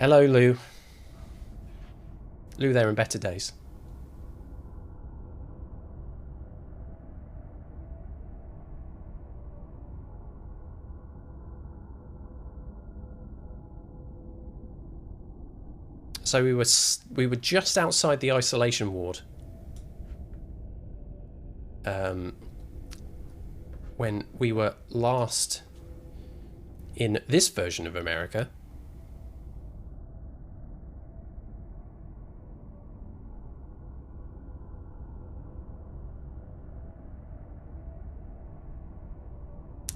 Hello, Lou. Lou there in better days. So we were just outside the isolation ward when we were last in this version of America.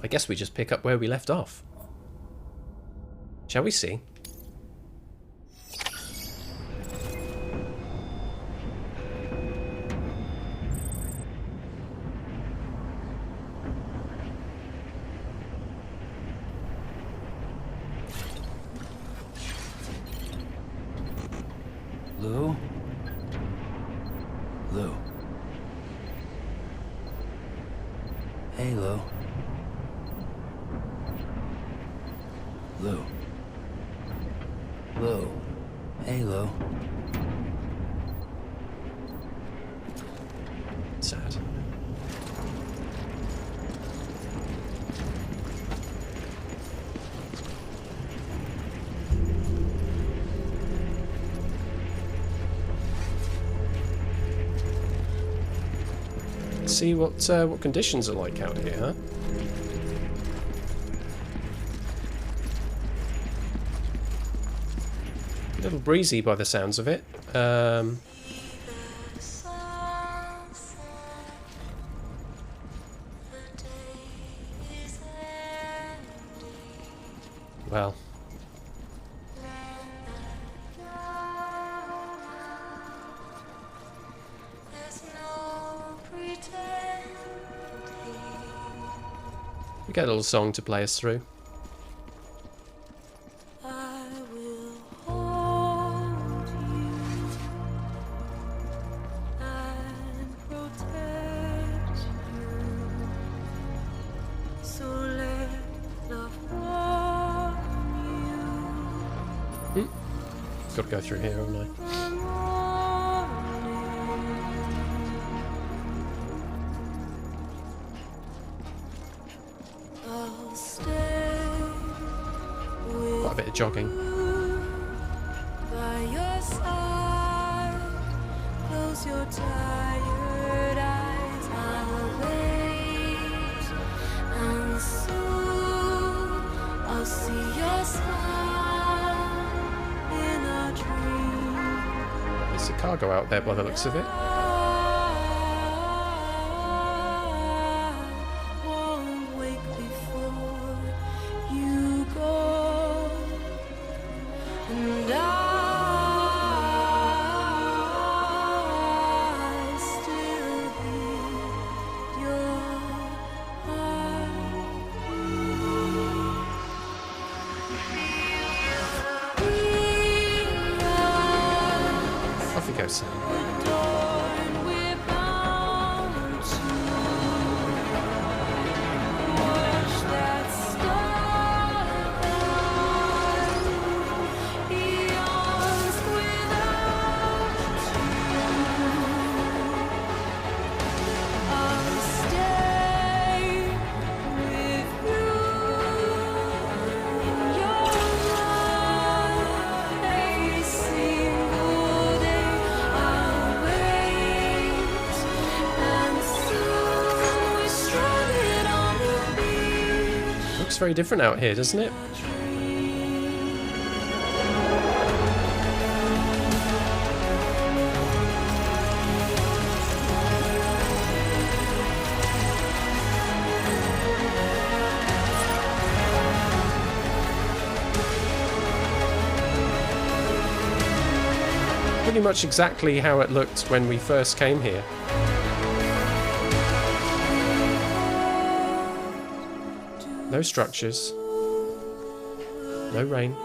I guess we just pick up where we left off. Shall we see? Lou? Lou. Hey, Lou. Lou. Lou. Hey, Lou. Sad. See what conditions are like out here, huh? A little breezy by the sounds of it. Well. We get a little song to play us through. Got to go through here, haven't I? Quite a bit of jogging. By your side, close your tired eyes. I'll wait, and soon I'll see your smile in a dream. There's a cargo out there by the looks of it. Off you go, Sam. Looks very different out here, doesn't it? Pretty much exactly how it looked when we first came here. No structures. No rain.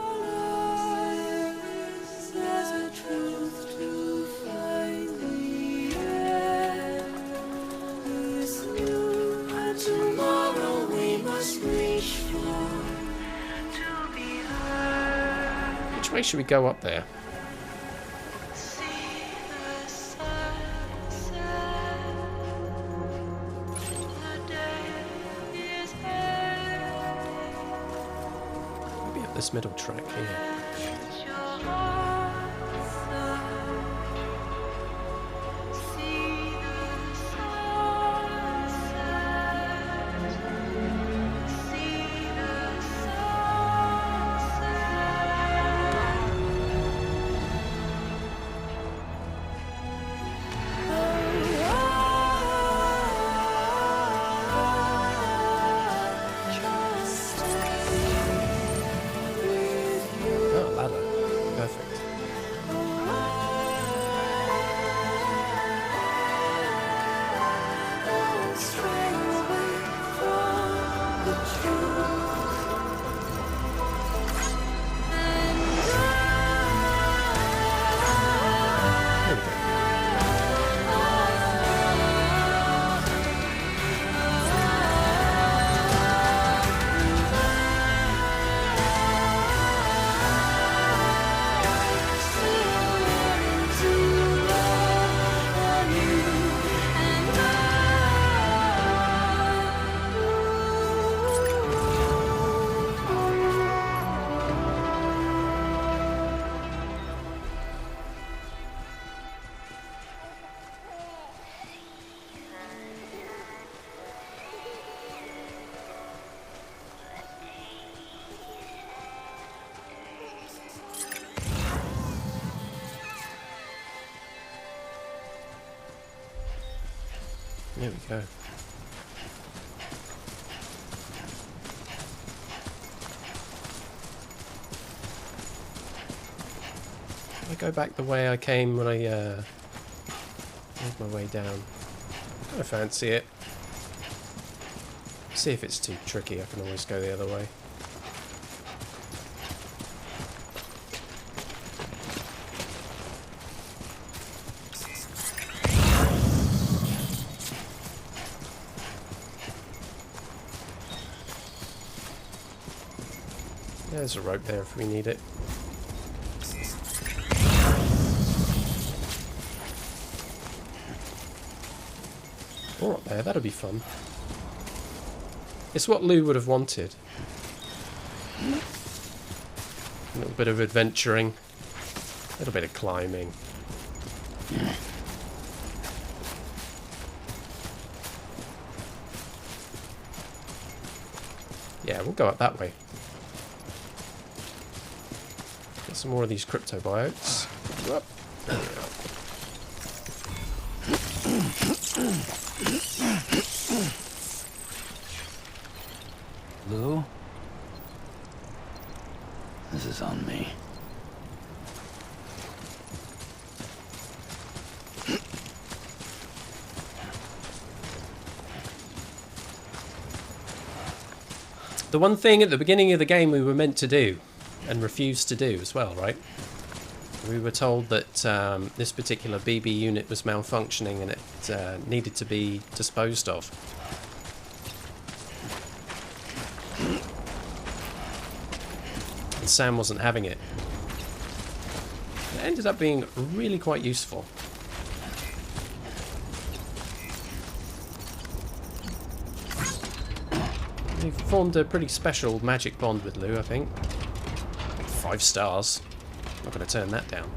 Which way should we go up there? Maybe up this middle track here. There we go. I go back the way I came when I made my way down. I fancy it. See if it's too tricky, I can always go the other way. There's a rope there if we need it. Or up there, that'll be fun. It's what Lou would have wanted. A little bit of adventuring. A little bit of climbing. Yeah, we'll go up that way. Get some more of these cryptobiotes. Whoop. There we go. Lou? This is on me. The one thing at the beginning of the game we were meant to do, and refused to do as well, right? We were told that this particular BB unit was malfunctioning and it needed to be disposed of. And Sam wasn't having it. It ended up being really quite useful. We've formed a pretty special magic bond with Lou, I think. 5 stars. Not going to turn that down.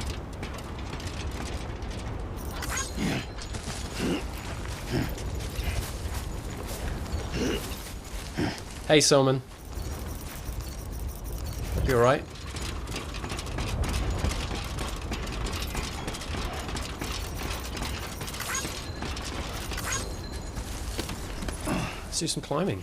Hey, Solomon. Hope you're alright. Let's do some climbing.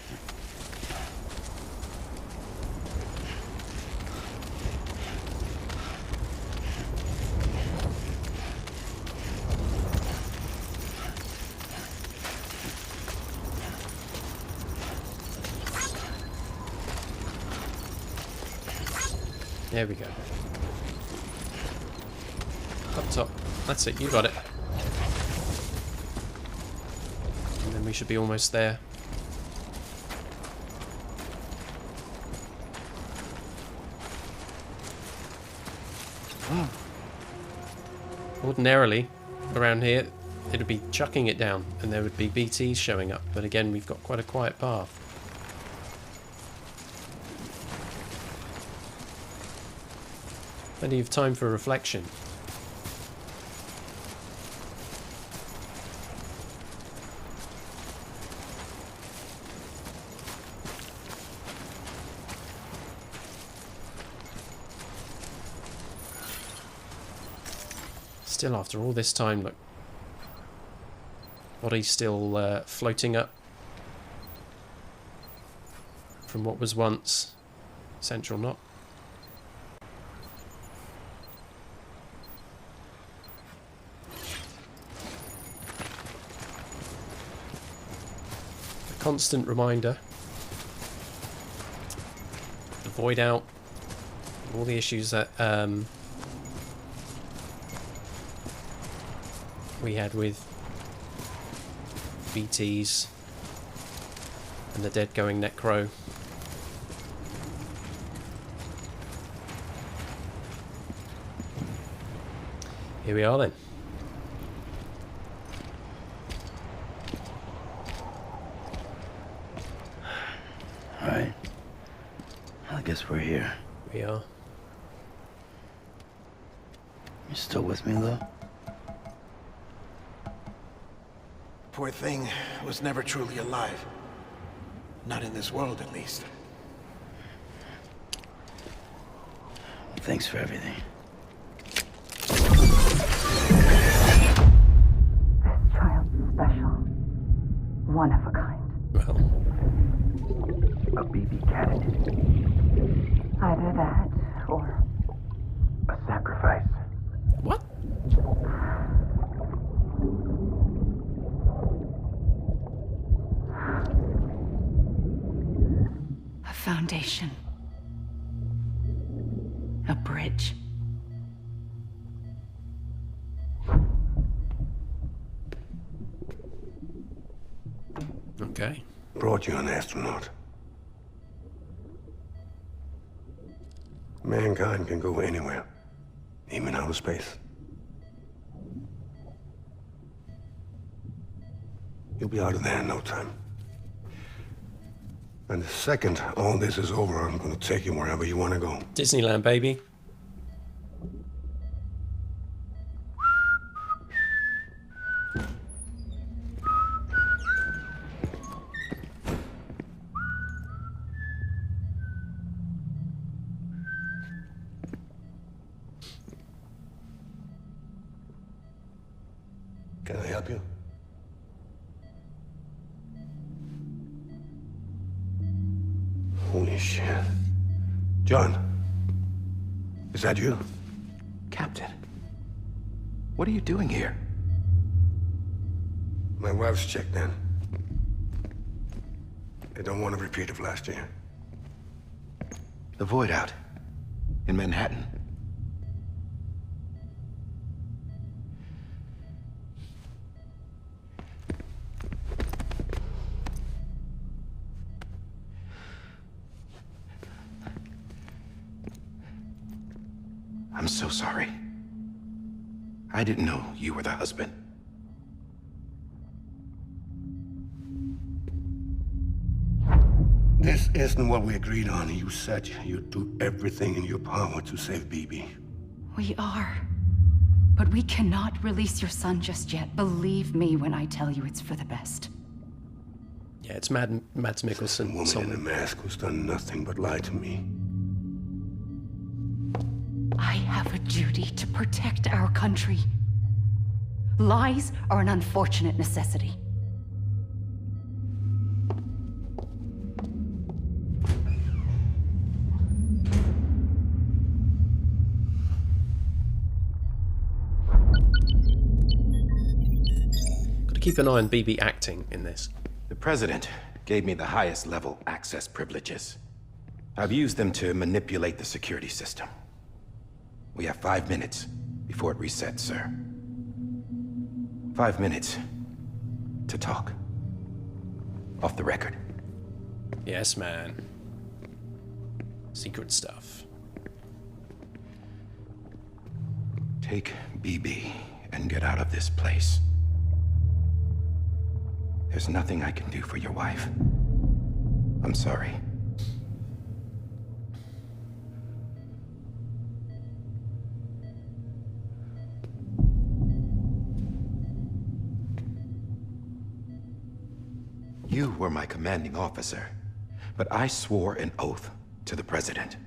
There we go. Up top. That's it, you got it. And then we should be almost there. Ordinarily, around here, it'd be chucking it down and there would be BTs showing up. But again, we've got quite a quiet path. Plenty of time for reflection. Still, after all this time, look. Body's still floating up from what was once Central Knot. A constant reminder. The void out. All the issues that we had with BTs and the dead going necro. Here we are then. Alright. I guess we're here. We are. You still with me, though? Poor thing was never truly alive. Not in this world, at least. Thanks for everything. This child's special. One of a kind. Well, A BB candidate. Either that, or A sacrifice. what? a foundation. A bridge. Okay. Brought you an astronaut. Mankind can go anywhere, even outer space. You'll be out of there in no time. And the second all this is over, I'm going to take you wherever you want to go. Disneyland, baby. Can I help you? Holy shit. John, is that you? Captain, what are you doing here? My wife's checked in. They don't want a repeat of last year. The void out. In Manhattan. I'm so sorry. I didn't know you were the husband. This isn't what we agreed on. You said you'd do everything in your power to save BB. We are. But we cannot release your son just yet. Believe me when I tell you it's for the best. Yeah, it's Mads The Mikkelsen. woman in Solomon. the mask who's done nothing but lie to me. I have a duty to protect our country. Lies are an unfortunate necessity. Got to keep an eye on BB acting in this. The President gave me the highest level access privileges. I've used them to manipulate the security system. We have 5 minutes before it resets, sir. 5 minutes to talk. Off the record. Yes, man. Secret stuff. Take BB and get out of this place. There's nothing I can do for your wife. I'm sorry. You were my commanding officer, but I swore an oath to the President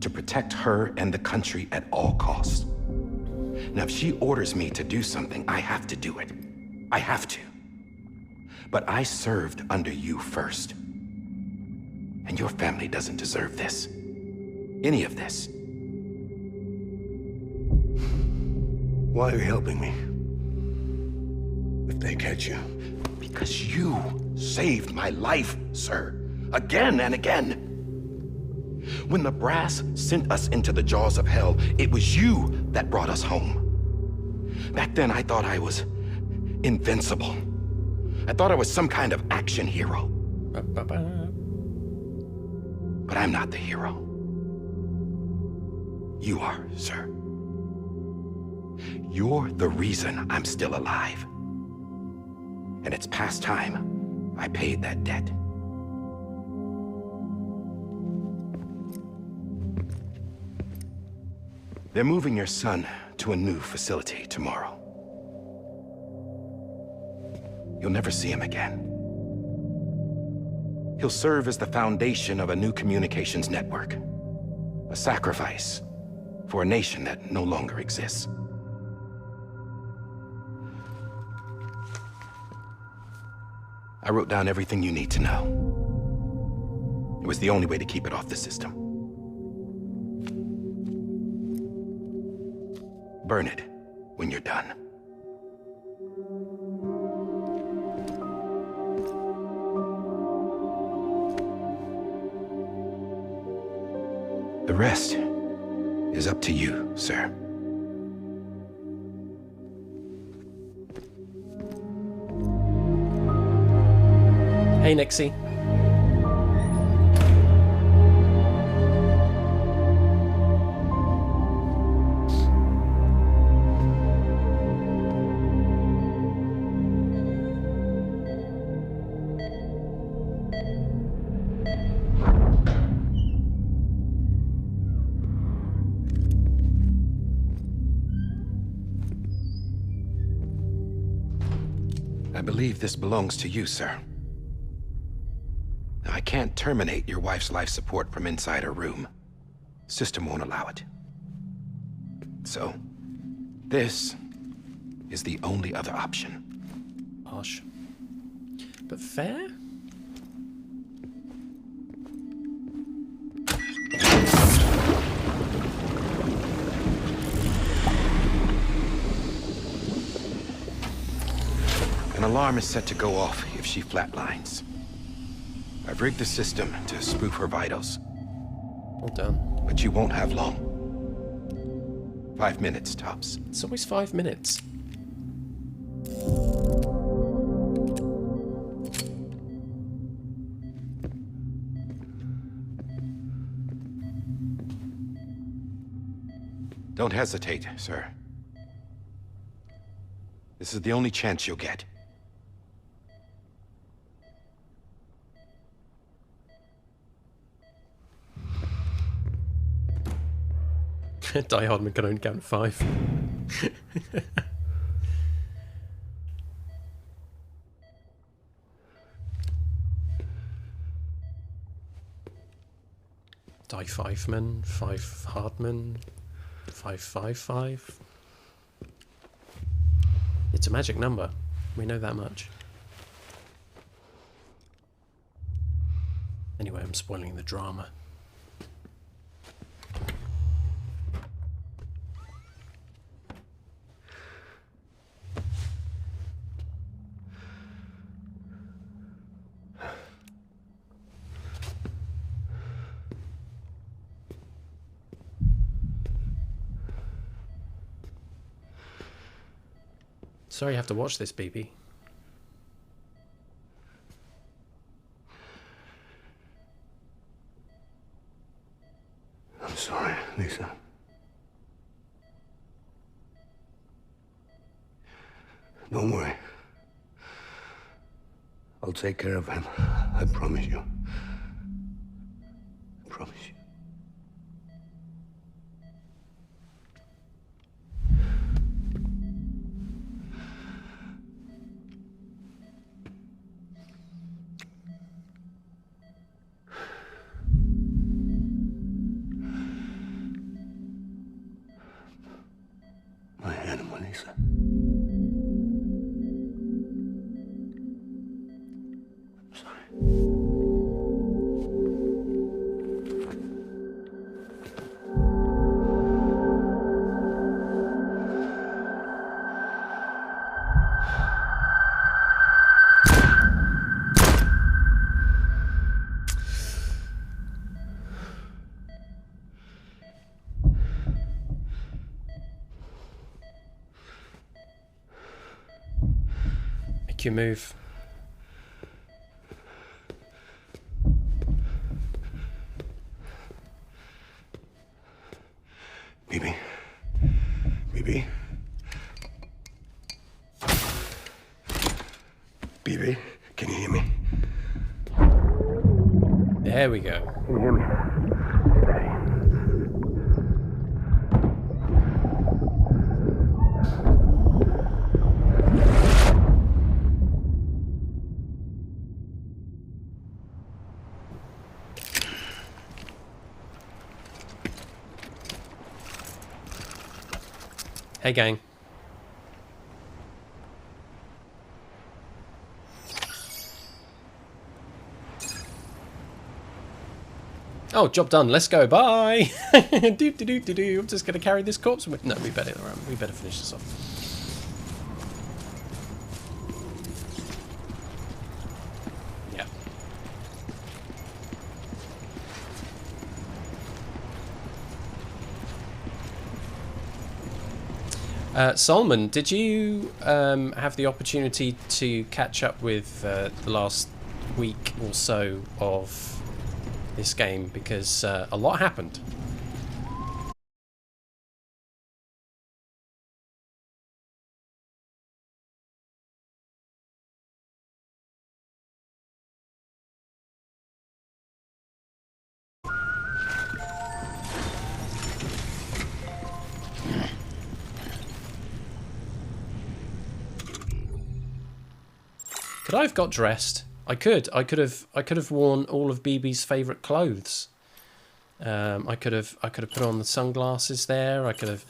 to protect her and the country at all costs. Now, if she orders me to do something, I have to do it. I have to. But I served under you first. And your family doesn't deserve this. Any of this. Why are you helping me? If they catch you. Because you saved my life, sir. Again and again. When the brass sent us into the jaws of hell, it was you that brought us home. Back then, I thought I was invincible. I thought I was some kind of action hero. But I'm not the hero. You are, sir. You're the reason I'm still alive. And it's past time I paid that debt. They're moving your son to a new facility tomorrow. You'll never see him again. He'll serve as the foundation of a new communications network. A sacrifice for a nation that no longer exists. I wrote down everything you need to know. It was the only way to keep it off the system. Burn it when you're done. The rest is up to you, sir. Hey, Nixie. I believe this belongs to you, sir. Now, I can't terminate your wife's life support from inside her room. System won't allow it. So, this is the only other option. Harsh. But fair? An alarm is set to go off if she flatlines. I've rigged the system to spoof her vitals. All done. But you won't have long. 5 minutes, tops. It's always 5 minutes. Don't hesitate, sir. This is the only chance you'll get. Die Hardman can only count 5. Die 5-man, 5 Hardman, 555. It's a magic number. We know that much. Anyway, I'm spoiling the drama. Sorry you have to watch this, BB. I'm sorry, Lisa. Don't worry. I'll take care of him. I promise you. I promise you. My hand, Melissa. I'm sorry. Make your move. BB. BB. BB, can you hear me? There we go. Can you hear me? Daddy. Hey, gang. Oh, job done. Let's go. Bye. Do. I'm just gonna carry this corpse with. No, we better finish this off. Yeah. Solomon, did you have the opportunity to catch up with the last week or so of this game? Because a lot happened. Could I have got dressed? I could have worn all of BB's favourite clothes. I could have put on the sunglasses there. I could have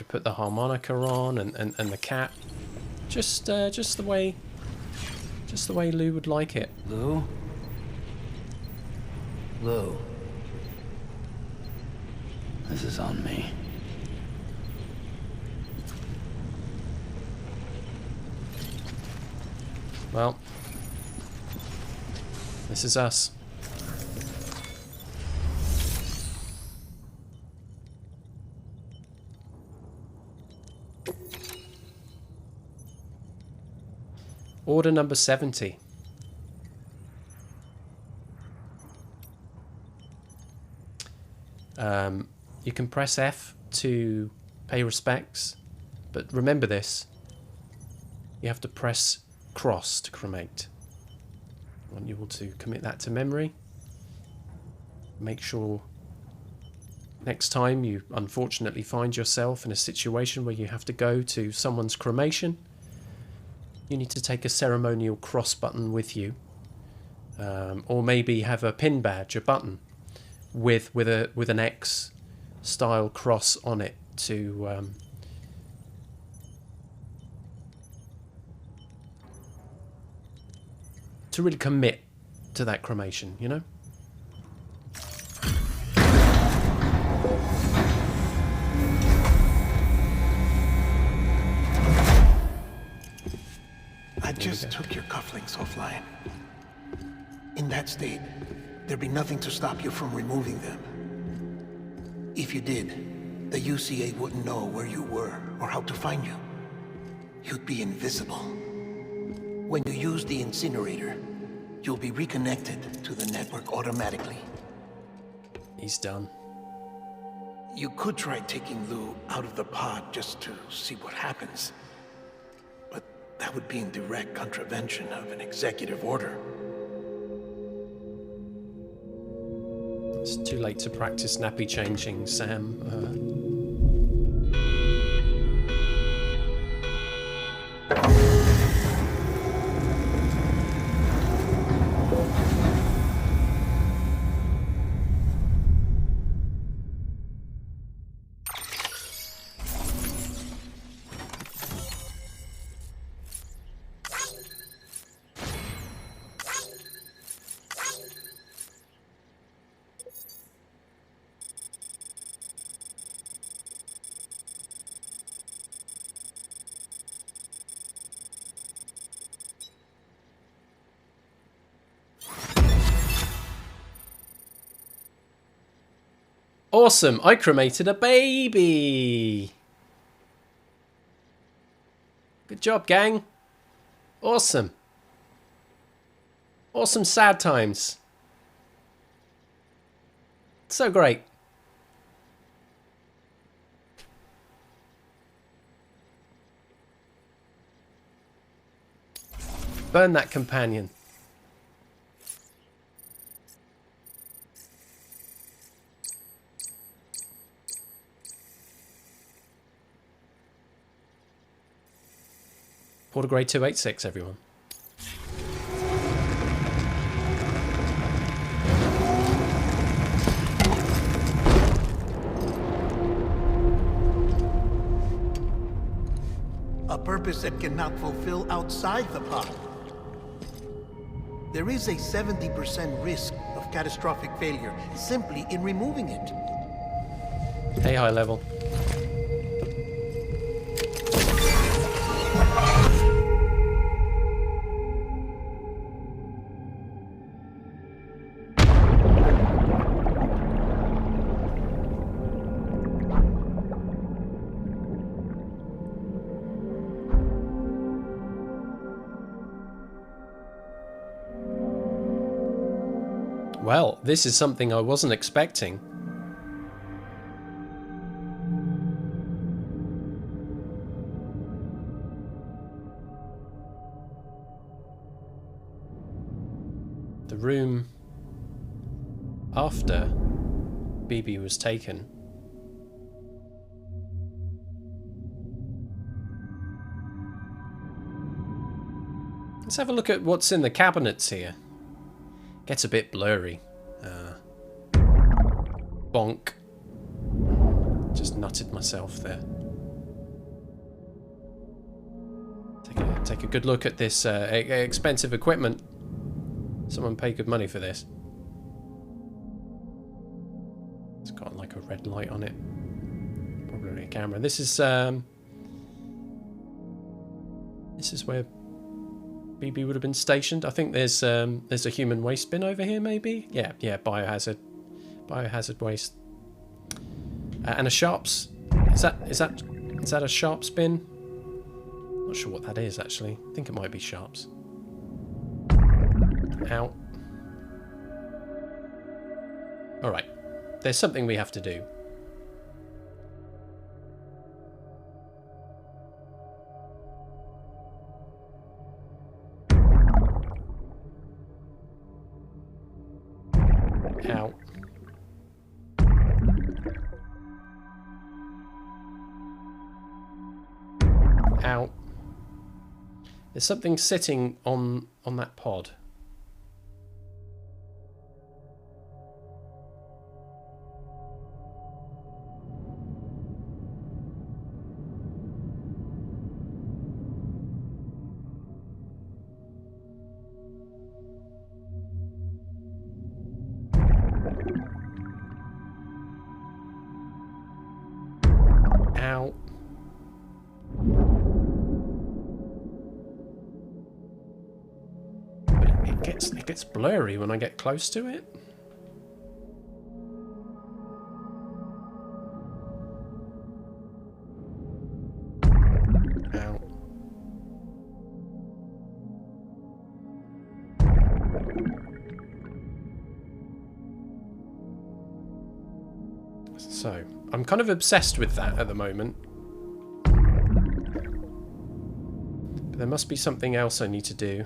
put the harmonica on and the cap. Just the way Lou would like it. Lou? Lou. This is on me. Well, this is us. Order number 70. You can press F to pay respects, but remember this. You have to press cross to cremate. I want you all to commit that to memory. Make sure next time you unfortunately find yourself in a situation where you have to go to someone's cremation, you need to take a ceremonial cross button with you, or maybe have a pin badge, a button with an X style cross on it to really commit to that cremation, you know? I just took your cufflinks offline. In that state, there'd be nothing to stop you from removing them. If you did, the UCA wouldn't know where you were or how to find you. You'd be invisible. When you use the incinerator, you'll be reconnected to the network automatically. He's done. You could try taking Lou out of the pod just to see what happens. But That would be in direct contravention of an executive order. It's too late to practice nappy changing, Sam. Awesome! I cremated a baby! Good job, gang. Awesome. Awesome sad times. So great. Burn that companion. Porter grade 286, everyone. A purpose that cannot fulfill outside the pod. There is a 70% risk of catastrophic failure simply in removing it. Hey, high level. Well, this is something I wasn't expecting. The room after BB was taken. Let's have a look at what's in the cabinets here. Gets a bit blurry. Bonk. Just nutted myself there. Take a good look at this expensive equipment. Someone paid good money for this. It's got like a red light on it. Probably a camera. This is where BB would have been stationed. I think there's a human waste bin over here, maybe. Yeah, biohazard waste, and a sharps. Is that a sharps bin? Not sure what that is actually. I think it might be sharps. Ow. All right, there's something we have to do. Ow. Ow. There's something sitting on that pod. Ow. It gets blurry when I get close to it. Ow. So, I'm kind of obsessed with that at the moment. There must be something else I need to do.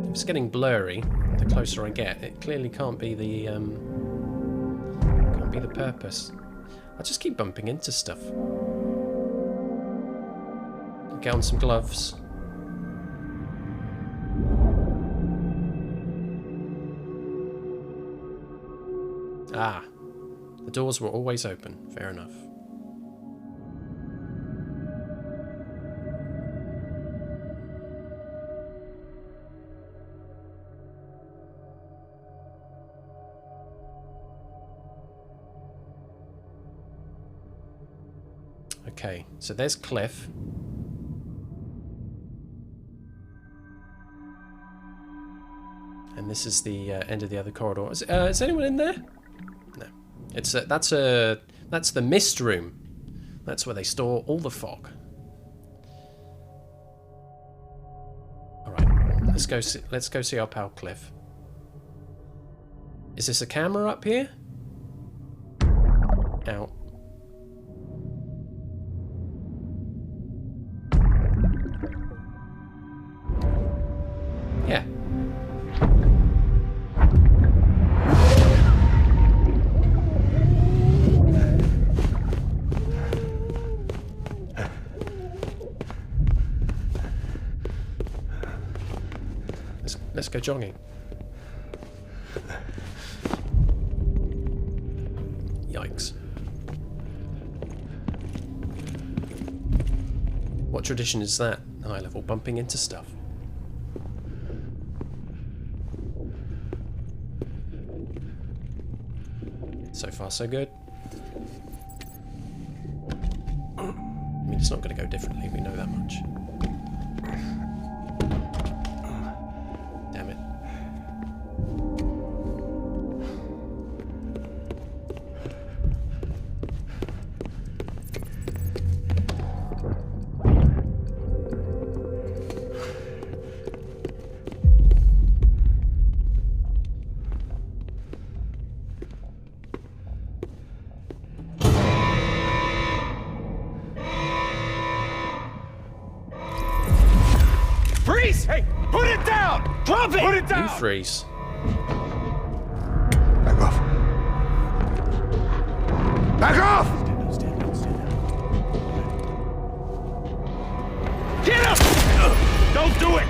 If it's getting blurry, the closer I get, it clearly can't be the purpose. I just keep bumping into stuff. Get on some gloves. Ah, the doors were always open. Fair enough. Okay, so there's Cliff. And this is the end of the other corridor. Is anyone in there? No. It's that's the mist room. That's where they store all the fog. All right, let's go see our pal Cliff. Is this a camera up here? Out. Yeah. Let's go jogging. Yikes. What tradition is that? High level bumping into stuff. So far, so good. I mean, it's not going to go differently, we know that much. Damn it. Freeze! Hey, put it down! Drop it! Put it You down! freeze. Back off. Back off! Get up! Don't do it!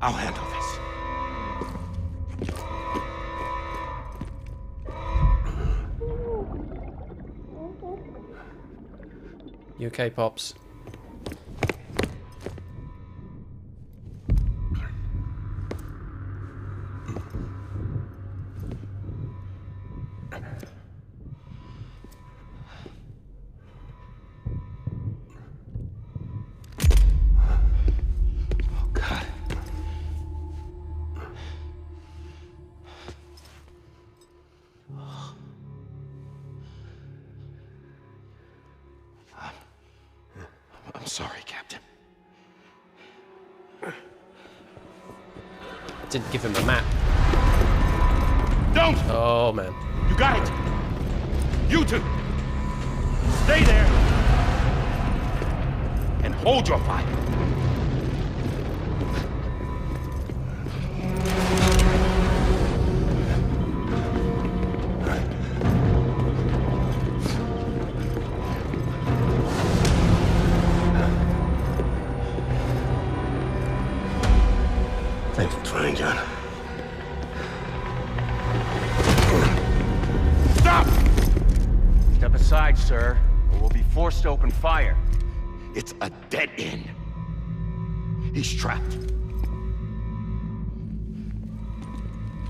I'll handle this. You okay, Pops? Oh, God. I'm sorry, Captain. Didn't give him a map. Don't! Oh, man. You got it! You two! Stay there! And hold your fire! Thanks for trying, John. Stop! Step aside, sir, or we'll be forced to open fire. It's a dead end. He's trapped.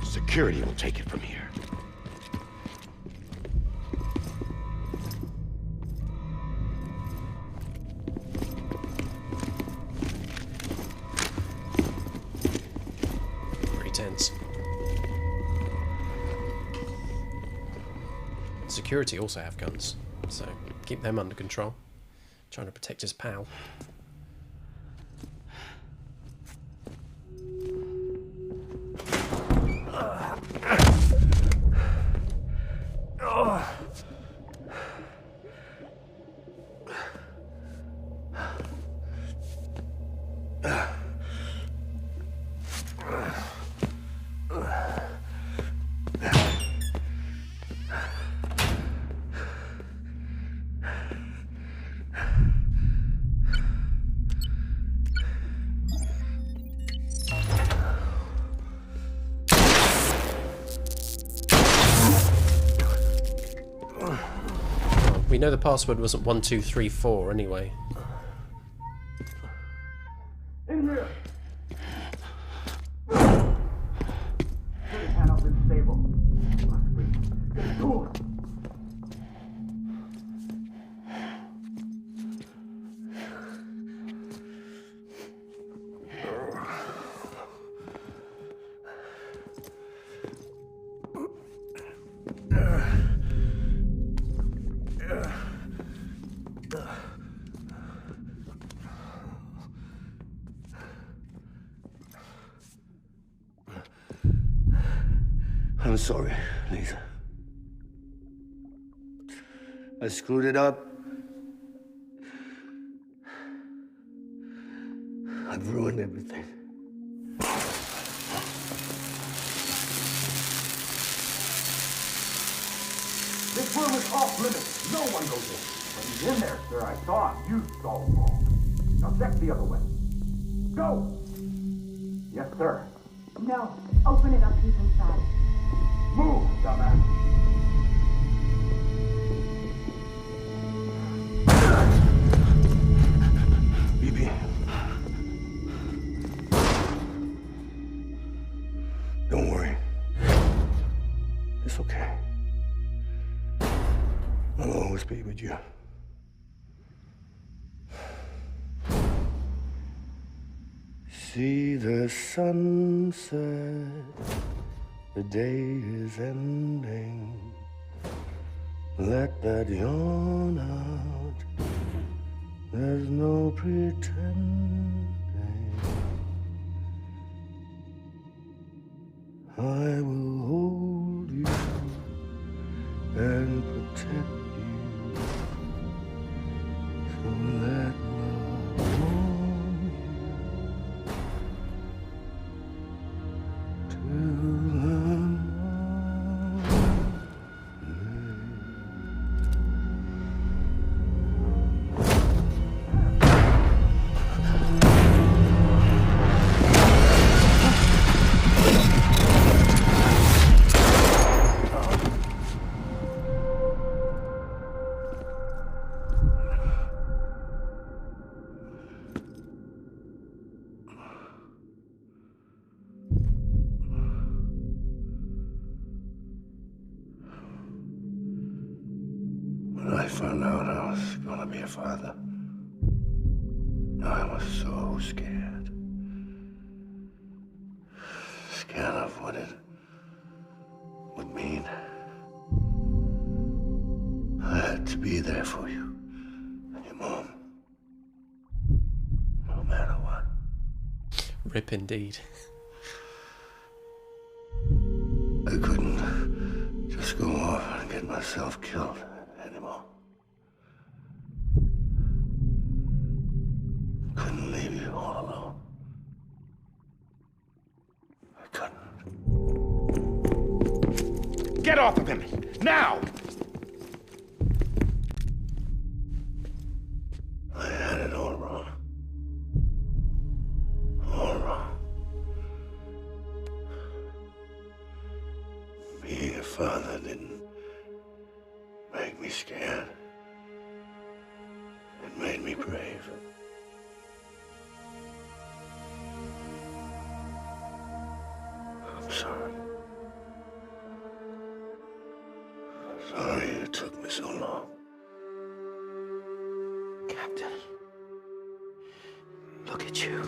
Security will take it from here. Pretty tense. Security also have guns, so keep them under control. Trying to protect his pal. We know the password wasn't 1234 anyway. In here! Put his hand up in the stable. Get a tool. I'm sorry, Lisa. I screwed it up. I've ruined everything. This room is off limits. No one goes in. But he's in there, sir. I saw him. You saw him all. Now check the other way. Go! Yes, sir. No. Open it up. He's inside. Move, dumbass. BB. Don't worry. It's okay. I'll always be with you. See the sunset. The day is ending. Let that yawn out. There's no pretending. I will hold you and protect you. So let love warm you to love. When I found out I was gonna be a father, I was so scared. Scared of what it would mean. I had to be there for you and your mom. No matter what. Rip indeed. I couldn't just go off and get myself killed anymore. Couldn't leave you all alone. I couldn't. Get off of him! Now! I had it all wrong. All wrong. Being a father didn't make me scared. It made me brave. I'm sorry. Sorry it took me so long. Captain, look at you.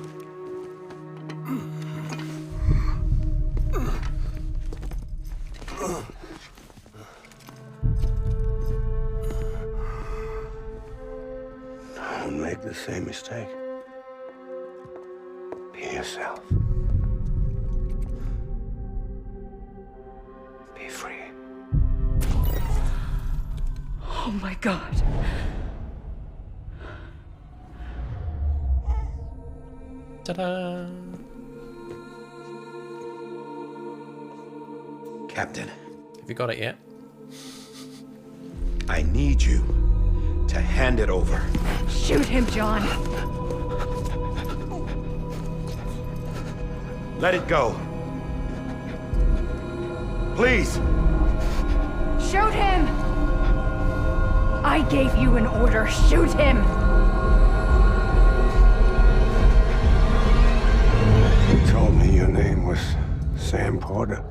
Don't make the same mistake. Be yourself. Be free. Oh my God. Ta-da! Captain, Have you got it yet? I need you to hand it over. Shoot him, John. Let it go. Please. Shoot him. I I gave you an order. Shoot him! You told me your name was Sam Porter.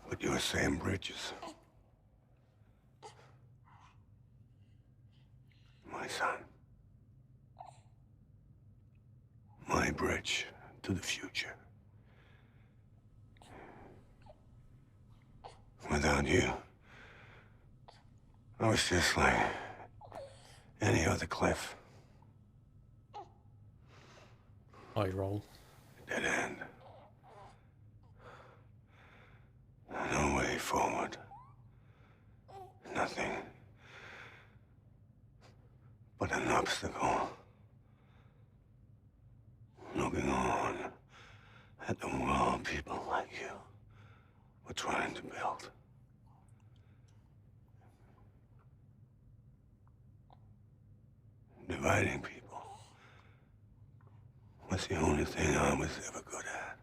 But you're Sam Bridges. My son. My bridge to the future. Without you, I was just like any other Cliff. Eye roll. Dead end. No way forward. Nothing but an obstacle. Looking on at the world people like you were trying to build. Dividing people was the only thing I was ever good at.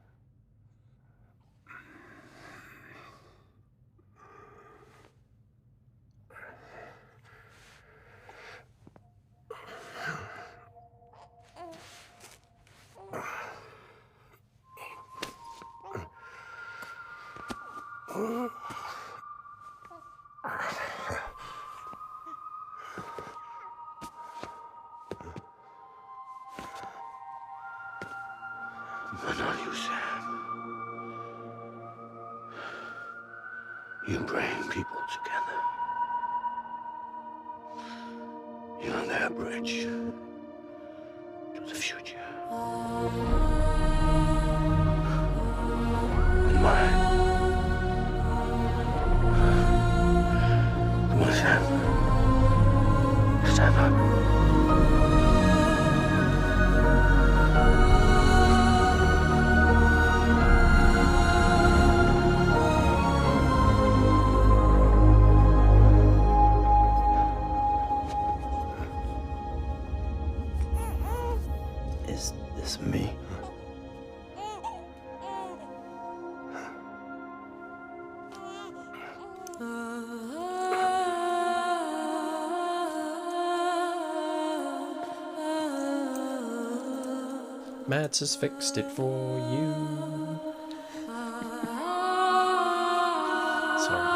But not you, Sam. You bring people together. You're their bridge to the future. And mine. Come on, Sam. Stand up. Is this me? Mads has fixed it for you. Sorry.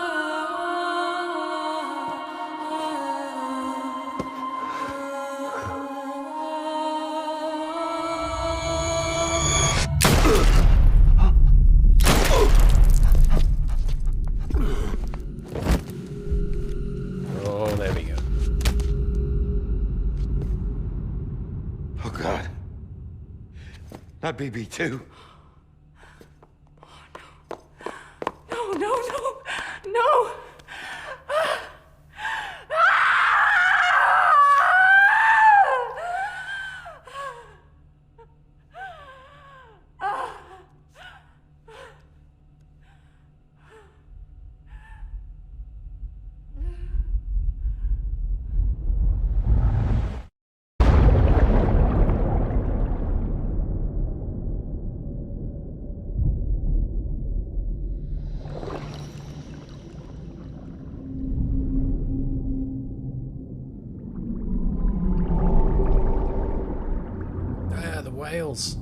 Oh, there we go. Oh, God. Not BB2. No, no, no, no! Ah, the whales.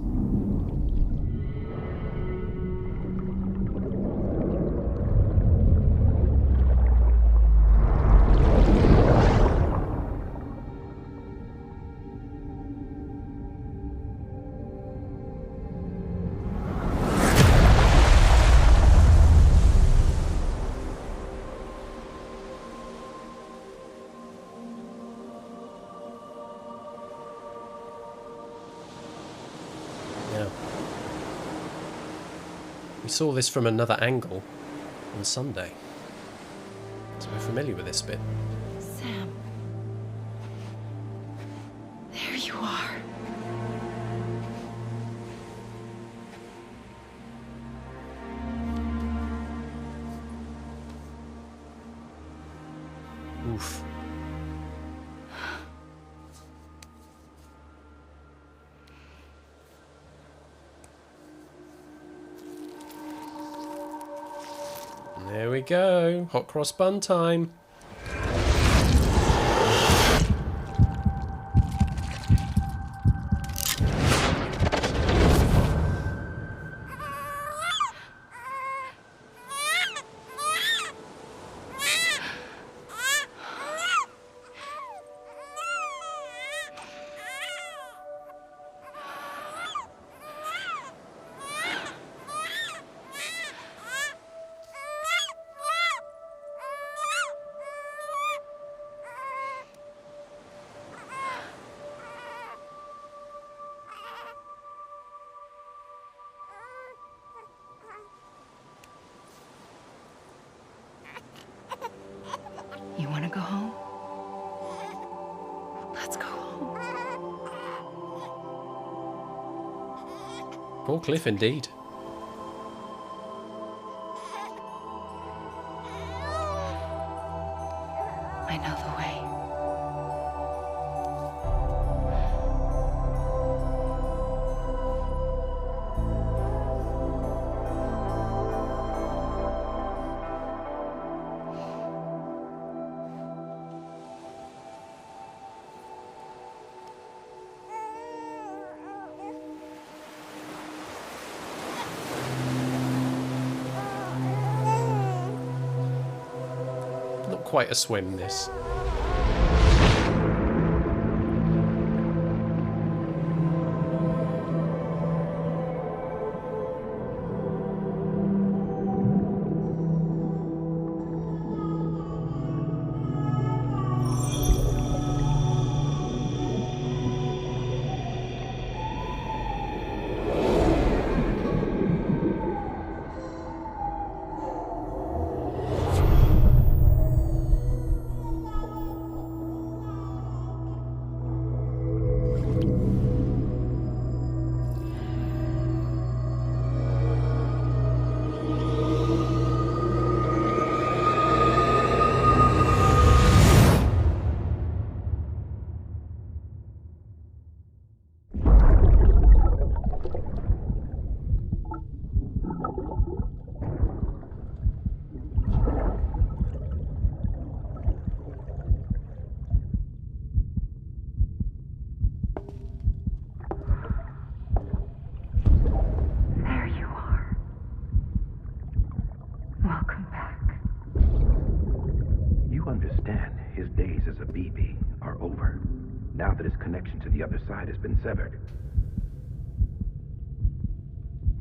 Yeah. We saw this from another angle on Sunday. So we're familiar with this bit. Sam. There you are. Oof. There we go. Hot cross bun time. You want to go home? Let's go home. Poor Cliff indeed. I know the way. Not quite a swim, this. There you are. Welcome back. You understand his days as a BB are over, now that his connection to the other side has been severed.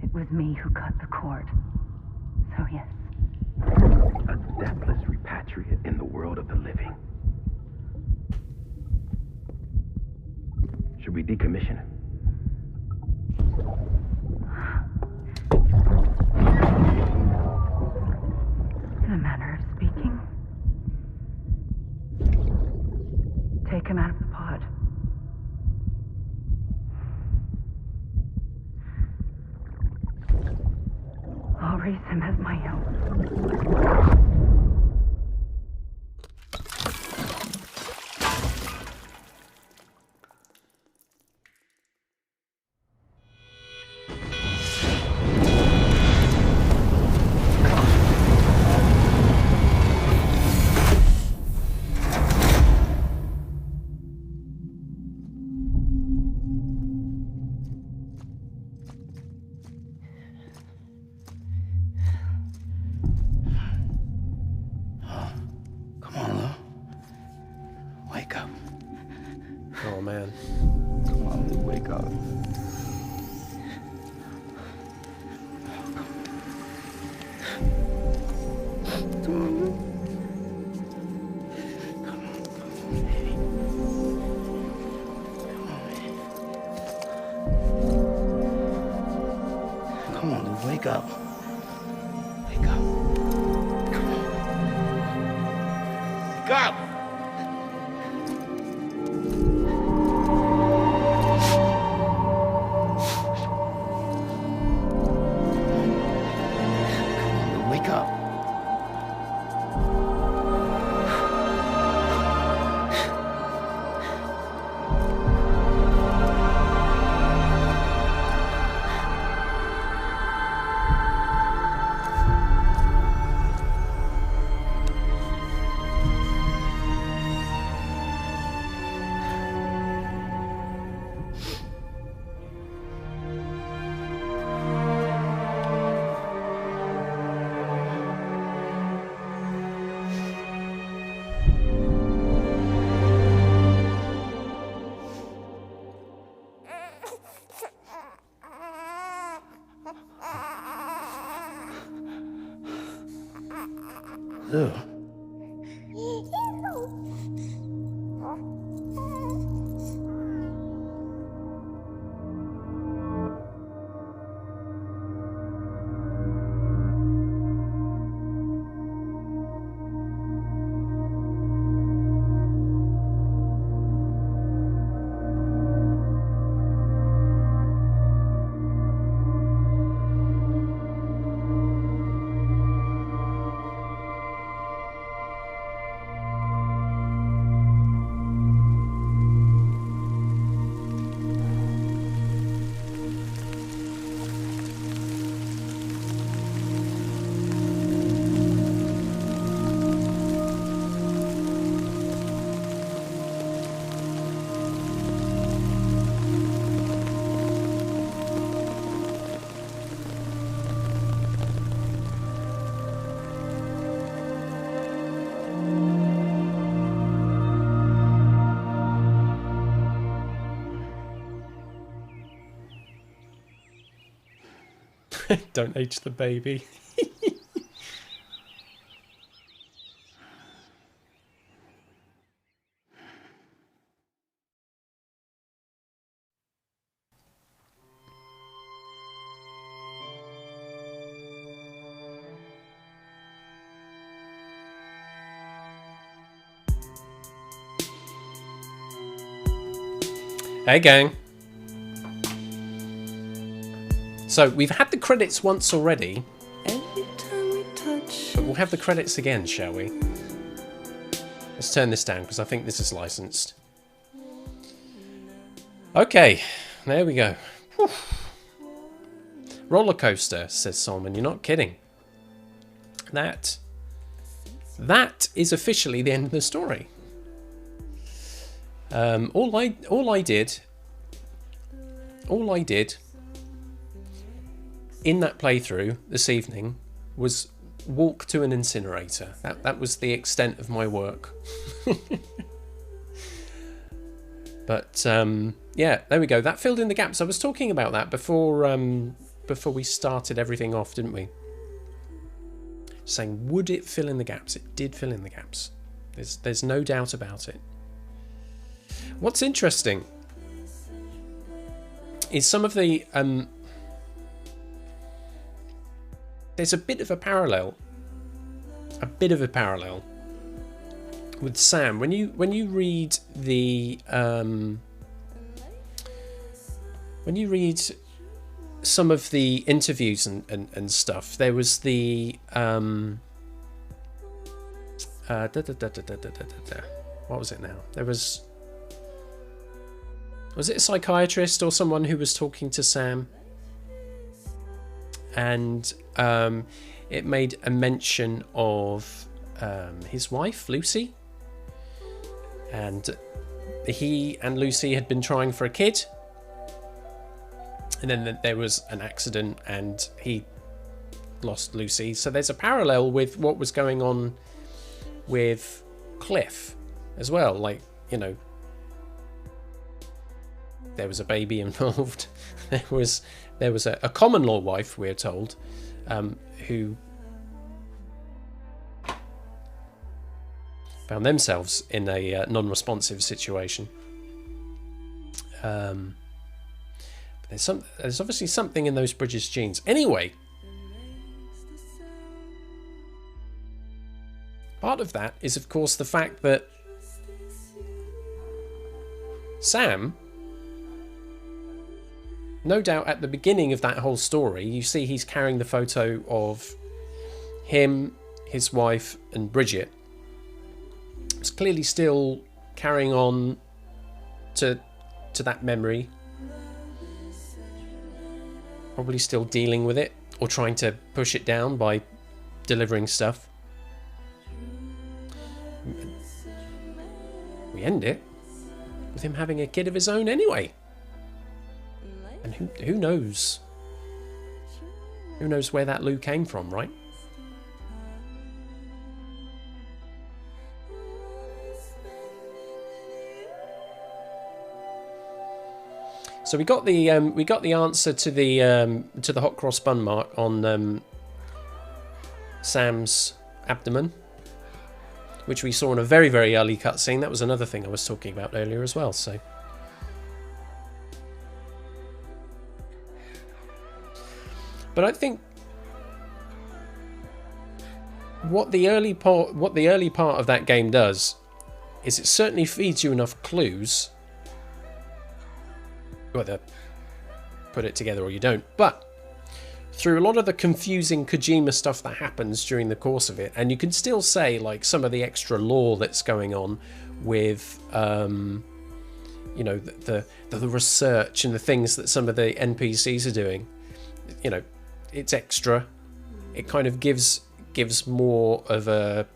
It was me who cut the cord. So yes. A deathless repatriate in the world of the living. Should we decommission him? In a manner of speaking. Take him out of the pod. I'll raise him as my own. Come on, Lou. Wake up. Oh man. Come on, Lou, wake up. Come on, Lou. Come on, baby. Come on, Lou, wake up. Wake up. Come on. Wake up! Wake up. Ugh. Don't age the baby. Hey gang. So we've had the credits once already, but we'll have the credits again, shall we? Let's turn this down because I think this is licensed. Okay, there we go. Whew. Roller coaster, says Solomon. You're not kidding. That is officially the end of the story. All I did in that playthrough this evening was walk to an incinerator. That was the extent of my work. But yeah, there we go. That filled in the gaps. I was talking about that before we started everything off, didn't we? Saying, would it fill in the gaps? It did fill in the gaps. There's no doubt about it. What's interesting is some of the there's a bit of a parallel with Sam when you read the when you read some of the interviews and stuff. There was the what was it now? There was it a psychiatrist or someone who was talking to Sam? And it made a mention of his wife, Lucy. And he and Lucy had been trying for a kid. And then there was an accident and he lost Lucy. So there's a parallel with what was going on with Cliff as well. Like, you know, there was a baby involved. There was a common law wife, we're told, who found themselves in a non-responsive situation. There's obviously something in those British genes. Anyway, part of that is, of course, the fact that Sam, no doubt at the beginning of that whole story, you see he's carrying the photo of him, his wife, and Bridget. It's clearly still carrying on to that memory. Probably still dealing with it, or trying to push it down by delivering stuff. We end it with him having a kid of his own anyway. And who knows? Who knows where that Lou came from, right? So we got the answer to the hot cross bun mark on Sam's abdomen, which we saw in a very, very early cutscene. That was another thing I was talking about earlier as well. So, but I think what the early part of that game does is it certainly feeds you enough clues, whether put it together or you don't, but through a lot of the confusing Kojima stuff that happens during the course of it, and you can still say like some of the extra lore that's going on with you know, the research and the things that some of the NPCs are doing, you know, it's extra. It kind of gives more of a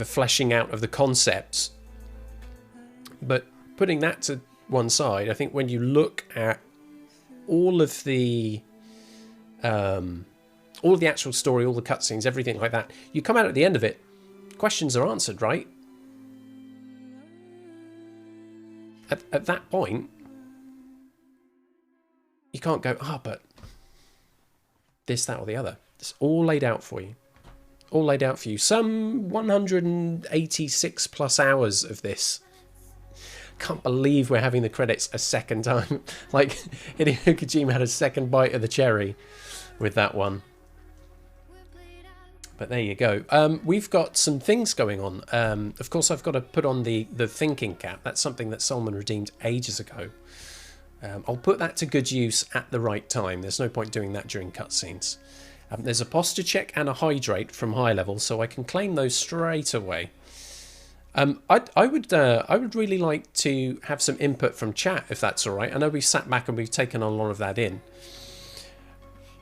fleshing out of the concepts. But putting that to one side, I think when you look at all of the actual story, all the cutscenes, everything like that, you come out at the end of it, questions are answered, right? At that point, you can't go, but this, that, or the other. It's all laid out for you. All laid out for you. Some 186 plus hours of this. Can't believe we're having the credits a second time. Like, Hideo Kojima had a second bite of the cherry with that one. But there you go. We've got some things going on. Of course, I've got to put on the thinking cap. That's something that Solomon redeemed ages ago. I'll put that to good use at the right time. There's no point doing that during cutscenes. There's a posture check and a hydrate from high level, so I can claim those straight away. I would really like to have some input from chat, if that's all right. I know we've sat back and we've taken a lot of that in.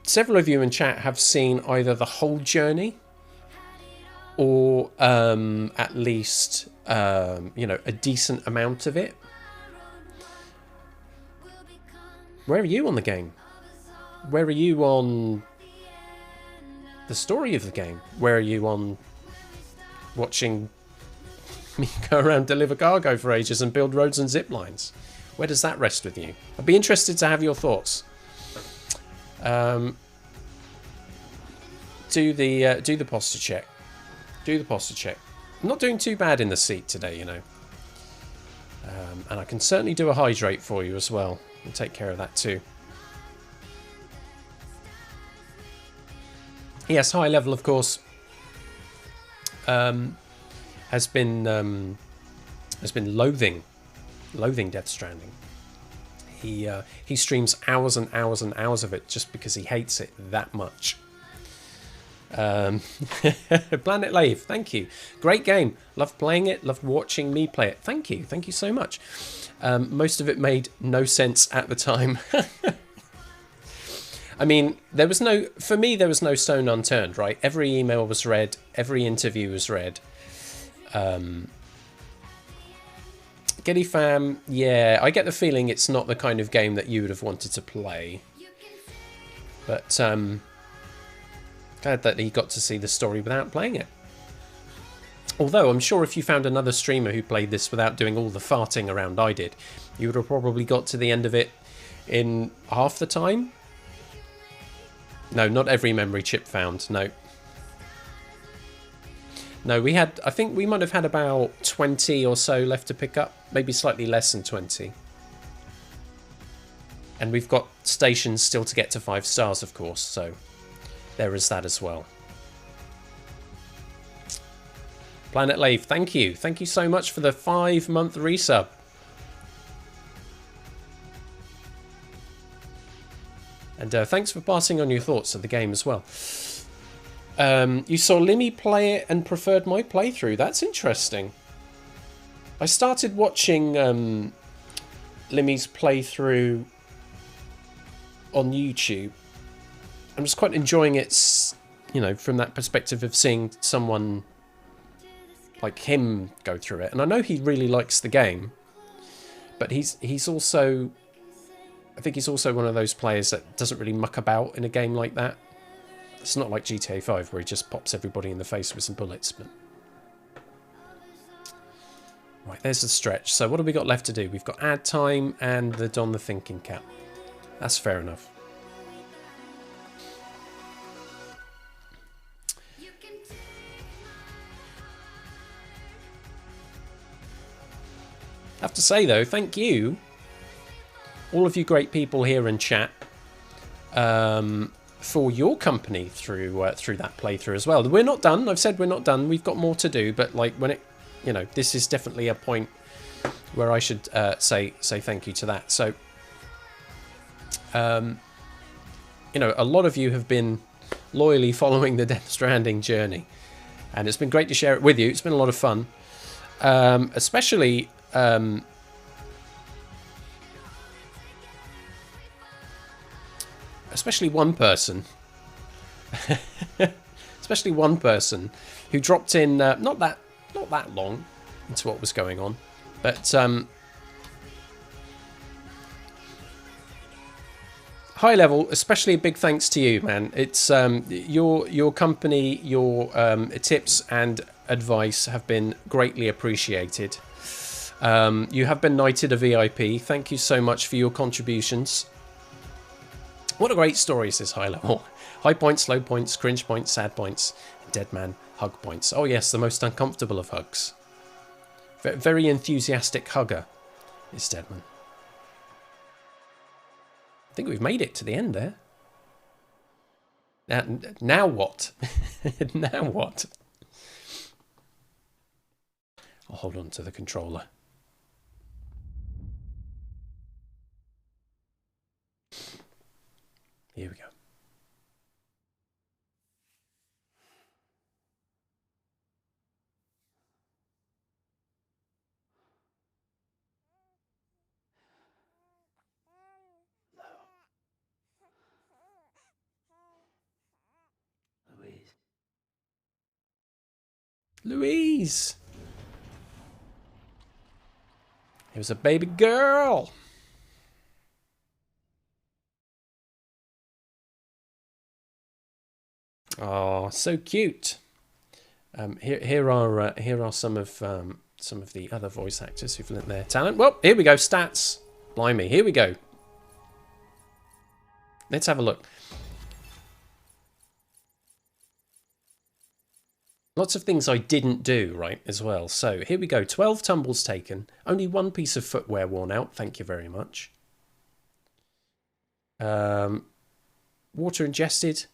Several of you in chat have seen either the whole journey or at least you know, a decent amount of it. Where are you on the game? Where are you on the story of the game? Where are you on watching me go around, deliver cargo for ages and build roads and zip lines? Where does that rest with you? I'd be interested to have your thoughts. Do the posture check. Do the posture check. I'm not doing too bad in the seat today, you know. And I can certainly do a hydrate for you as well. We'll take care of that too. Yes, high level, of course, has been loathing Death Stranding. He streams hours and hours and hours of it just because he hates it that much. Planet Lave, thank you. Great game. Loved playing it. Loved watching me play it. Thank you. Thank you so much. Most of it made no sense at the time. I mean, for me, there was no stone unturned, right? Every email was read. Every interview was read. Giddy Fam, yeah, I get the feeling it's not the kind of game that you would have wanted to play. But, glad that he got to see the story without playing it. Although, I'm sure if you found another streamer who played this without doing all the farting around I did, you would have probably got to the end of it in half the time. No, not every memory chip found, no. No, I think we might have had about 20 or so left to pick up, maybe slightly less than 20. And we've got stations still to get to 5 stars, of course, so there is that as well. Planet Lave, thank you. Thank you so much for the 5-month resub. And thanks for passing on your thoughts of the game as well. You saw Limmy play it and preferred my playthrough. That's interesting. I started watching Limmy's playthrough on YouTube. I'm just quite enjoying it, you know, from that perspective of seeing someone like him go through it. And I know he really likes the game, but he's also, I think he's also one of those players that doesn't really muck about in a game like that. It's not like GTA 5 where he just pops everybody in the face with some bullets. But Right, there's the stretch. So what have we got left to do? We've got add time and the don the thinking cap. That's fair enough. I have to say though, thank you, all of you great people here in chat, for your company through that playthrough as well. We're not done. I've said we're not done. We've got more to do. But like when it, you know, this is definitely a point where I should say thank you to that. So, you know, a lot of you have been loyally following the Death Stranding journey, and it's been great to share it with you. It's been a lot of fun, especially. Especially one person, who dropped in not that long into what was going on, but high level. Especially a big thanks to you, man. It's your company, your tips and advice have been greatly appreciated. You have been knighted a VIP. Thank you so much for your contributions. What a great story is this high level. High points, low points, cringe points, sad points, and dead man hug points. Oh yes, the most uncomfortable of hugs. Very enthusiastic hugger is Deadman. I think we've made it to the end there. Now what? Now what? I'll hold on to the controller. Here we go. Louise! It was a baby girl! Oh, so cute. Here are some of the other voice actors who've lent their talent. Well, here we go. Stats. Blimey, here we go. Let's have a look. Lots of things I didn't do, right, as well. So here we go. 12 tumbles taken. Only one piece of footwear worn out. Thank you very much. Water ingested.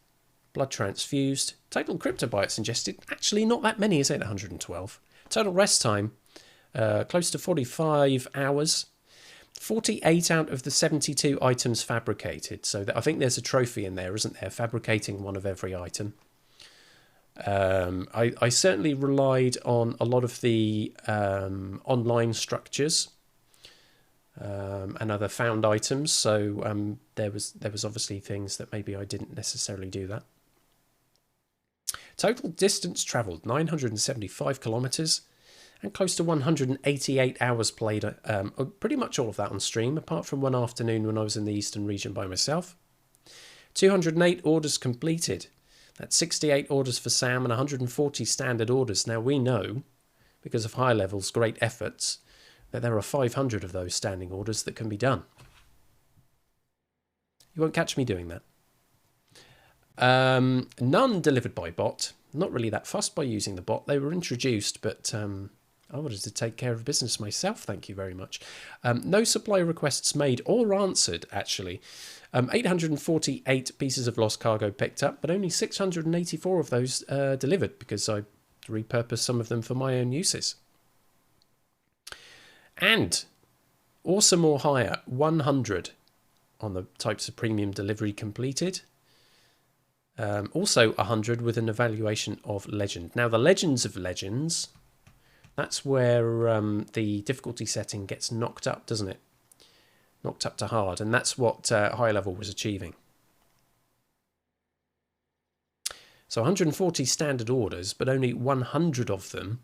Blood transfused. Total cryptobytes ingested. Actually, not that many, is it? 112. Total rest time. Close to 45 hours. 48 out of the 72 items fabricated. So I think there's a trophy in there, isn't there? Fabricating one of every item. I certainly relied on a lot of the online structures and other found items. So there was obviously things that maybe I didn't necessarily do that. Total distance travelled 975 kilometres and close to 188 hours played. Pretty much all of that on stream, apart from one afternoon when I was in the Eastern region by myself. 208 orders completed. That's 68 orders for Sam and 140 standard orders. Now we know, because of High Level's great efforts, that there are 500 of those standing orders that can be done. You won't catch me doing that. None delivered by bot. Not really that fussed by using the bot. They were introduced, but I wanted to take care of business myself. Thank you very much. No supply requests made or answered, actually. 848 pieces of lost cargo picked up, but only 684 of those delivered because I repurposed some of them for my own uses. And awesome or higher, 100 on the types of premium delivery completed. Also 100 with an evaluation of legend. Now the legends of legends, that's where the difficulty setting gets knocked up, doesn't it? Knocked up to hard, and that's what High Level was achieving. So 140 standard orders, but only 100 of them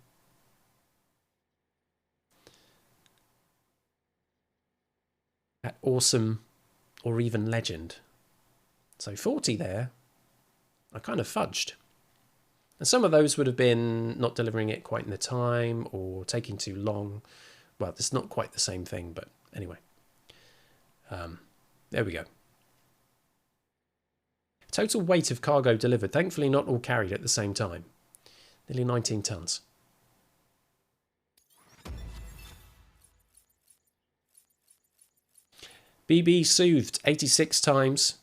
at awesome or even legend. So 40 there. I kind of fudged. And some of those would have been not delivering it quite in the time or taking too long. Well, it's not quite the same thing, but anyway. There we go. Total weight of cargo delivered. Thankfully not all carried at the same time. Nearly 19 tons. BB soothed 86 times.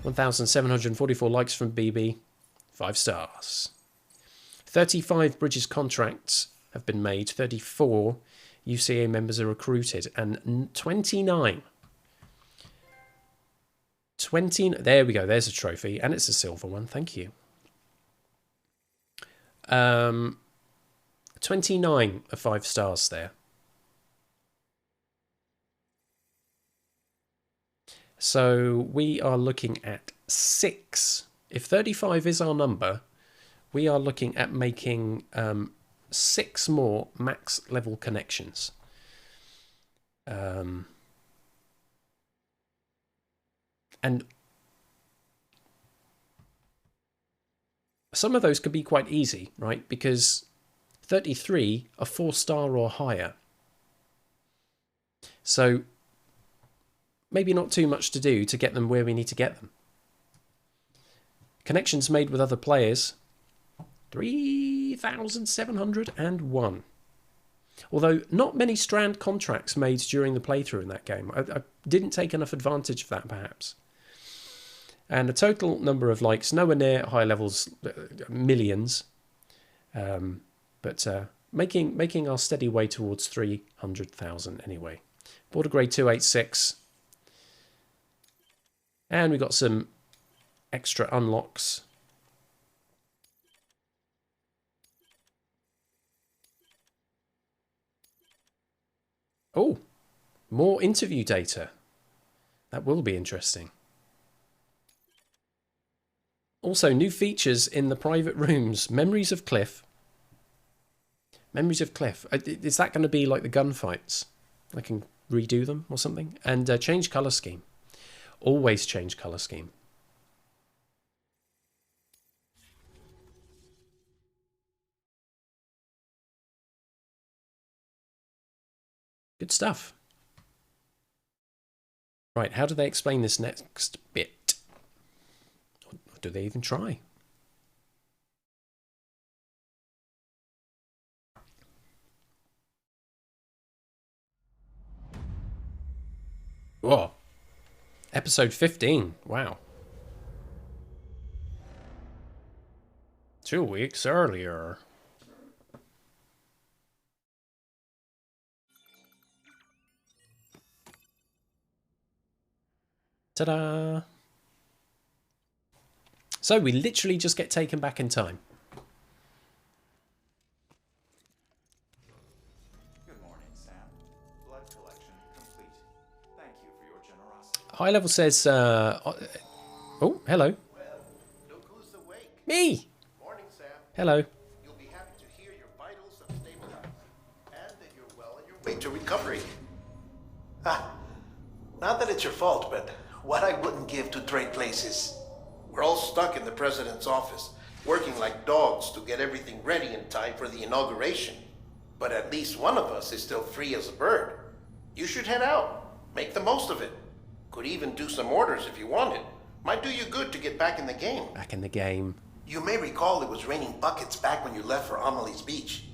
1,744 likes from BB. 5 stars. 35 Bridges contracts have been made. 34 UCA members are recruited. And 29. There we go. There's a trophy. And it's a silver one. Thank you. 29 of 5 stars there. So we are looking at 6. If 35 is our number, we are looking at making 6 more max level connections. And some of those could be quite easy, right? Because 33 are 4-star or higher. So maybe not too much to do to get them where we need to get them. Connections made with other players, 3,701. Although not many strand contracts made during the playthrough in that game. I didn't take enough advantage of that, perhaps. And the total number of likes, nowhere near high levels, millions. But making our steady way towards 300,000 anyway. Border grade 286. And we got some extra unlocks. Oh, more interview data. That will be interesting. Also, new features in the private rooms. Memories of Cliff. Memories of Cliff. Is that going to be like the gunfights? I can redo them or something? And change colour scheme. Always change colour scheme. Good stuff. Right, how do they explain this next bit? Or do they even try? Whoa. Episode 15. Wow. 2 weeks earlier. Ta-da! So we literally just get taken back in time. Good morning, Sam. Blood collection complete. Thank you for your generosity. High level says, oh, hello. Well, look who's awake. Me! Morning, Sam. Hello. You'll be happy to hear your vitals have stabilized and that you're well on your way to recovery. Not that it's your fault, but what I wouldn't give to trade places. We're all stuck in the president's office, working like dogs to get everything ready in time for the inauguration. But at least one of us is still free as a bird. You should head out. Make the most of it. Could even do some orders if you wanted. Might do you good to get back in the game. Back in the game. You may recall it was raining buckets back when you left for Amelie's Beach.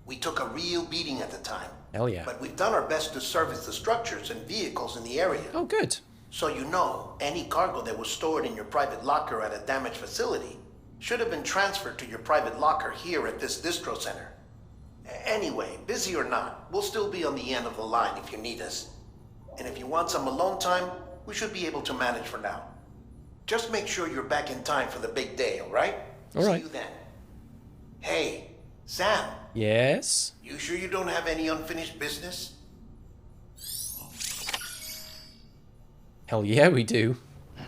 We took a real beating at the time. Hell yeah. But we've done our best to service the structures and vehicles in the area. Oh, good. So you know, any cargo that was stored in your private locker at a damaged facility should have been transferred to your private locker here at this distro center. Anyway, busy or not, we'll still be on the end of the line if you need us. And if you want some alone time, we should be able to manage for now. Just make sure you're back in time for the big day, all right? All right. See you then. Hey, Sam. Yes? You sure you don't have any unfinished business? Hell yeah, we do.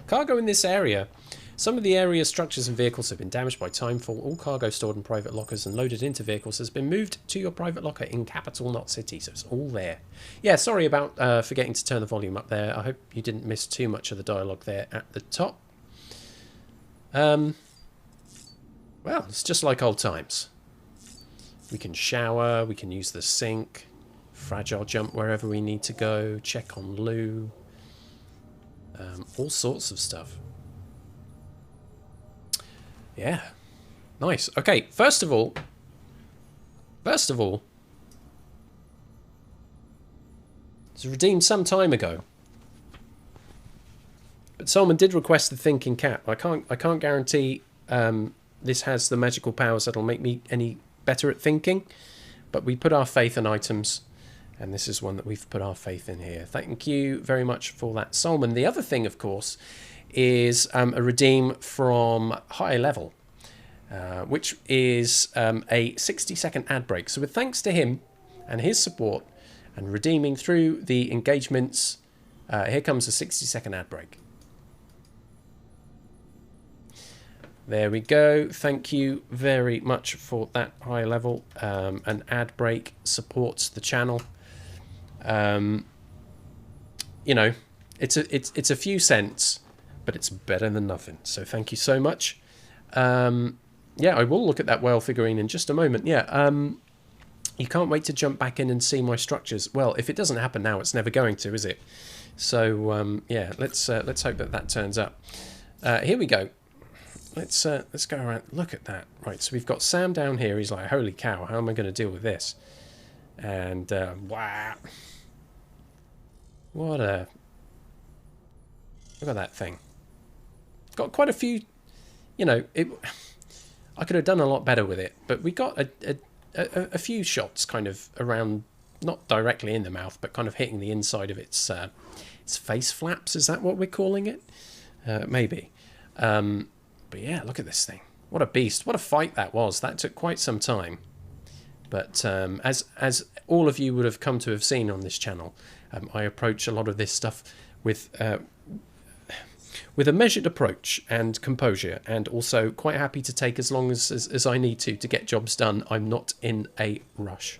Cargo in this area. Some of the area's structures and vehicles have been damaged by timefall. All cargo stored in private lockers and loaded into vehicles has been moved to your private locker in capital, not city. So it's all there. Yeah, sorry about forgetting to turn the volume up there. I hope you didn't miss too much of the dialogue there at the top. Well, it's just like old times. We can shower, we can use the sink, fragile jump wherever we need to go, check on Lou, all sorts of stuff. Yeah, nice. Okay, first of all, it was redeemed some time ago. But Solomon did request the thinking cap. I can't guarantee this has the magical powers that'll make me any better at thinking, but we put our faith in items, and this is one that we've put our faith in here. Thank you very much for that, Solomon. The other thing, of course, is a redeem from High Level, which is a 60-second ad break. So with thanks to him and his support and redeeming through the engagements, here comes a 60-second ad break. There we go. Thank you very much for that, High Level. An ad break supports the channel. You know, it's a few cents, but it's better than nothing. So thank you so much. Yeah, I will look at that whale figurine in just a moment. Yeah, you can't wait to jump back in and see my structures. Well, if it doesn't happen now, it's never going to, is it? So yeah, let's hope that turns up. Here we go. Let's go around. Look at that. Right, so we've got Sam down here. He's like, holy cow, how am I going to deal with this? And wow, what a look at that thing. Got quite a few. You know, I could have done a lot better with it, but we got a few shots kind of around, not directly in the mouth, but kind of hitting the inside of its face flaps. Is that what we're calling it? Maybe. But yeah, look at this thing. What a beast. What a fight that was. That took quite some time. But as all of you would have come to have seen on this channel, I approach a lot of this stuff with a measured approach and composure, and also quite happy to take as long as I need to get jobs done. I'm not in a rush.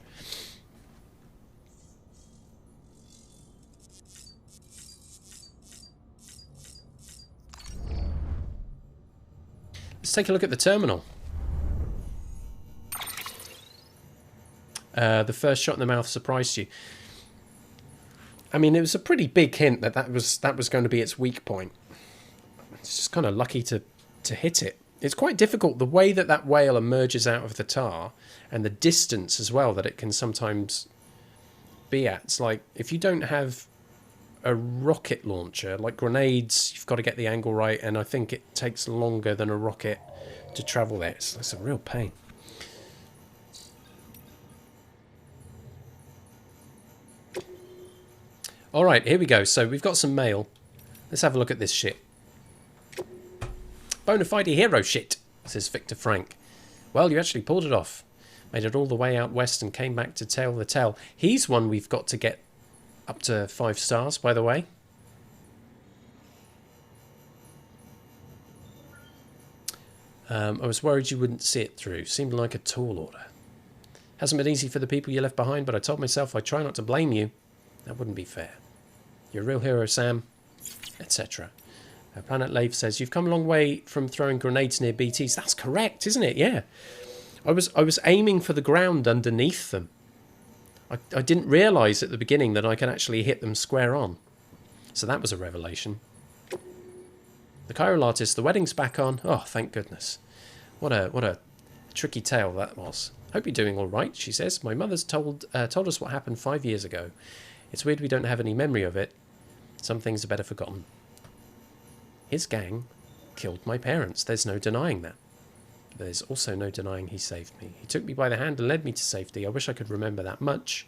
Let's take a look at the terminal. The first shot in the mouth surprised you. I mean, it was a pretty big hint that was going to be its weak point. It's just kind of lucky to hit it. It's quite difficult, the way that whale emerges out of the tar, and the distance as well that it can sometimes be at. It's like, if you don't have a rocket launcher, like grenades, you've got to get the angle right, and I think it takes longer than a rocket to travel there. It's a real pain. Alright, here we go. So we've got some mail. Let's have a look at this shit. Bona fide hero shit, says Victor Frank. Well, you actually pulled it off. Made it all the way out west and came back to tell the tale. He's one we've got to get up to 5 stars, by the way. I was worried you wouldn't see it through. Seemed like a tall order. Hasn't been easy for the people you left behind, but I told myself I'd try not to blame you. That wouldn't be fair. You're a real hero, Sam. Etc. Planet Lave says, you've come a long way from throwing grenades near BTs. That's correct, isn't it? Yeah. I was aiming for the ground underneath them. I didn't realise at the beginning that I could actually hit them square on. So that was a revelation. The chiral artist, the wedding's back on. Oh, thank goodness. What a tricky tale that was. Hope you're doing all right, she says. My mother's told us what happened 5 years ago. It's weird we don't have any memory of it. Some things are better forgotten. His gang killed my parents. There's no denying that. There's also no denying he saved me. He took me by the hand and led me to safety. I wish I could remember that much,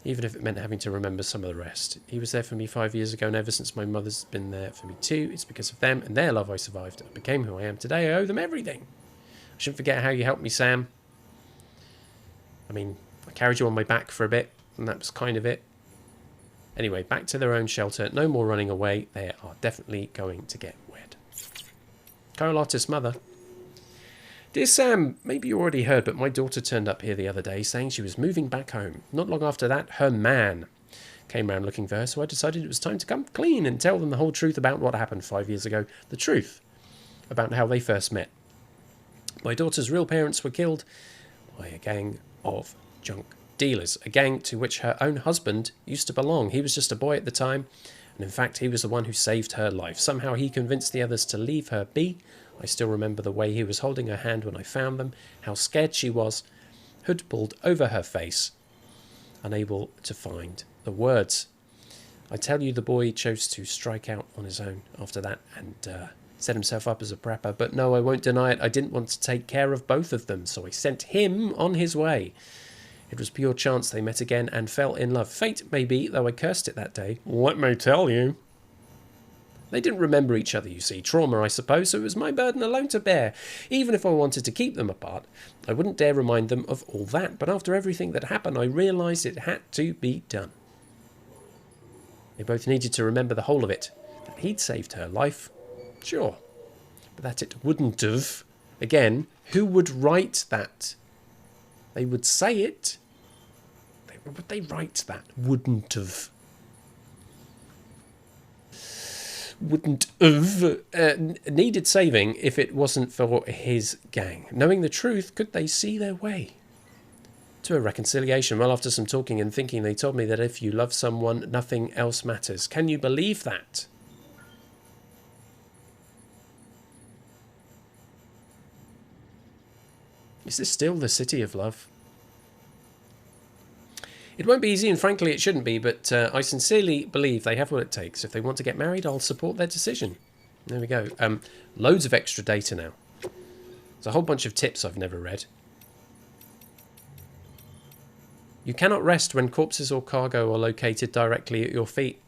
even if it meant having to remember some of the rest. He was there for me 5 years ago, and ever since my mother's been there for me too. It's because of them and their love I survived. I became who I am today. I owe them everything. I shouldn't forget how you helped me, Sam. I mean, I carried you on my back for a bit, and that was kind of it. Anyway, back to their own shelter. No more running away. They are definitely going to get wed. Chiral artist's mother. Dear Sam, maybe you already heard, but my daughter turned up here the other day saying she was moving back home. Not long after that, her man came round looking for her, so I decided it was time to come clean and tell them the whole truth about what happened 5 years ago. The truth about how they first met. My daughter's real parents were killed by a gang of junk dealers, a gang to which her own husband used to belong. He was just a boy at the time, and in fact he was the one who saved her life. Somehow he convinced the others to leave her be. I still remember the way he was holding her hand when I found them, how scared she was, hood pulled over her face, unable to find the words. I tell you, the boy chose to strike out on his own after that and set himself up as a prepper. But no, I won't deny it. I didn't want to take care of both of them, so I sent him on his way. It was pure chance they met again and fell in love. Fate, maybe, though I cursed it that day. Let me tell you. They didn't remember each other, you see. Trauma, I suppose, so it was my burden alone to bear. Even if I wanted to keep them apart, I wouldn't dare remind them of all that. But after everything that happened, I realised it had to be done. They both needed to remember the whole of it. That he'd saved her life, sure. But that it wouldn't have. Again, who would write that? They would say it. Would they write that? Wouldn't have. Wouldn't have needed saving if it wasn't for his gang. Knowing the truth, could they see their way to a reconciliation? Well, after some talking and thinking, they told me that if you love someone, nothing else matters. Can you believe that? Is this still the city of love? It won't be easy, and frankly it shouldn't be, but I sincerely believe they have what it takes. If they want to get married, I'll support their decision. There we go. Loads of extra data now. There's a whole bunch of tips I've never read. You cannot rest when corpses or cargo are located directly at your feet.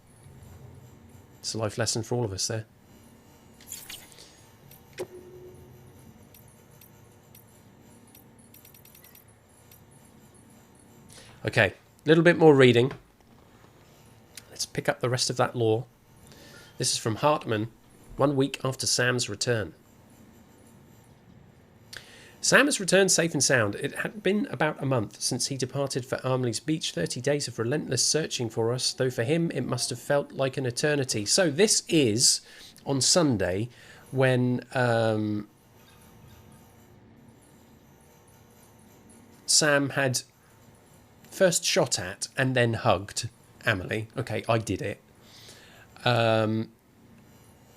It's a life lesson for all of us there. Okay. A little bit more reading. Let's pick up the rest of that lore. This is from Hartman, 1 week after Sam's return. Sam has returned safe and sound. It had been about a month since he departed for Armley's Beach, 30 days of relentless searching for us, though for him it must have felt like an eternity. So this is on Sunday when Sam had first shot at and then hugged Amelie. Okay, I did it. And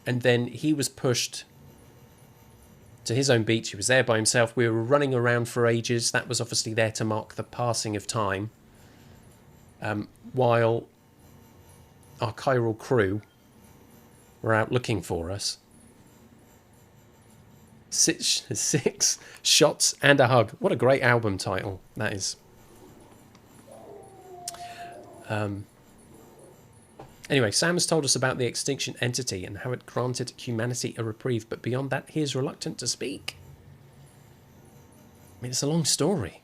then he was pushed to his own beach. He was there by himself. We were running around for ages. That was obviously there to mark the passing of time. While our chiral crew were out looking for us. Six shots and a hug. What a great album title that is. Anyway, Sam has told us about the extinction entity and how it granted humanity a reprieve, but beyond that, he is reluctant to speak. I mean, it's a long story.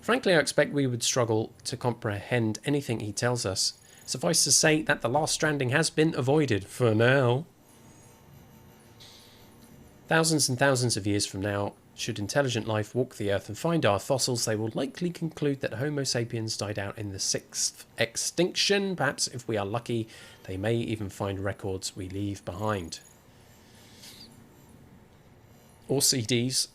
Frankly, I expect we would struggle to comprehend anything he tells us. Suffice to say that the last stranding has been avoided for now. Thousands and thousands of years from now, should intelligent life walk the earth and find our fossils, they will likely conclude that Homo sapiens died out in the 6th extinction. Perhaps, if we are lucky, they may even find records we leave behind. Or CDs.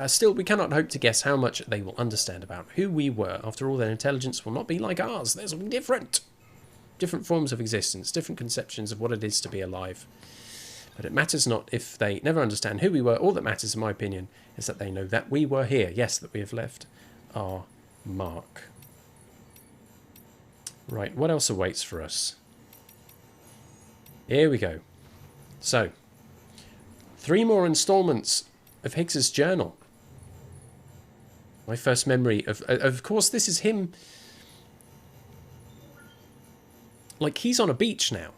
Still, we cannot hope to guess how much they will understand about who we were. After all, their intelligence will not be like ours. Theirs will be different. Different forms of existence, different conceptions of what it is to be alive. But it matters not if they never understand who we were. All that matters, in my opinion, is that they know that we were here. Yes, that we have left our mark. Right, what else awaits for us? Here we go. So, 3 more installments of Higgs's journal. My first memory of course, this is him. Like, he's on a beach now.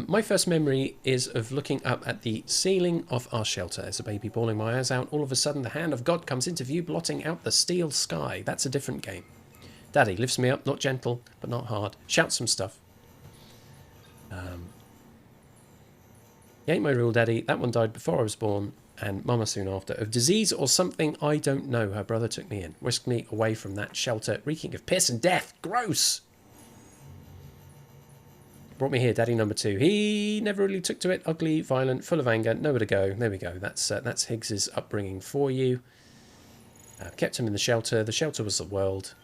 My first memory is of looking up at the ceiling of our shelter. There's a baby bawling my eyes out. All of a sudden, the hand of God comes into view, blotting out the steel sky. That's a different game. Daddy lifts me up, not gentle, but not hard. Shouts some stuff. He ain't my real daddy. That one died before I was born, and Mama soon after. Of disease or something, I don't know. Her brother took me in, whisked me away from that shelter, reeking of piss and death. Gross! Brought me here, Daddy number 2. He never really took to it. Ugly, violent, full of anger, nowhere to go. There we go. That's Higgs's upbringing for you. Kept him in the shelter. The shelter was the world.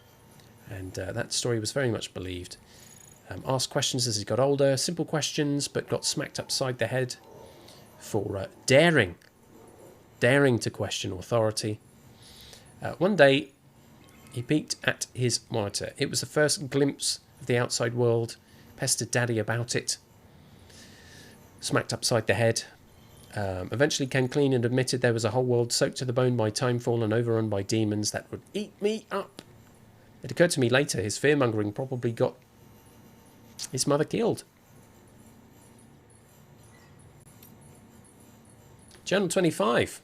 And that story was very much believed. Asked questions as he got older. Simple questions, but got smacked upside the head for daring to question authority. One day, he peeked at his monitor. It was the first glimpse of the outside world. Pestered Daddy about it. Smacked upside the head. Eventually came clean and admitted there was a whole world soaked to the bone by timefall and overrun by demons that would eat me up. It occurred to me later his fear-mongering probably got his mother killed. Journal 25.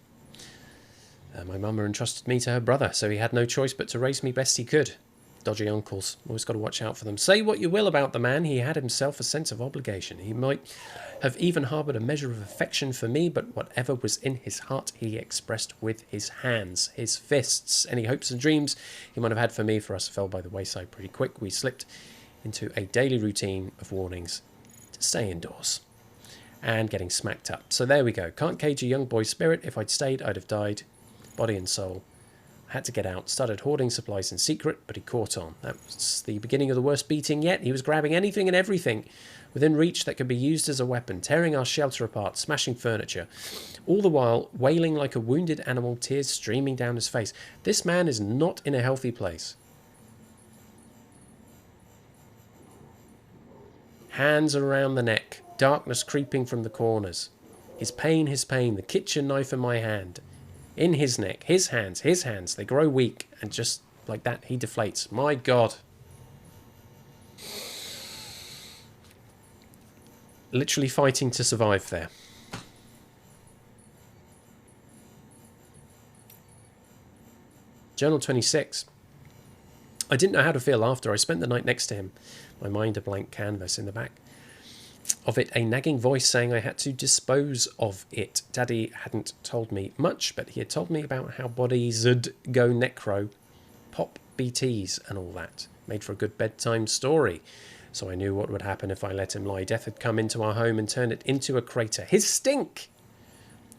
My mama entrusted me to her brother, so he had no choice but to raise me best he could. Dodgy uncles. Always got to watch out for them. Say what you will about the man, he had himself a sense of obligation. He might have even harboured a measure of affection for me, but whatever was in his heart he expressed with his hands, his fists. Any hopes and dreams he might have had for me, for us, fell by the wayside pretty quick. We slipped into a daily routine of warnings to stay indoors and getting smacked up. So there we go. Can't cage a young boy's spirit. If I'd stayed, I'd have died, body and soul. Had to get out, started hoarding supplies in secret, but he caught on. That was the beginning of the worst beating yet. He was grabbing anything and everything within reach that could be used as a weapon, tearing our shelter apart, smashing furniture, all the while wailing like a wounded animal, tears streaming down his face. This man is not in a healthy place. Hands around the neck, darkness creeping from the corners. His pain, the kitchen knife in my hand. In his neck, his hands, they grow weak, and just like that, he deflates. My God. Literally fighting to survive there. Journal 26. I didn't know how to feel after. I spent the night next to him, my mind a blank canvas. In the back of it, a nagging voice saying I had to dispose of it. Daddy hadn't told me much, but he had told me about how bodies'd go necro, pop BTs and all that. Made for a good bedtime story. So I knew what would happen if I let him lie. Death had come into our home and turned it into a crater. His stink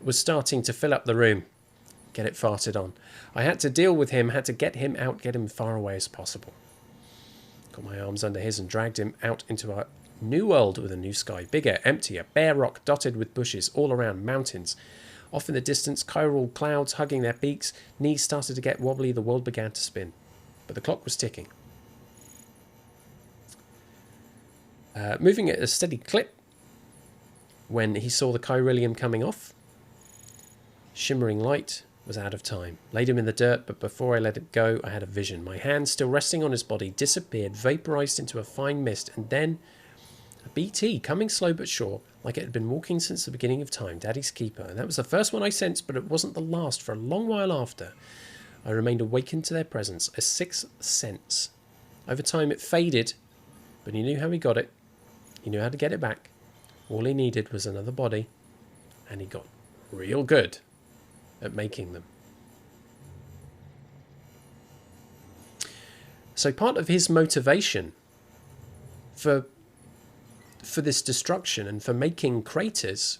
was starting to fill up the room. Get it farted on. I had to deal with him, had to get him out, get him far away as possible. Got my arms under his and dragged him out into our new world with a new sky. Bigger, emptier, bare rock dotted with bushes all around, mountains. Off in the distance, chiral clouds hugging their peaks. Knees started to get wobbly, the world began to spin. But the clock was ticking. Moving at a steady clip when he saw the chiralium coming off. Shimmering light was out of time. Laid him in the dirt, but before I let it go, I had a vision. My hand, still resting on his body, disappeared, vaporized into a fine mist, and then a BT, coming slow but sure, like it had been walking since the beginning of time, Daddy's keeper. And that was the first one I sensed, but it wasn't the last. For a long while after, I remained awakened to their presence, a sixth sense. Over time it faded, but he knew how he got it. He knew how to get it back. All he needed was another body, and he got real good at making them. So part of his motivation for this destruction and for making craters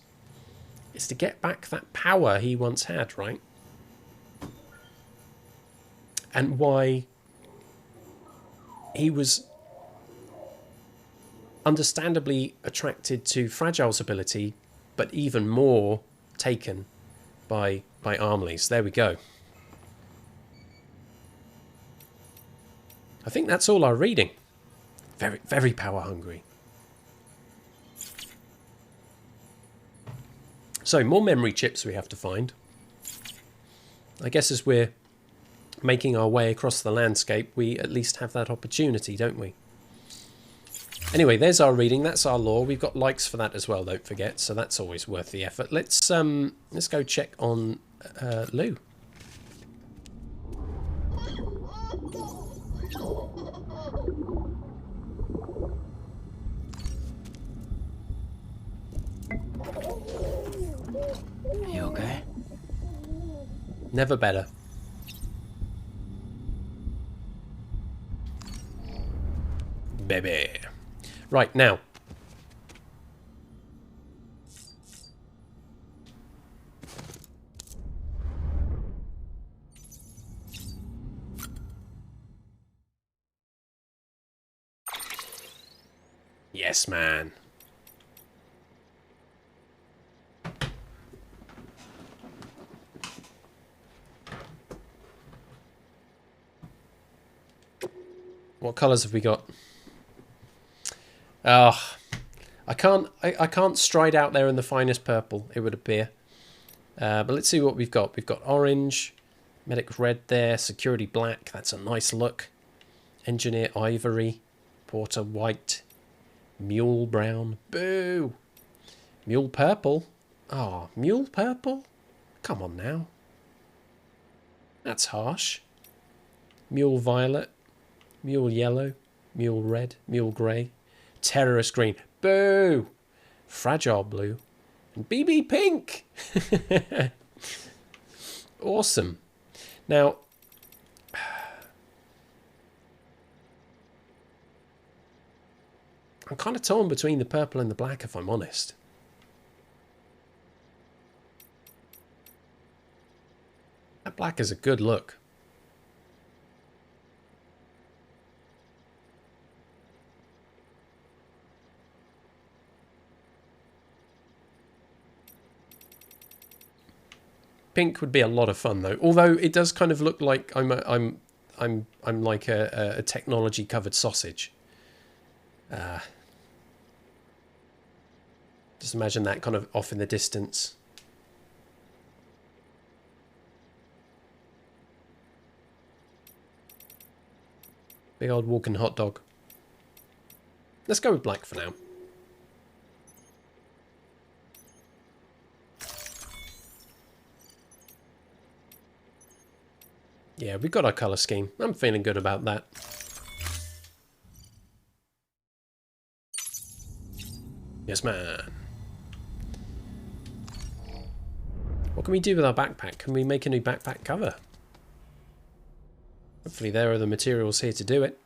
is to get back that power he once had, right? And why he was understandably attracted to Fragile's ability, but even more taken by Armley's. There we go. I think that's all our reading. Very, very power hungry. So, more memory chips we have to find. I guess as we're making our way across the landscape, we at least have that opportunity, don't we? Anyway, there's our reading. That's our lore. We've got likes for that as well, don't forget. So that's always worth the effort. Let's go check on Lou. You okay? Never better. Baby. Right, now, Yes, man. What colours have we got? Oh, I can't stride out there in the finest purple, it would appear. But let's see what we've got. We've got orange, medic red there, security black. That's a nice look. Engineer ivory, porter white, mule brown. Boo! Mule purple. Oh, mule purple? Come on now. That's harsh. Mule violet, mule yellow, mule red, mule grey, terrorist green. Boo! Fragile blue. And BB pink! Awesome. Now, I'm kind of torn between the purple and the black, if I'm honest. That black is a good look. Pink would be a lot of fun though. Although it does kind of look like I'm like a technology covered sausage. Just imagine that kind of off in the distance. Big old walking hot dog. Let's go with black for now. Yeah, we've got our colour scheme. I'm feeling good about that. Yes, man. What can we do with our backpack? Can we make a new backpack cover? Hopefully there are the materials here to do it.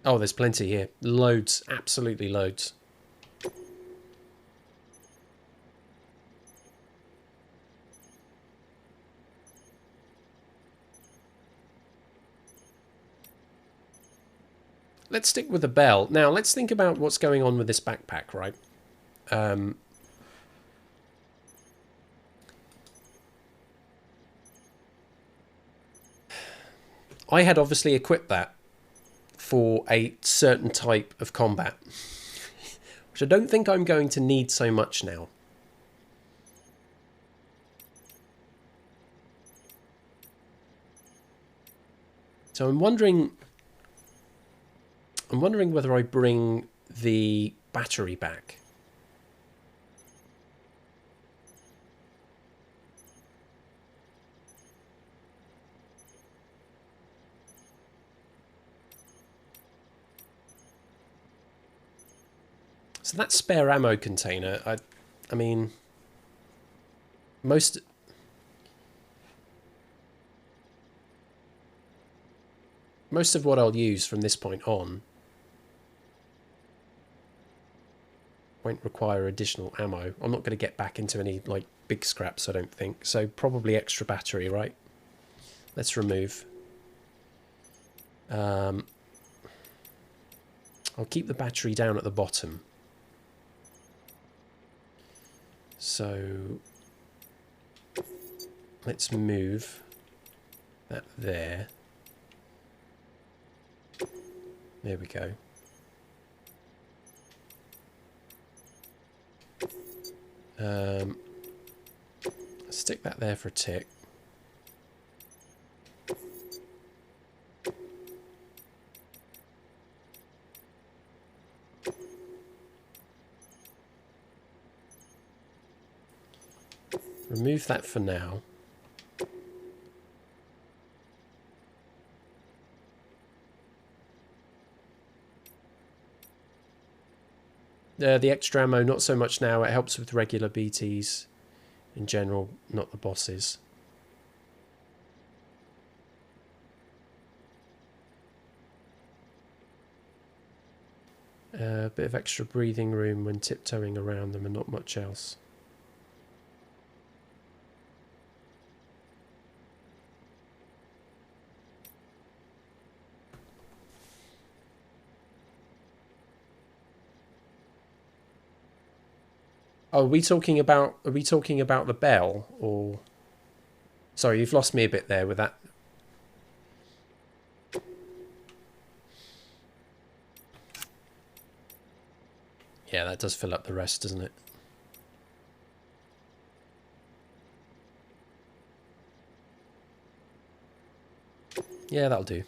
Oh, there's plenty here. Loads. Absolutely loads. Let's stick with the bell. Now, let's think about what's going on with this backpack, right? I had obviously equipped that for a certain type of combat, which I don't think I'm going to need so much now. So I'm wondering whether I bring the battery back. So that spare ammo container, I mean, most of what I'll use from this point on won't require additional ammo. I'm not going to get back into any like big scraps, I don't think. So probably extra battery, right? Let's remove. I'll keep the battery down at the bottom. So let's move that there. There we go. Stick that there for a tick. Remove that for now. The extra ammo, not so much now. It helps with regular BTs in general, not the bosses. A bit of extra breathing room when tiptoeing around them and not much else. Oh, are we talking about the bell, or... Sorry, you've lost me a bit there with that. Yeah, that does fill up the rest, doesn't it? Yeah, that'll do.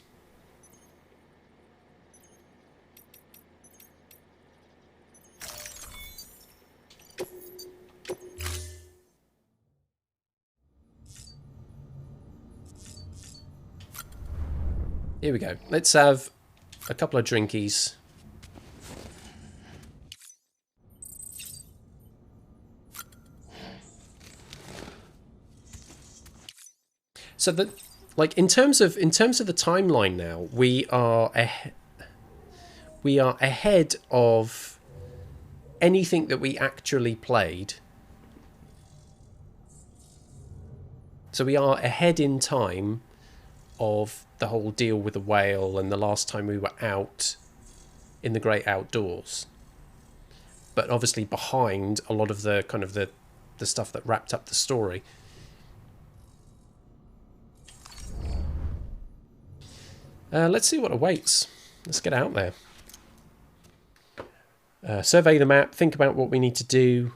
Here we go. Let's have a couple of drinkies. So that, like, in terms of the timeline now, we are ahead of anything that we actually played. So we are ahead in time of the whole deal with the whale and the last time we were out in the great outdoors. But obviously behind a lot of the kind of the stuff that wrapped up the story. Let's see what awaits. Let's get out there. Survey the map, think about what we need to do.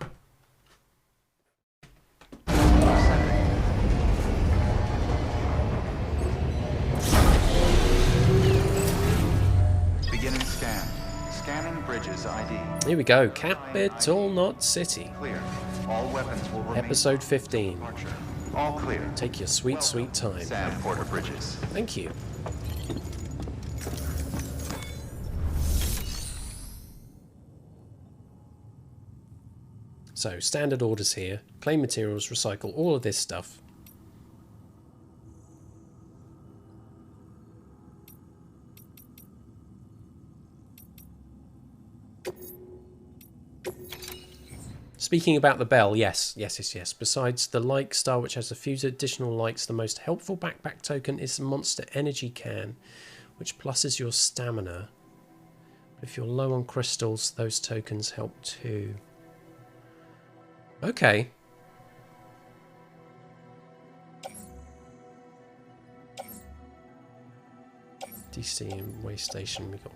Beginning scan. Scanning bridges ID. Here we go. Capital, not city. Clear. All weapons will remain. Episode 15. Departure. All clear. Take your sweet, sweet time. Sam Porter Bridges. Thank you. So, standard orders here. Claim materials, recycle, all of this stuff. Speaking about the bell, yes. Besides the like star, which has a few additional likes, the most helpful backpack token is the Monster Energy Can, which pluses your stamina. If you're low on crystals, those tokens help too. Okay. DC and way station, we got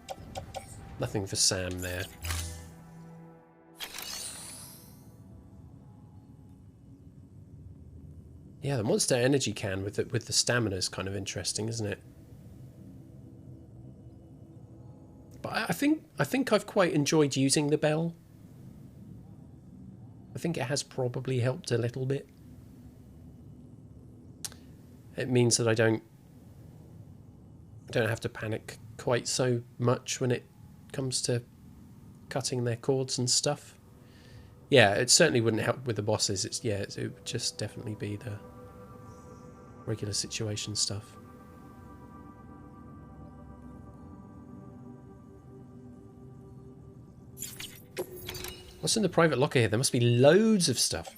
nothing for Sam there. Yeah, the Monster Energy Can with the stamina is kind of interesting, isn't it? But I think I've quite enjoyed using the bell. I think it has probably helped a little bit. It means that I don't have to panic quite so much when it comes to cutting their cords and stuff. Yeah, it certainly wouldn't help with the bosses. It would just definitely be the regular situation stuff. What's in the private locker here? There must be loads of stuff.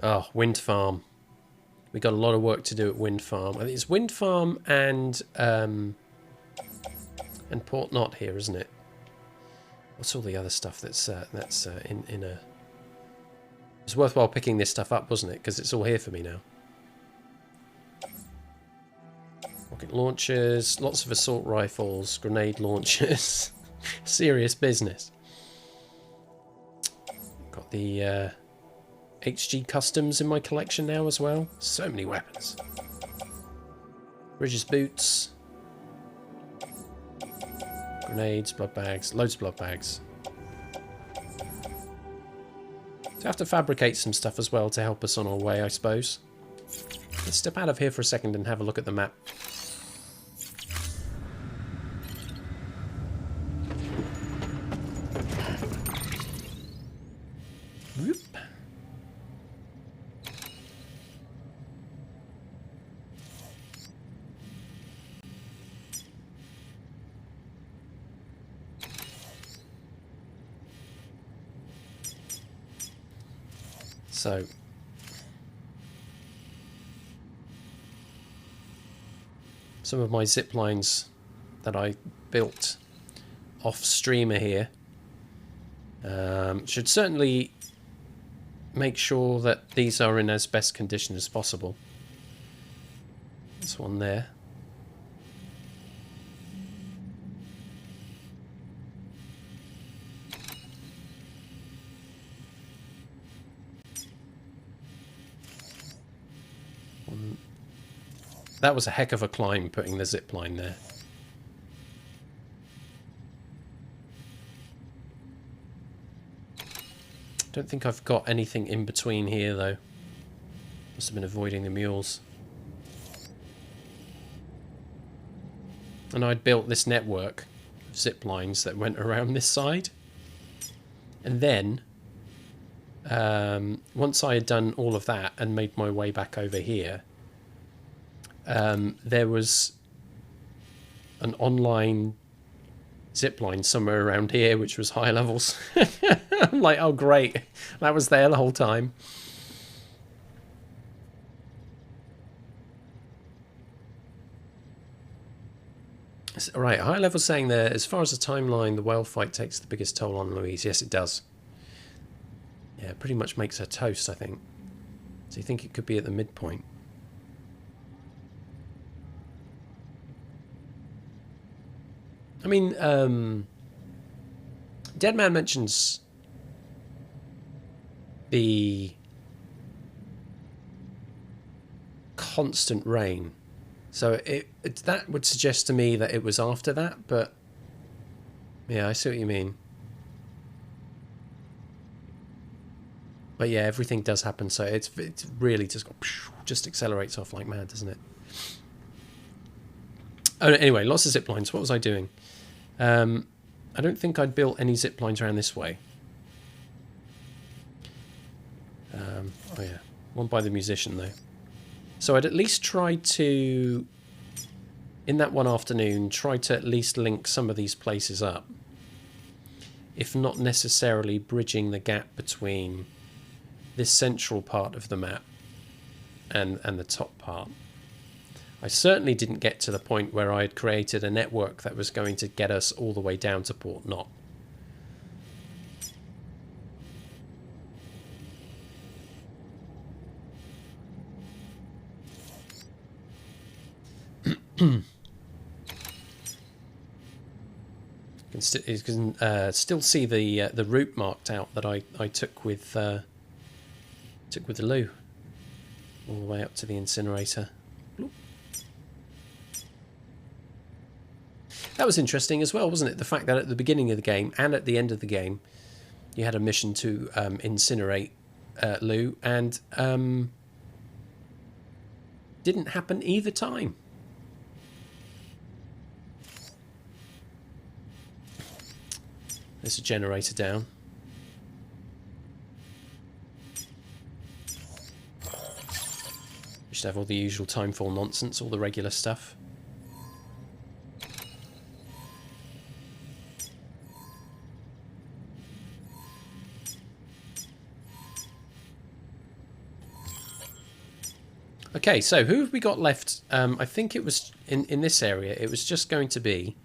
Oh, Wind Farm. We got a lot of work to do at Wind Farm. I think it's Wind Farm and Port Knot here, isn't it? What's all the other stuff that's in a... It's worthwhile picking this stuff up, wasn't it? Because it's all here for me now. Rocket launchers, lots of assault rifles, grenade launchers. Serious business. Got the HG Customs in my collection now as well. So many weapons. Bridges boots. Grenades, blood bags, loads of blood bags. So I have to fabricate some stuff as well to help us on our way, I suppose. Let's step out of here for a second and have a look at the map. Whoop. So, some of my zip lines that I built off-streamer here. Should certainly make sure that these are in as best condition as possible. This one there. That was a heck of a climb, putting the zip line there. Don't think I've got anything in between here, though. Must have been avoiding the mules. And I'd built this network of zip lines that went around this side. And then, once I had done all of that and made my way back over here, there was an online zipline somewhere around here which was high levels. I'm like, oh great, that was there the whole time. Right, high level saying there, as far as the timeline, the whale fight takes the biggest toll on Louise. Yes, it does. Yeah, it pretty much makes her toast, I think. So you think it could be at the midpoint? I mean, Deadman mentions the constant rain. So that would suggest to me that it was after that, but yeah, I see what you mean. But yeah, everything does happen, so it's really just accelerates off like mad, doesn't it? Oh, anyway, lots of zip lines. What was I doing? I don't think I'd built any zip lines around this way. Oh yeah, one by the musician though. So I'd at least try to, in that one afternoon, try to at least link some of these places up. If not necessarily bridging the gap between this central part of the map and the top part. I certainly didn't get to the point where I had created a network that was going to get us all the way down to Port Knot. You can still see the route marked out that I took with the loo all the way up to the incinerator. Bloop. That was interesting as well, wasn't it? The fact that at the beginning of the game and at the end of the game, you had a mission to incinerate Lou, and didn't happen either time. There's a generator down. We should have all the usual timefall nonsense, all the regular stuff. Okay, so who have we got left? I think it was in this area. It was just going to be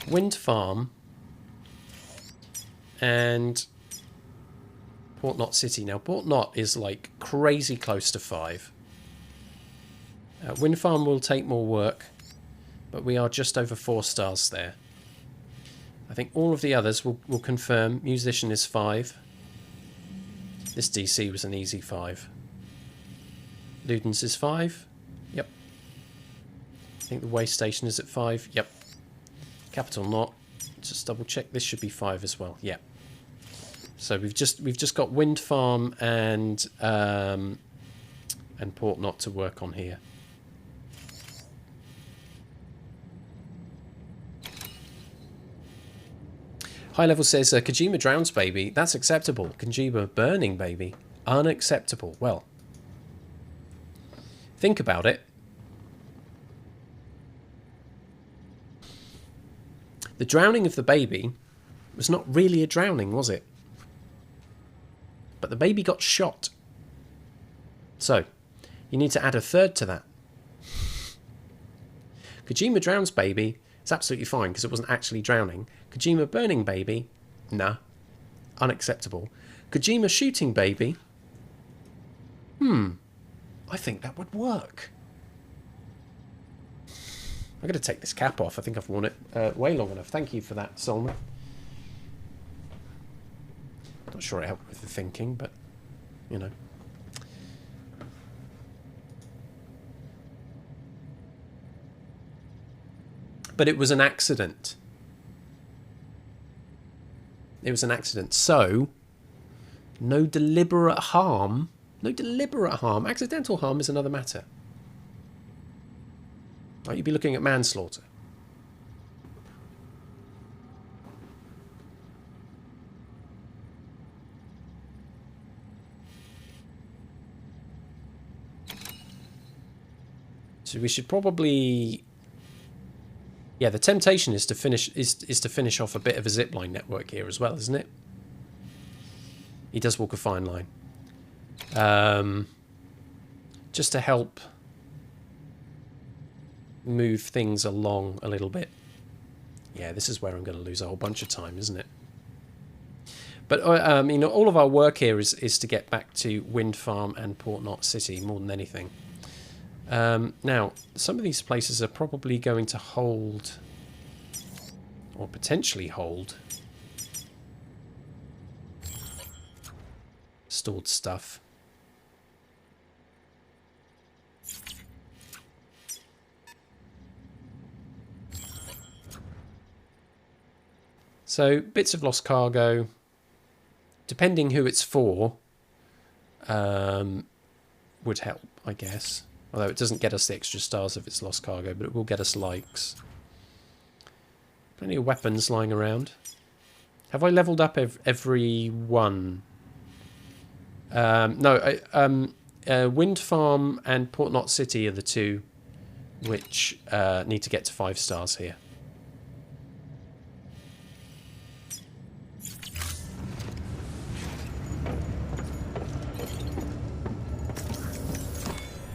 Wind Farm and Port Knot City. Now, Port Knot is like crazy close to 5. Wind Farm will take more work, but we are just over 4 stars there. I think all of the others will confirm. Musician is 5. This DC was an easy 5. Ludens is 5. Yep. I think the way station is at 5. Yep. Capital Knot. Just double check. This should be 5 as well. Yep. So we've just got Wind Farm and Port Knot to work on here. High Level says Kojima drowns, baby. That's acceptable. Kojima burning, baby. Unacceptable. Well, think about it. The drowning of the baby was not really a drowning, was it? But the baby got shot. So, you need to add a third to that. Kojima drowns, baby. It's absolutely fine because it wasn't actually drowning. Kojima burning baby? Nah. Unacceptable. Kojima shooting baby? I think that would work. I'm going to take this cap off. I think I've worn it way long enough. Thank you for that, Solman. Not sure it helped with the thinking, but, you know. But it was an accident. It was an accident. So, no deliberate harm. No deliberate harm. Accidental harm is another matter. Right, you'd be looking at manslaughter. So we should probably... Yeah, the temptation is to finish off a bit of a zipline network here as well, isn't it? He does walk a fine line. Just to help move things along a little bit. Yeah, this is where I'm going to lose a whole bunch of time, isn't it? But you know, all of our work here is to get back to Wind Farm and Port Knot City more than anything. Now, some of these places are probably going to hold, or potentially hold, stored stuff. So, bits of lost cargo, depending who it's for, would help, I guess. Although it doesn't get us the extra stars if it's lost cargo, but it will get us likes. Plenty of weapons lying around. Have I leveled up every one? No, Wind Farm and Port Knot City are the two which need to get to 5 stars here.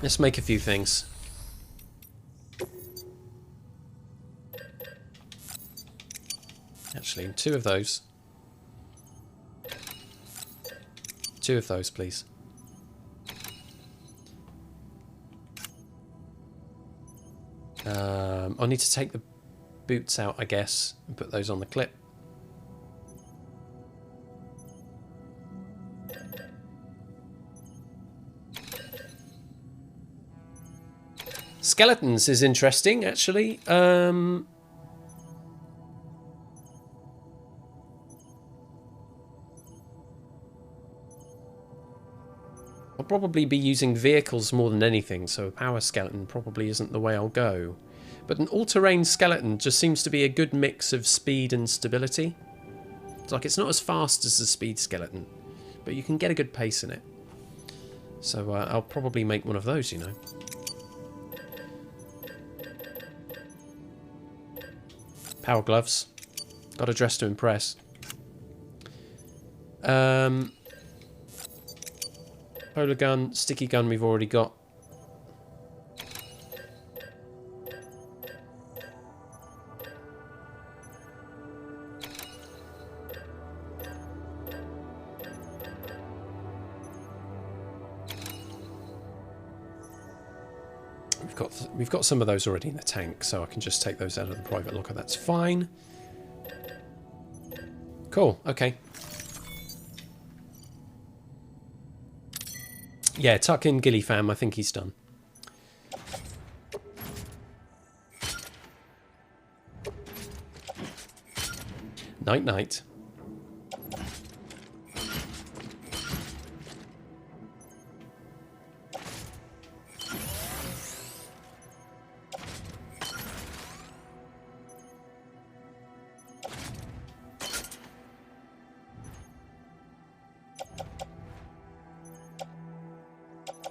Let's make a few things. Actually, 2 of those. 2 of those, please. I'll need to take the boots out, I guess, and put those on the clip. Skeletons is interesting, actually. I'll probably be using vehicles more than anything, so a power skeleton probably isn't the way I'll go. But an all-terrain skeleton just seems to be a good mix of speed and stability. It's like it's not as fast as the speed skeleton, but you can get a good pace in it. So I'll probably make one of those, you know. Power gloves. Got to dress to impress. Polar gun, sticky gun we've already got. We've got some of those already in the tank, so I can just take those out of the private locker. That's fine. Cool. Okay. Yeah, tuck in Gilly fam. I think he's done. Night night.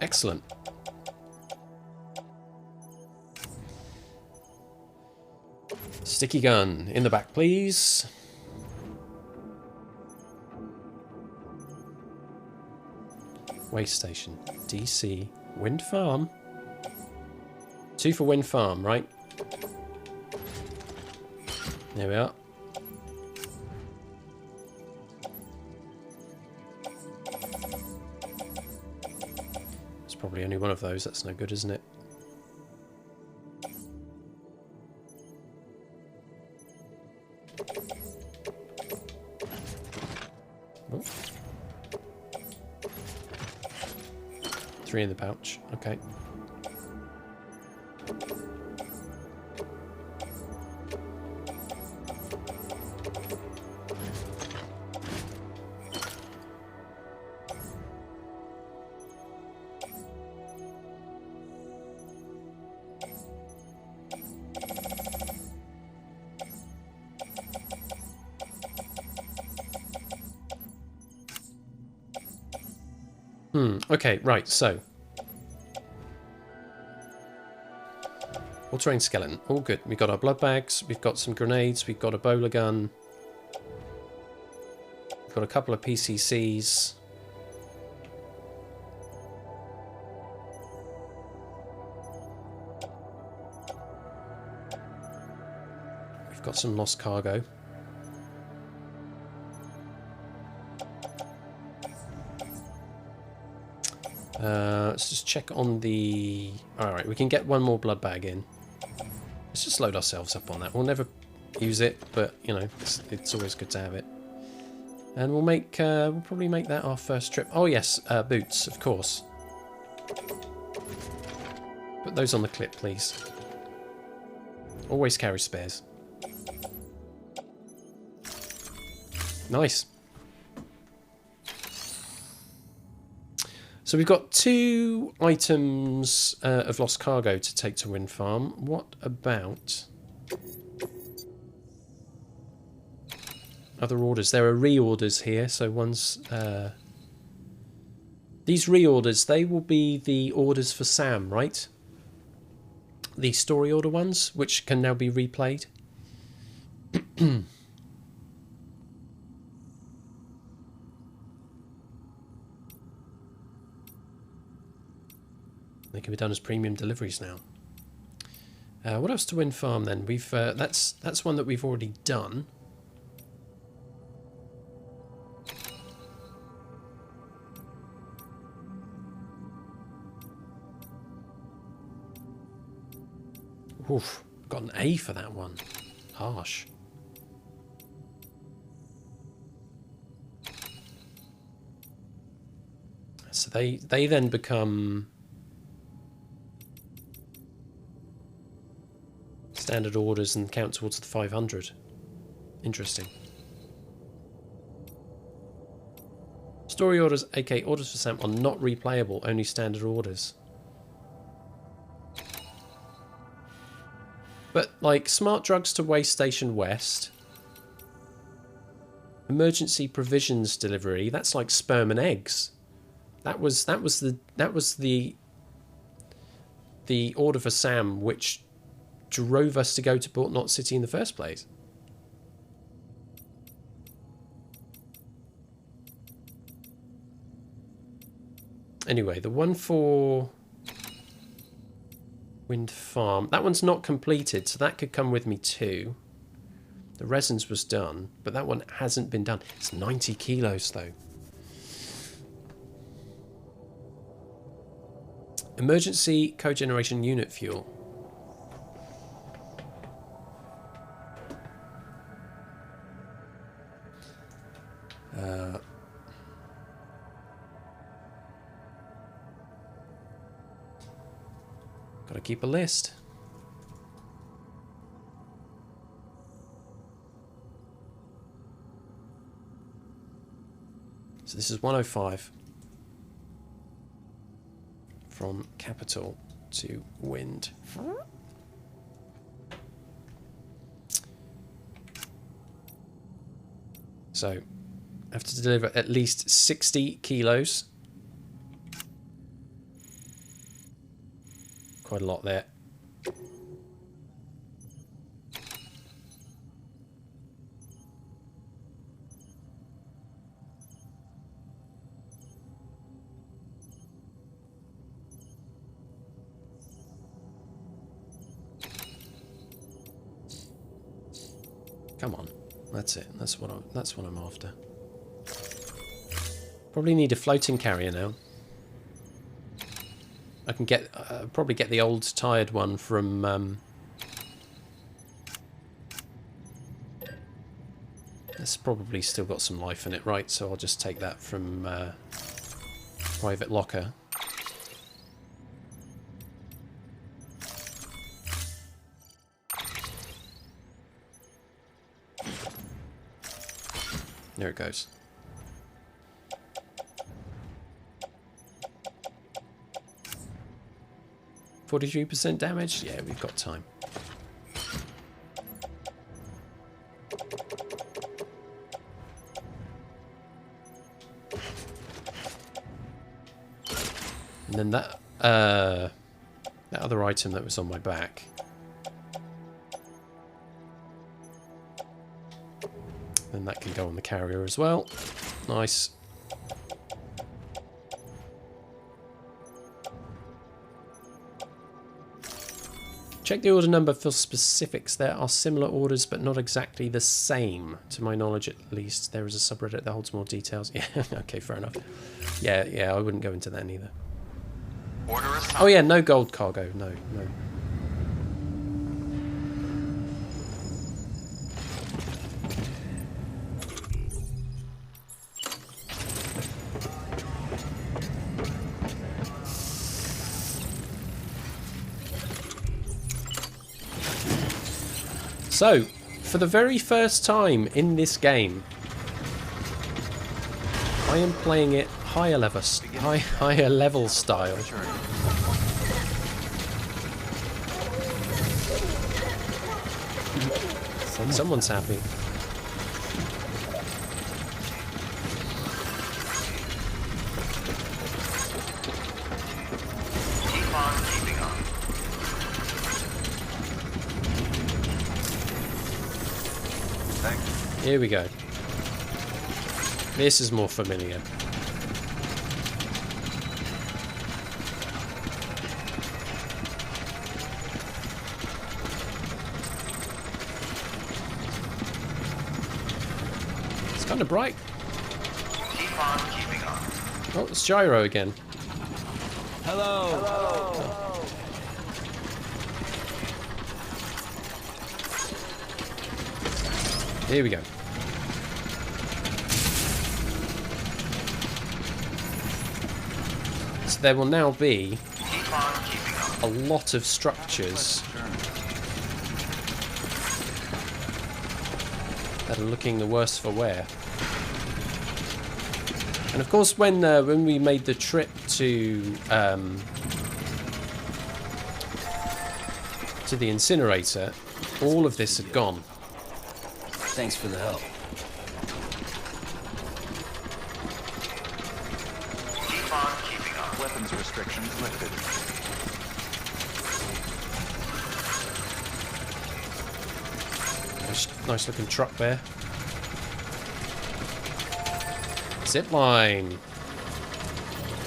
Excellent. Sticky gun in the back, please. Waste station. DC. Wind Farm. 2 for Wind Farm, right? There we are. There's probably only one of those. That's no good, isn't it? Oh. 3 in the pouch. Okay. Okay, right, so. All-terrain skeleton, all good. We've got our blood bags, we've got some grenades, we've got a bowler gun. We've got a couple of PCCs. We've got some lost cargo. Let's just check on the... Alright, we can get one more blood bag in. Let's just load ourselves up on that. We'll never use it, but, you know, it's always good to have it. And we'll make... we'll probably make that our first trip. Oh, yes, boots, of course. Put those on the clip, please. Always carry spares. Nice. So we've got 2 items of lost cargo to take to Wind Farm. What about other orders? There are reorders here. So one's... these reorders, they will be the orders for Sam, right? The story order ones, which can now be replayed. They can be done as premium deliveries now. What else to Wind Farm then? We've that's one that we've already done. Oof, got an A for that one. Harsh. So they then become standard orders and count towards the 500. Interesting. Story orders, aka orders for Sam, are not replayable, only standard orders. But, like, smart drugs to Waste Station West, emergency provisions delivery, that's like sperm and eggs. That was the order for Sam, which drove us to go to Port Knot City in the first place. Anyway, the one for Wind Farm, that one's not completed, so that could come with me too. The resins was done, but that one hasn't been done. It's 90 kilos though. Emergency cogeneration unit fuel. Gotta keep a list. So this is 105 from Capital to Wind. So I have to deliver at least 60 kilos. Quite a lot there. Come on. That's it. That's what I'm after. Probably need a floating carrier now. I can get probably get the old tired one from it's probably still got some life in it, right? So I'll just take that from private locker. There it goes. 43% damage? Yeah, we've got time. And then that other item that was on my back. Then that can go on the carrier as well. Nice. Check the order number for specifics. There are similar orders, but not exactly the same. To my knowledge, at least. There is a subreddit that holds more details. Yeah, okay, fair enough. Yeah, I wouldn't go into that either. Oh yeah, no gold cargo. No. So, for the very first time in this game, I am playing it higher level style. Someone's happy. Keep on keeping on. Thanks. Here we go. This is more familiar. It's kind of bright. Keep on keeping on. Oh, it's gyro again. Hello. Here we go. So there will now be a lot of structures that are looking the worse for wear. And of course, when we made the trip to the incinerator, all of this had gone. Thanks for the help. Keep on keeping on. Weapons restrictions lifted. Nice looking truck there. Zipline.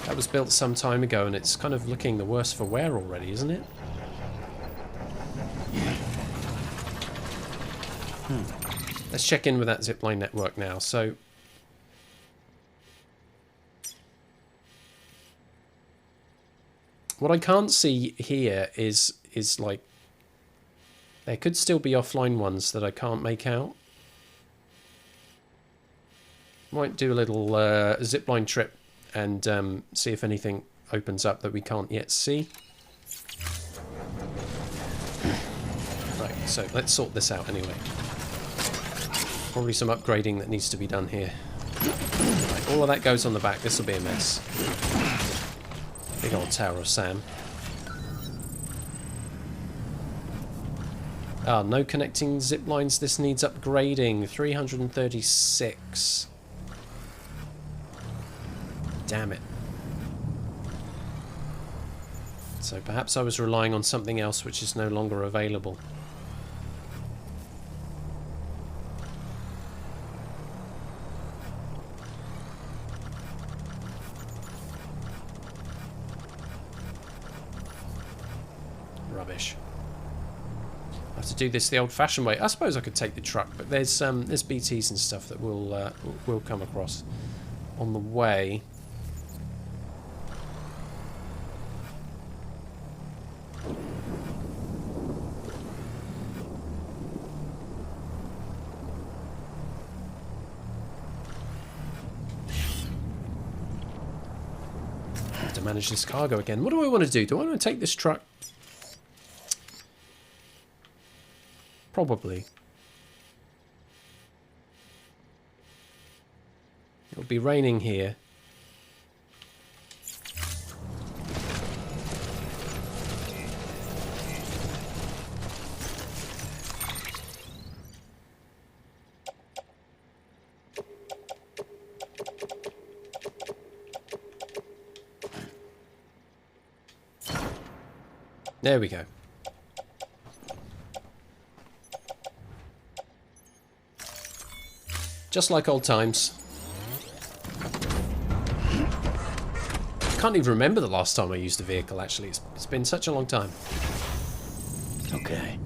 That was built some time ago and it's kind of looking the worse for wear already, isn't it? Let's check in with that zipline network now. So, what I can't see here is like there could still be offline ones that I can't make out. Might do a little zipline trip and see if anything opens up that we can't yet see. Right, so let's sort this out anyway. Probably some upgrading that needs to be done here. Right, all of that goes on the back. This will be a mess. Big old Tower of Sam. Ah, no connecting zip lines. This needs upgrading. 336. Damn it. So perhaps I was relying on something else which is no longer available. I have to do this the old-fashioned way. I suppose I could take the truck, but there's BTs and stuff that we'll come across on the way. To manage this cargo again. What do I want to do? Do I want to take this truck? Probably. It'll be raining here. There we go. Just like old times. Can't even remember the last time I used a vehicle, actually. It's been such a long time. Okay.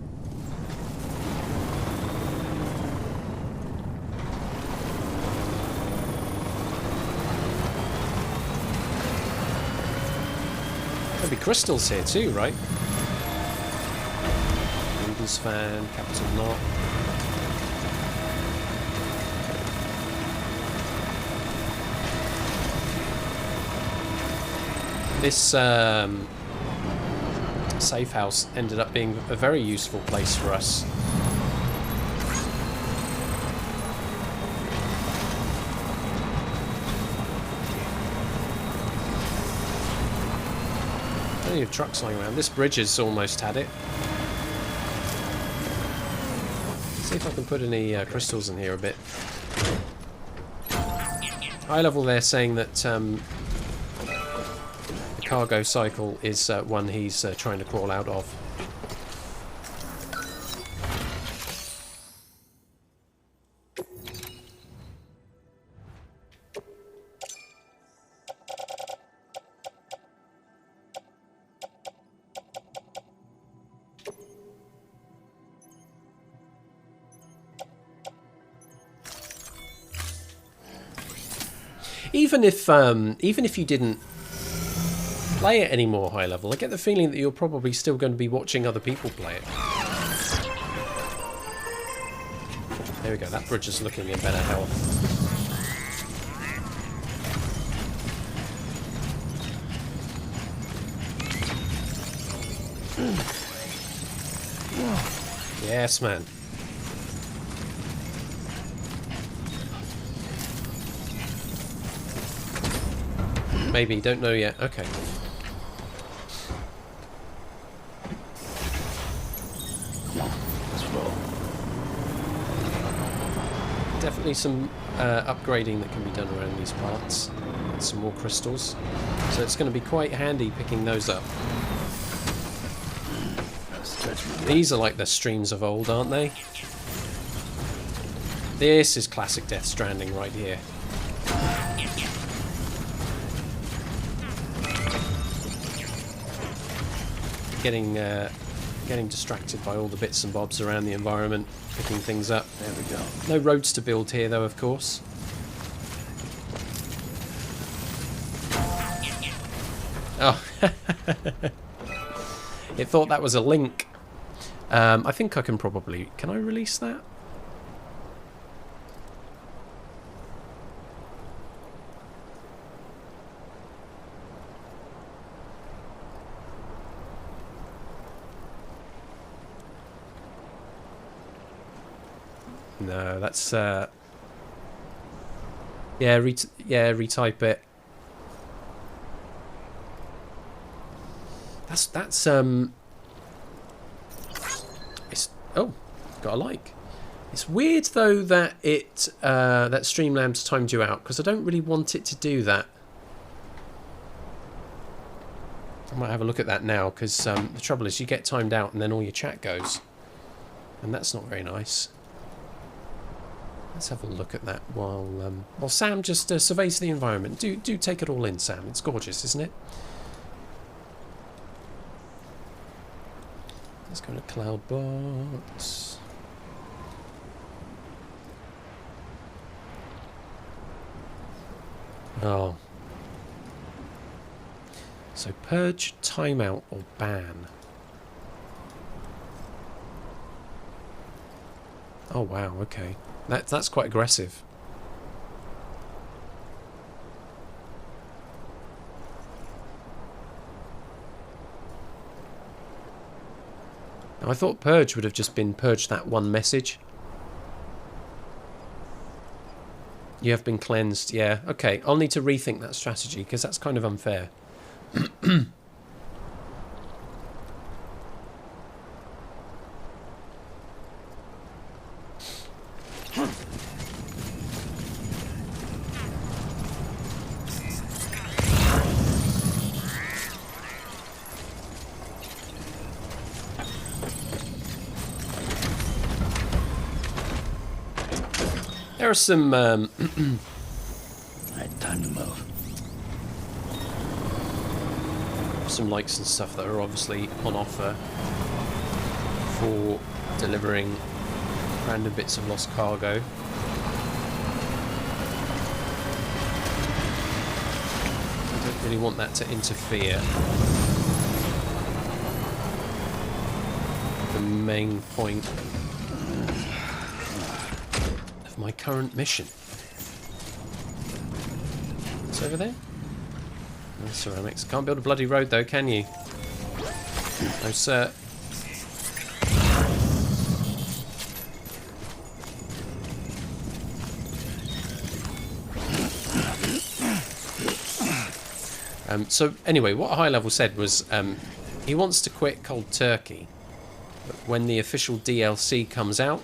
There'll be crystals here too, right? Reedus fan, capital knot. This safe house ended up being a very useful place for us. Plenty of trucks lying around. This bridge has almost had it. See if I can put any crystals in here a bit. High level, they're saying that the cargo cycle is one he's trying to crawl out of. Even if you didn't play it anymore high level, I get the feeling that you're probably still going to be watching other people play it. There we go, that bridge is looking in better health. Yes, man. Maybe, don't know yet. Okay. Let's roll. Definitely some upgrading that can be done around these parts. Some more crystals. So it's going to be quite handy picking those up. These are like the streams of old, aren't they? This is classic Death Stranding right here. Getting distracted by all the bits and bobs around the environment, picking things up. There we go. No roads to build here, though, of course. Oh, it thought that was a link. I think I can probably... Can I release that? No, that's retype it. That's it's got a like. It's weird though that it that Streamlabs timed you out, because I don't really want it to do that. I might have a look at that now, because the trouble is you get timed out and then all your chat goes, and that's not very nice. Let's have a look at that while Sam just surveys the environment. Do take it all in, Sam. It's gorgeous, isn't it? Let's go to Cloudbots. Oh. So purge, timeout, or ban. Oh wow, okay. That's quite aggressive. Now, I thought purge would have just been purge that one message. You have been cleansed, yeah. Okay, I'll need to rethink that strategy because that's kind of unfair. There are some Alright, time to move. some likes and stuff that are obviously on offer for delivering random bits of lost cargo. I don't really want that to interfere with the main point of my current mission. It's over there? No ceramics. Can't build a bloody road though, can you? No sir. So anyway, what High Level said was he wants to quit cold turkey, but when the official DLC comes out,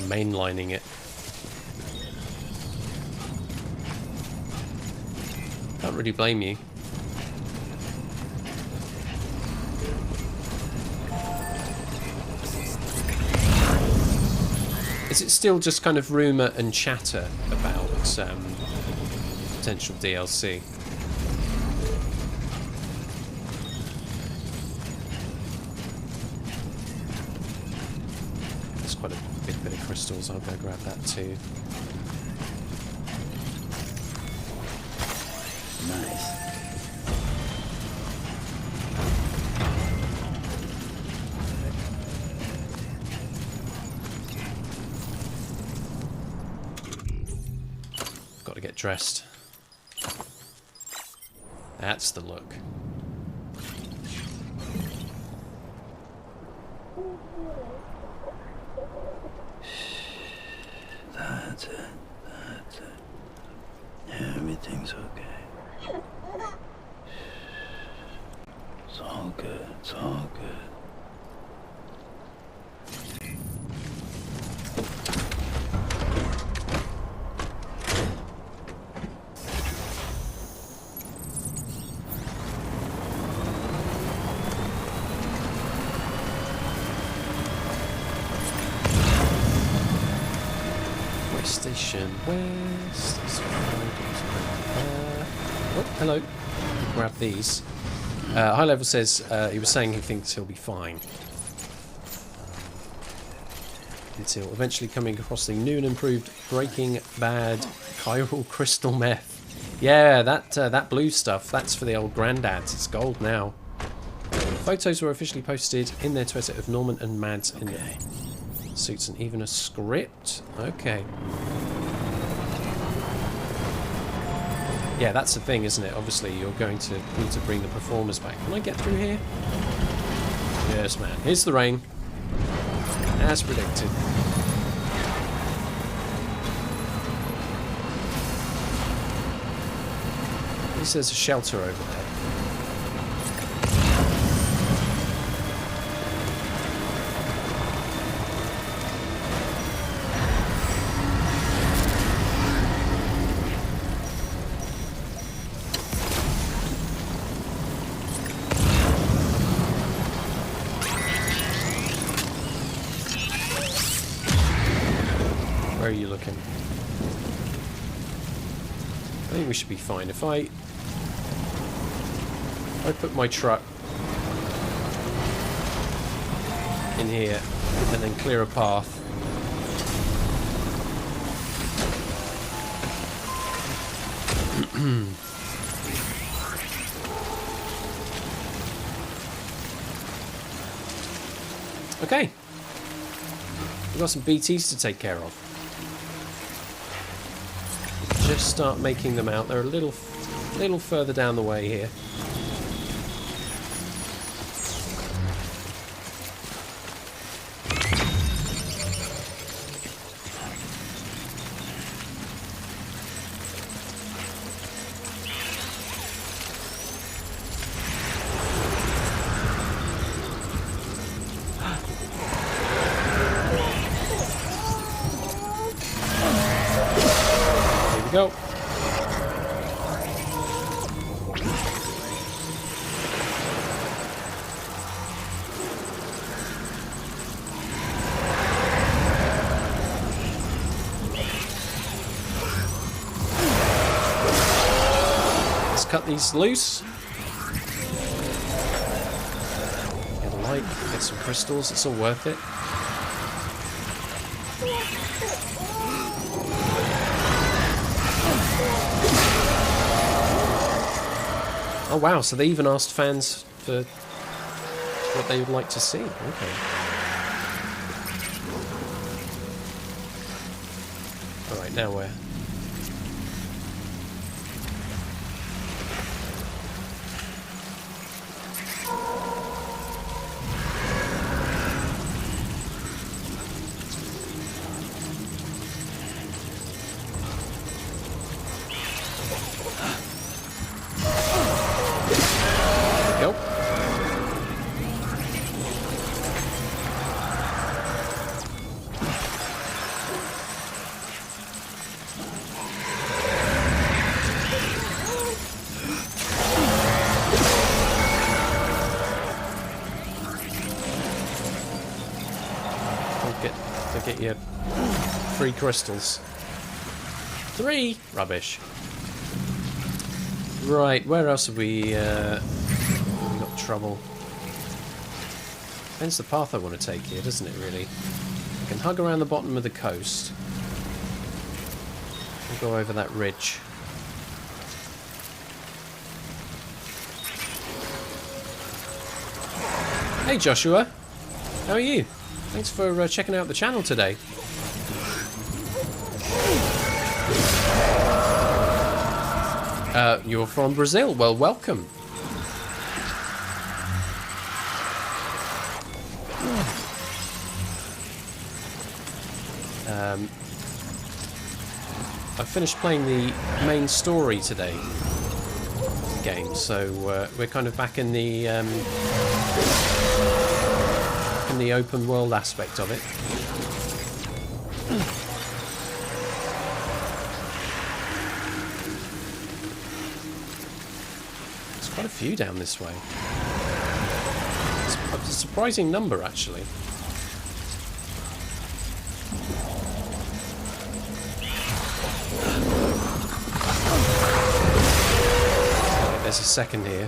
mainlining it. Can't really blame you. Is it still just kind of rumour and chatter about potential DLC? There's quite a big bit of crystals. I'll go grab that too. Nice. Got to get dressed. That's the look. That's it. That's it. Everything's okay. It's all good. It's all good. Station West. Oh, hello. Grab these. High Level says he was saying he thinks he'll be fine. Until eventually coming across the new and improved Breaking Bad chiral crystal meth. Yeah, that blue stuff, that's for the old granddads. It's gold now. Photos were officially posted in their Twitter of Norman and Mads in their suits and even a script. Okay. Yeah, that's the thing, isn't it? Obviously, you're going to need to bring the performers back. Can I get through here? Yes, man. Here's the rain. As predicted. At least there's a shelter over there. Where are you looking? I think we should be fine. If I put my truck in here and then clear a path. Okay. We've got some BTs to take care of. Just start making them out. They're a little further down the way here. Go. Let's cut these loose. Get a light, get some crystals, it's all worth it. Oh wow, so they even asked fans for what they would like to see. Okay. Alright, now where? Get your 3 crystals. 3? Rubbish. Right, where else have we got trouble? Depends the path I want to take here, doesn't it, really? I can hug around the bottom of the coast. We'll go over that ridge. Hey Joshua, how are you? Thanks for checking out the channel today. You're from Brazil. Well, welcome. I finished playing the main story today. Game, so we're kind of back in the open world aspect of it. There's quite a few down this way. It's a surprising number, actually. Right, there's a second here.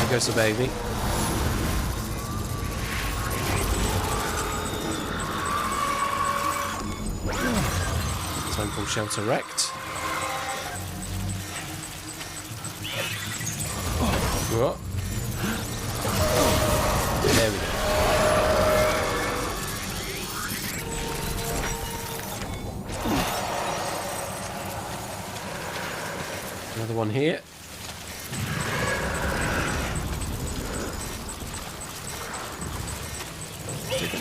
Goes the baby. Time for shelter wrecked. Whoa. There we go. Another one here.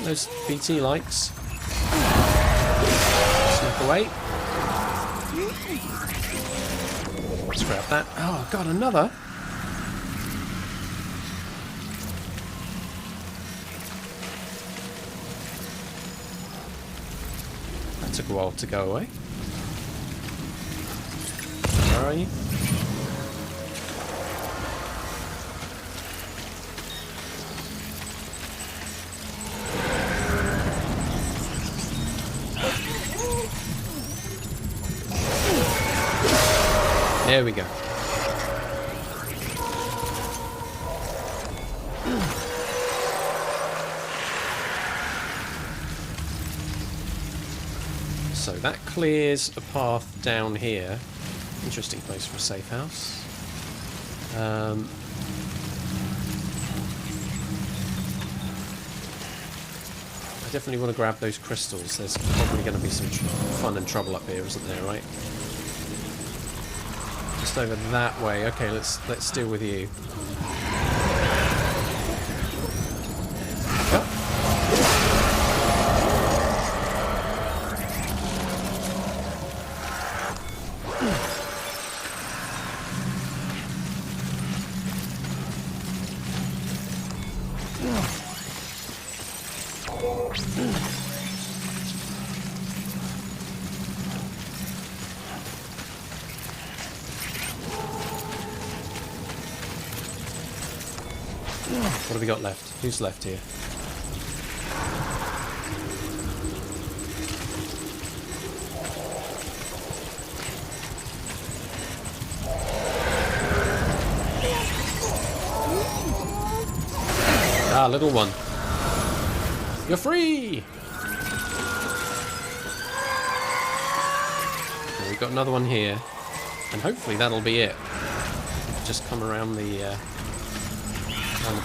Those BT lights. Sneak away. Let's grab that. Oh god, another. That took a while to go away. Where are you? There we go. that clears a path down here. Interesting place for a safe house. I definitely want to grab those crystals. There's probably going to be some fun and trouble up here, isn't there, right? Just over that way. Okay, let's deal with you. Yep. What have we got left? Who's left here? Ah, little one. You're free! Okay, we've got another one here. And hopefully that'll be it. Just come around the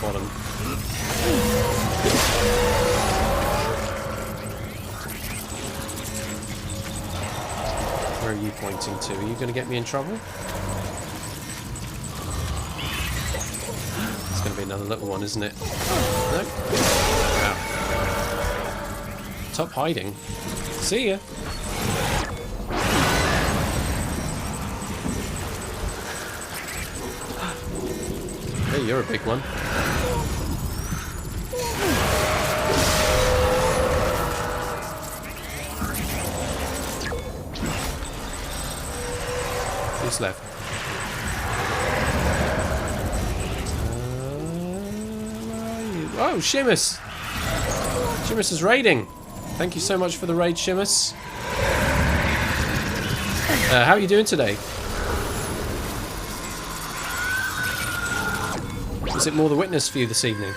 bottom. Where are you pointing to? Are you going to get me in trouble? It's going to be another little one, isn't it? No? Wow. Stop hiding. See ya. Hey, you're a big one. Who's left? Where are you? Oh, Shimus! Shimus is raiding. Thank you so much for the raid, Shimus. How are you doing today? Is it more the witness for you this evening?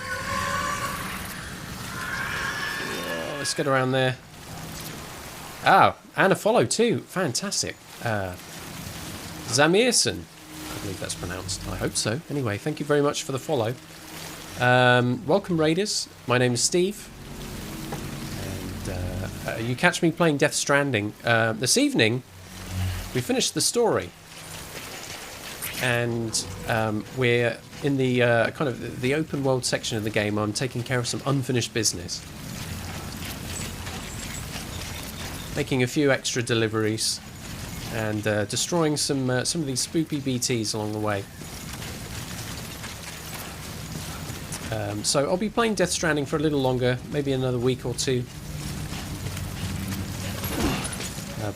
Oh, let's get around there. Oh, and a follow too. Fantastic. Zamirson. I believe that's pronounced. I hope so. Anyway, thank you very much for the follow. Welcome, Raiders. My name is Steve. And you catch me playing Death Stranding. This evening, we finished the story. And we're in the kind of the open world section of the game. I'm taking care of some unfinished business. Making a few extra deliveries. And destroying some of these spoopy BTs along the way. So I'll be playing Death Stranding for a little longer, maybe another week or two.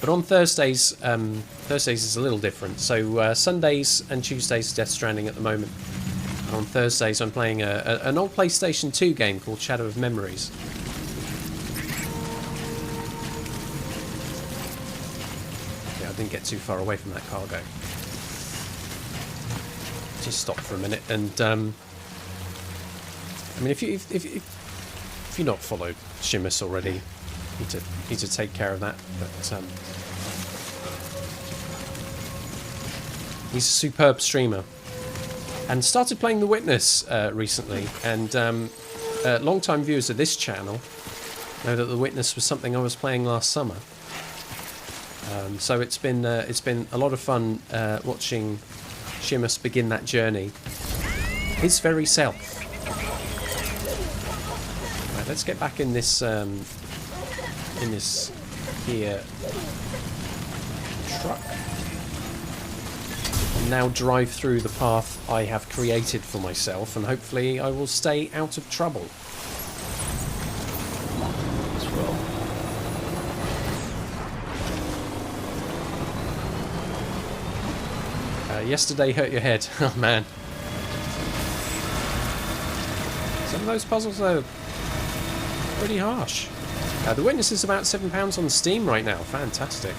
But on Thursdays, Thursdays is a little different. So Sundays and Tuesdays Death Stranding at the moment. And on Thursdays I'm playing an old PlayStation 2 game called Shadow of Memories. I didn't get too far away from that cargo. Just stop for a minute and I mean, if you're not followed Shimus already, you need to take care of that. But he's a superb streamer and started playing The Witness recently. And long-time viewers of this channel know that The Witness was something I was playing last summer. So it's been a lot of fun watching Shimus begin that journey, his very self. Right, let's get back in this here truck, and now drive through the path I have created for myself, and hopefully I will stay out of trouble. Yesterday hurt your head. Oh man. Some of those puzzles are pretty harsh. The Witness is about £7 on Steam right now. Fantastic.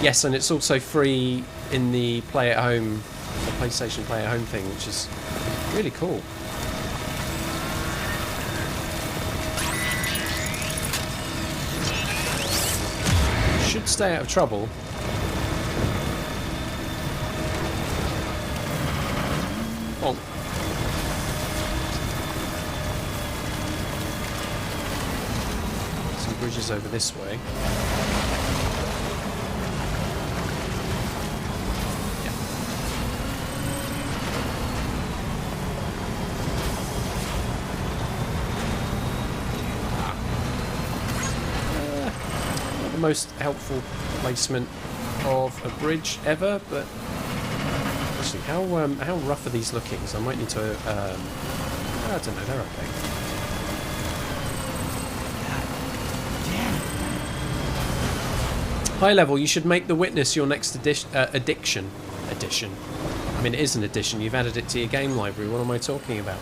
Yes, and it's also free in the Play at Home, the PlayStation Play at Home thing, which is really cool. should stay out of trouble. Oh. Some bridges over this way. Most helpful placement of a bridge ever, but actually, how rough are these looking? So I might need to. I don't know. They're okay. High level. You should make the witness your next addiction. I mean, it is an addition. You've added it to your game library. What am I talking about?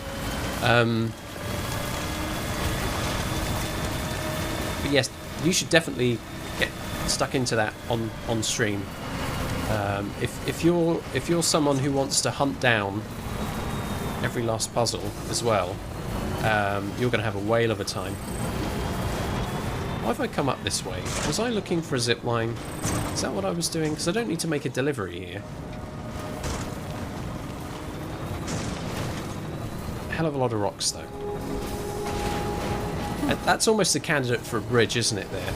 But yes, you should definitely get stuck into that on stream. If you're someone who wants to hunt down every last puzzle as well, you're going to have a whale of a time. Why have I come up this way? Was I looking for a zip line? Is that what I was doing? Because I don't need to make a delivery here. A hell of a lot of rocks though. That's almost a candidate for a bridge, isn't it, there?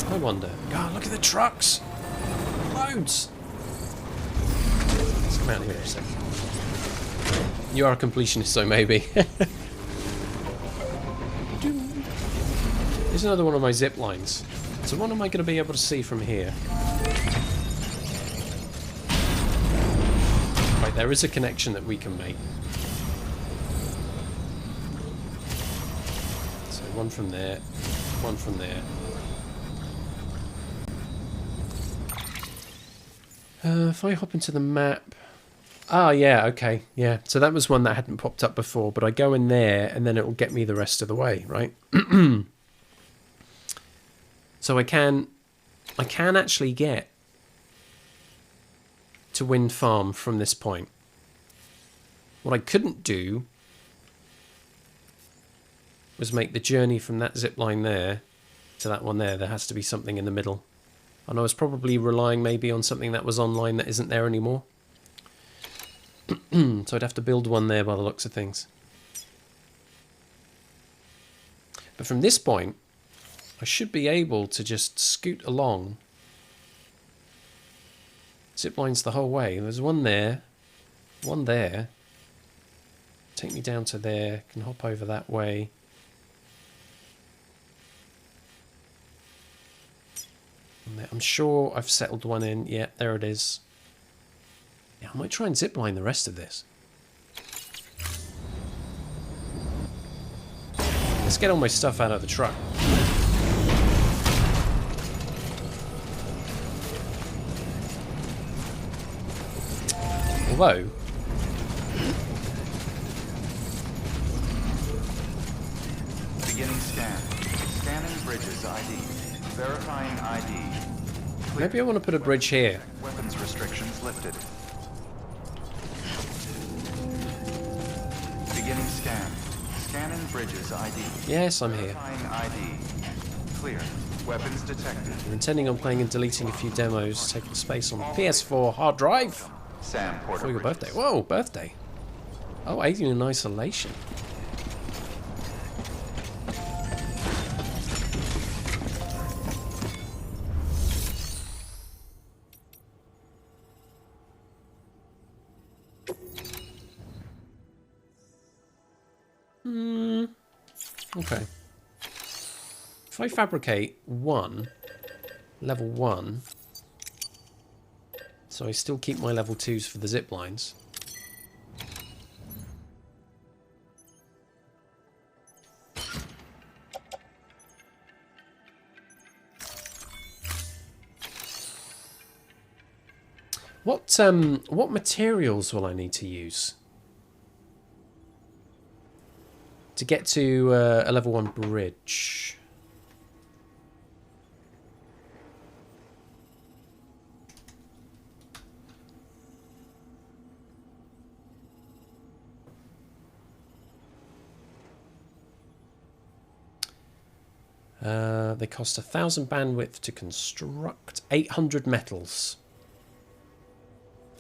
I wonder. God, look at the trucks! Loads! Let's come out here a second. You are a completionist, so maybe. Here's another one of my zip lines. So what am I going to be able to see from here? Right, there is a connection that we can make. So one from there, one from there. If I hop into the map... Ah, yeah, okay, yeah. So that was one that hadn't popped up before, but I go in there and then it will get me the rest of the way, right? So I can actually get to Wind Farm from this point. What I couldn't do was make the journey from that zip line there to that one there. There has to be something in the middle. And I was probably relying maybe on something that was online that isn't there anymore. So I'd have to build one there by the looks of things. But from this point, I should be able to just scoot along. Zip lines the whole way. There's one there, one there. Take me down to there. Can hop over that way. I'm sure I've settled one in. Yeah, there it is. Yeah, I might try and zipline the rest of this. Let's get all my stuff out of the truck. Although... Beginning scan. Scanning bridges ID. Verifying ID. Maybe I want to put a bridge here. Weapons restrictions lifted. Beginning scan. Scanning bridges ID. Yes, I'm here. Verifying ID. Clear. Weapons detected. I'm intending on playing and deleting a few demos, taking space on the PS4 hard drive. Sam Porter. For your birthday. Whoa, birthday. Oh, alien in isolation. Okay. If I fabricate level 1, so I still keep my level 2s for the zip lines. What materials will I need to use to get to a level 1 bridge? They cost 1,000 bandwidth to construct. 800 metals.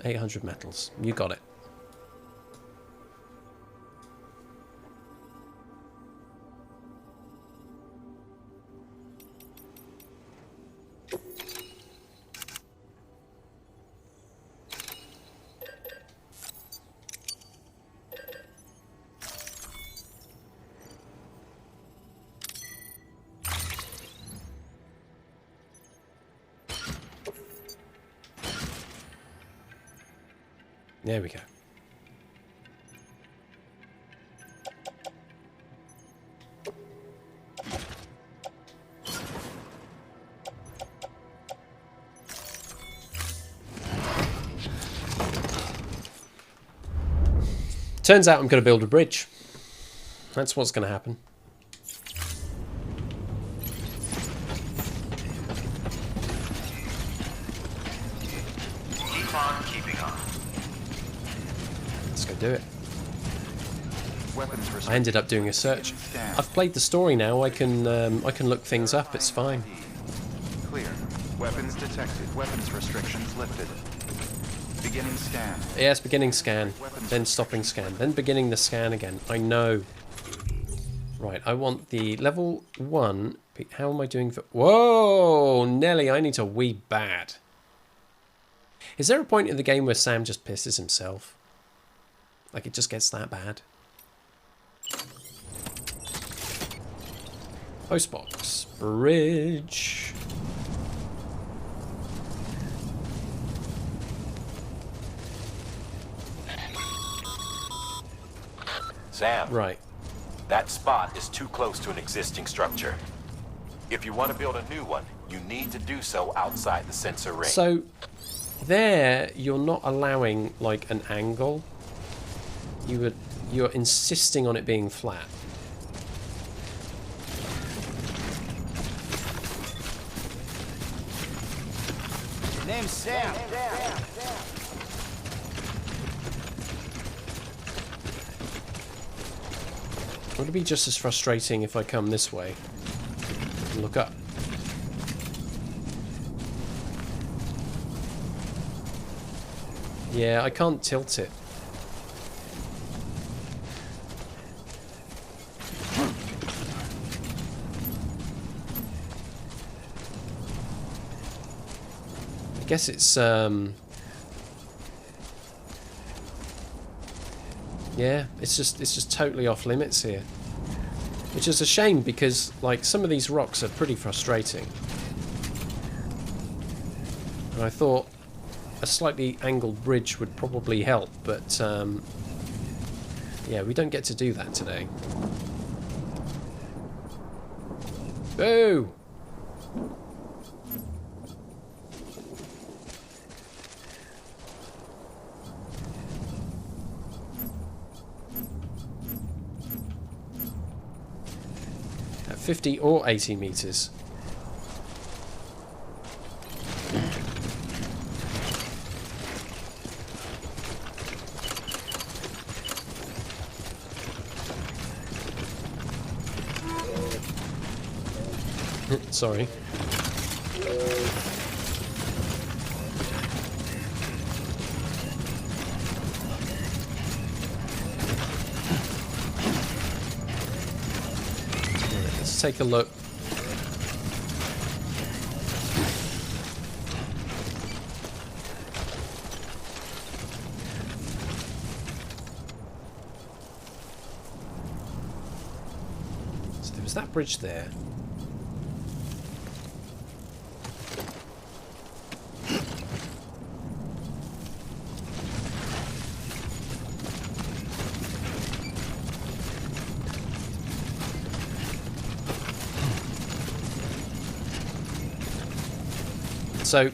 800 metals. You got it. There we go. Turns out I'm going to build a bridge. That's what's going to happen. Keep on keeping on. Let's go do it. Weapons I ended up doing a search. I've played the story now. I can look things up. It's fine. Clear. Weapons detected. Weapons restrictions lifted. Beginning scan. Yes, beginning scan, then stopping scan, then beginning the scan again. I know. Right, I want the level 1. How am I doing for... Whoa, Nelly, I need to wee bad. Is there a point in the game where Sam just pisses himself? Like it just gets that bad? Postbox. Bridge. Sam, Right. that spot is too close to an existing structure. If you want to build a new one, you need to do so outside the sensor ring. So, there, you're not allowing, like, an angle. You're insisting on it being flat. Name's Sam. Would it be just as frustrating if I come this way and look up? Yeah, I can't tilt it. I guess it's yeah, it's just totally off limits here. Which is a shame because like some of these rocks are pretty frustrating. And I thought a slightly angled bridge would probably help, but yeah, we don't get to do that today. Boo! At 50 or 80 meters. Sorry. Let's take a look. So there was that bridge there. So,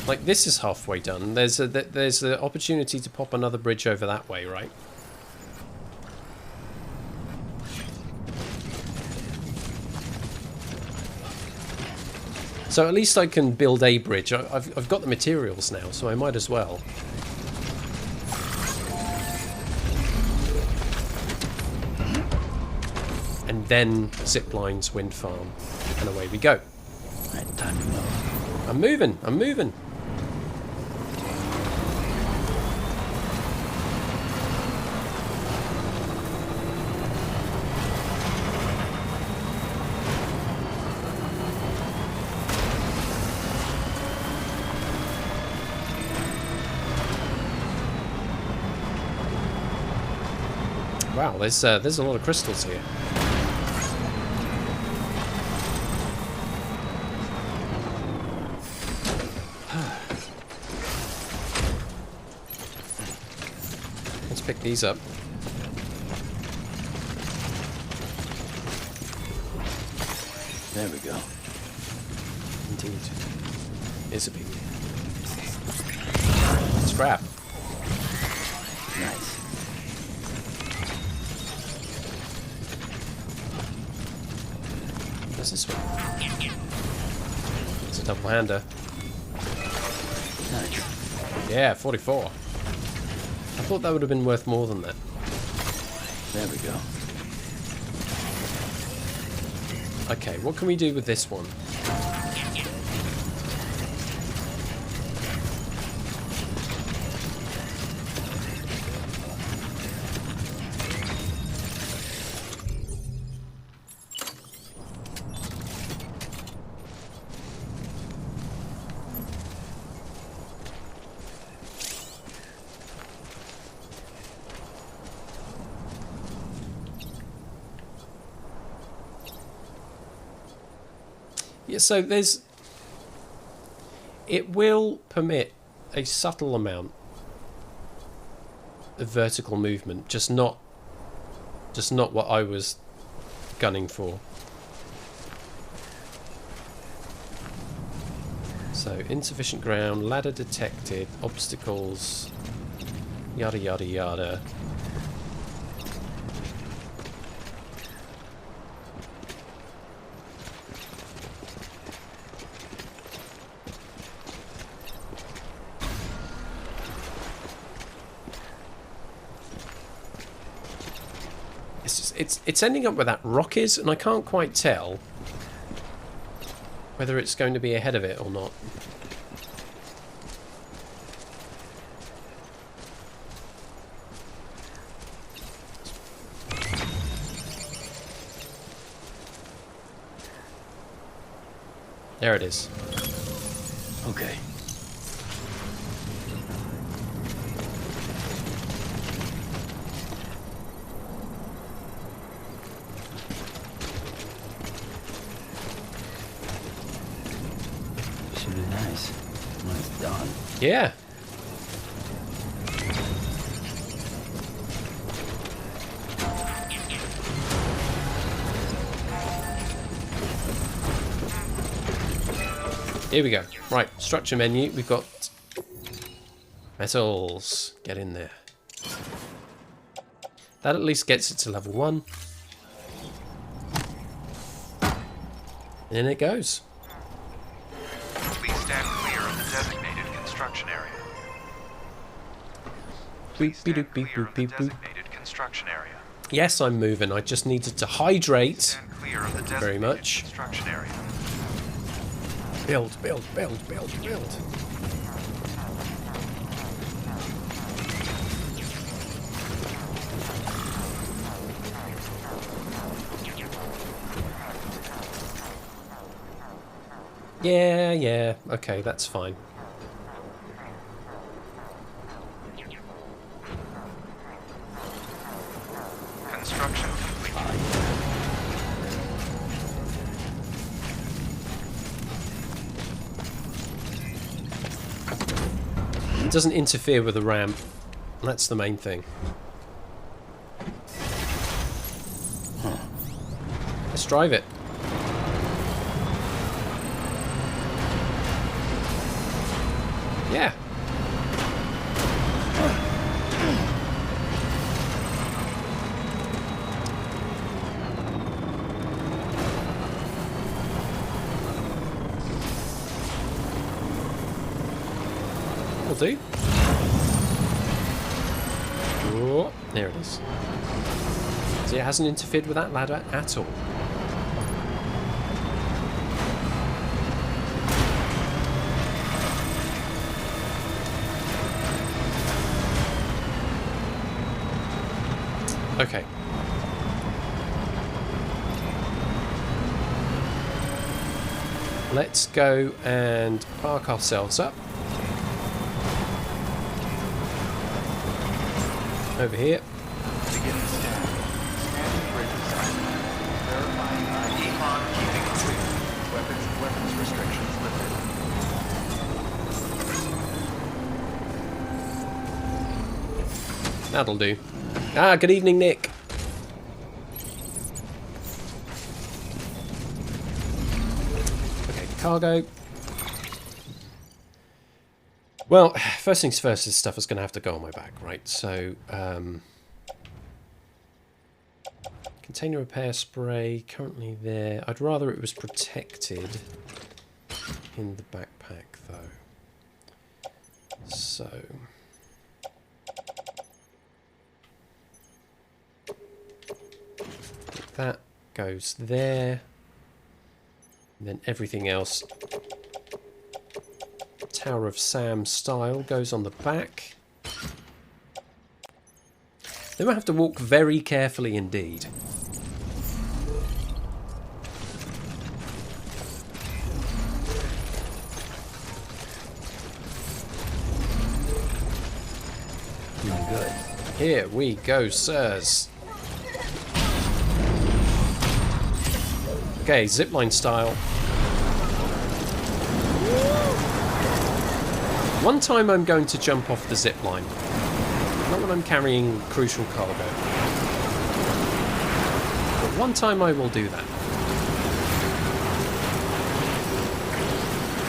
like, this is halfway done. There's the opportunity to pop another bridge over that way, right? So at least I can build a bridge. I've got the materials now, so I might as well. And then zip lines, wind farm, and away we go. Right, time to move. I'm moving. I'm moving. Wow, there's a lot of crystals here. Let's pick these up. There we go. Indeed. Is a big. Scrap. Nice. What's this one? It's a double-hander. Nice. Yeah, 44. I thought that would have been worth more than that. There we go. Okay, what can we do with this one? Yeah, so there's... It will permit a subtle amount of vertical movement, just not what I was gunning for. So, insufficient ground, ladder detected, obstacles, yada yada yada. It's ending up where that rock is, and I can't quite tell whether it's going to be ahead of it or not. There it is. Okay. Should be nice when it's done. Yeah. Here we go. Right, structure menu. We've got metals. Get in there. That at least gets it to level 1. In it goes. Please stand clear of the designated construction area. Beep, Please beep, stand beep, clear of beep, the beep. designated construction area. Yes, I'm moving. I just needed to hydrate. Stand clear of the Thank you very designated much. construction area. Build, build, build, build, build. Yeah, okay, that's fine. Construction complete. It doesn't interfere with the ramp. That's the main thing. Let's drive it. Yeah. Will do. Oh, there it is. See, it hasn't interfered with that ladder at all. Okay. Let's go and park ourselves up. Over here. Beginning scan. Scanning bridge assignment. Verifying ID. Econ keeping it clear. Weapons restrictions lifted. That'll do. Ah, good evening, Nick. Okay, cargo. Well, first things first, this stuff is going to have to go on my back, right? So, container repair spray, currently there. I'd rather it was protected in the backpack, though. So... that goes there, and then everything else Tower of Sam style goes on the back. Then we'll have to walk very carefully indeed. Doing good. Here we go, sirs. Okay, zipline style. One time I'm going to jump off the zipline. Not when I'm carrying crucial cargo. But one time I will do that.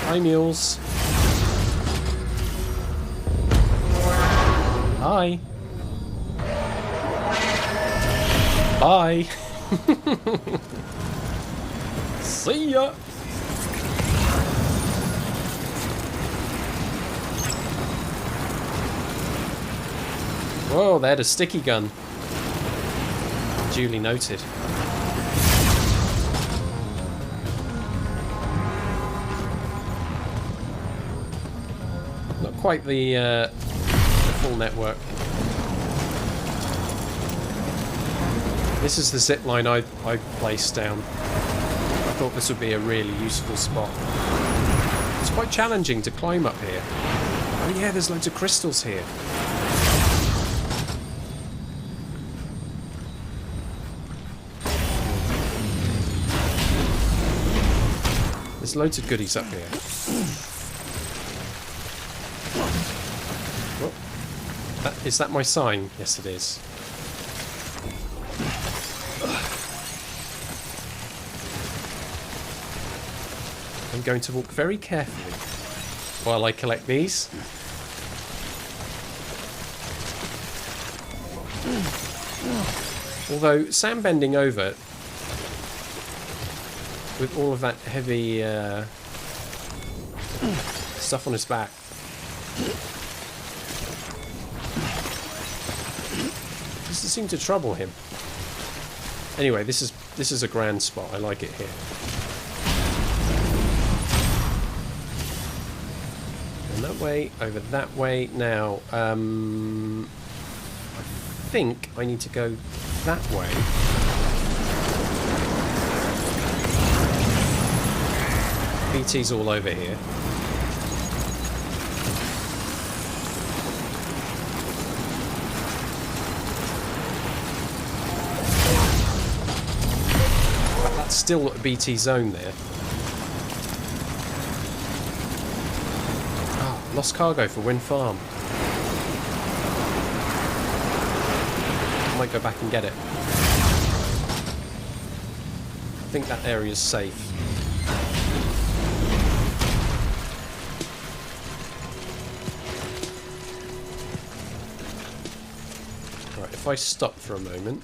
Hi, mules. Hi. Bye. See ya! Whoa, they had a sticky gun. Duly noted. Not quite the full network. This is the zip line I placed down. I thought this would be a really useful spot. It's quite challenging to climb up here. Oh yeah, there's loads of crystals here. There's loads of goodies up here. Oh, is that my sign? Yes, it is. I'm going to walk very carefully while I collect these. Although Sam bending over with all of that heavy stuff on his back. Doesn't seem to trouble him. Anyway, this is a grand spot. I like it here. And that way, over that way. Now, I think I need to go that way. BT's all over here. But that's still a BT zone there. Ah, lost cargo for Wind Farm. I might go back and get it. I think that area's safe. If I stop for a moment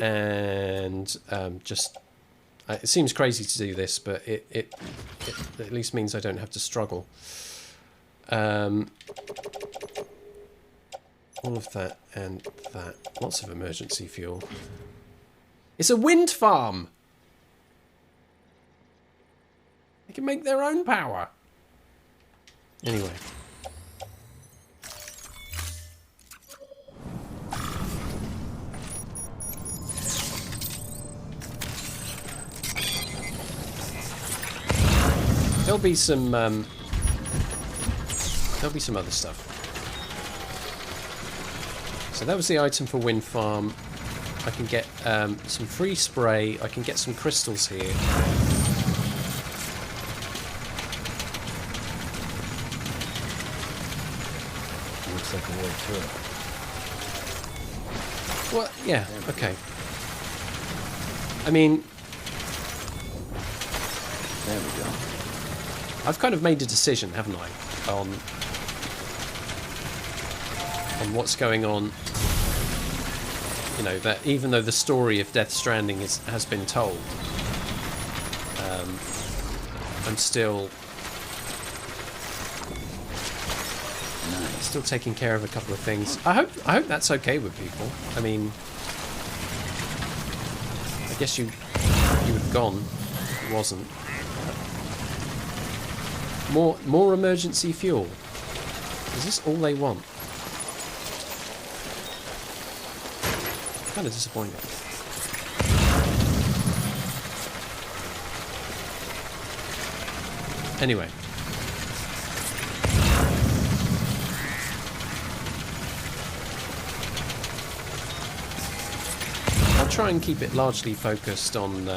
and just it seems crazy to do this, but it at least means I don't have to struggle. All of that and that. Lots of emergency fuel. It's a wind farm! They can make their own power. Anyway. There'll be some other stuff. So that was the item for wind farm. I can get some free spray. I can get some crystals here. Looks like a way through. Well, yeah, okay. I mean, there we go. I've kind of made a decision, haven't I, on what's going on. You know, that even though the story of Death Stranding has been told, I'm still taking care of a couple of things. I hope that's okay with people. I mean, I guess you would have gone if it wasn't. More emergency fuel. Is this all they want? Kind of disappointing. Anyway. I'll try and keep it largely focused on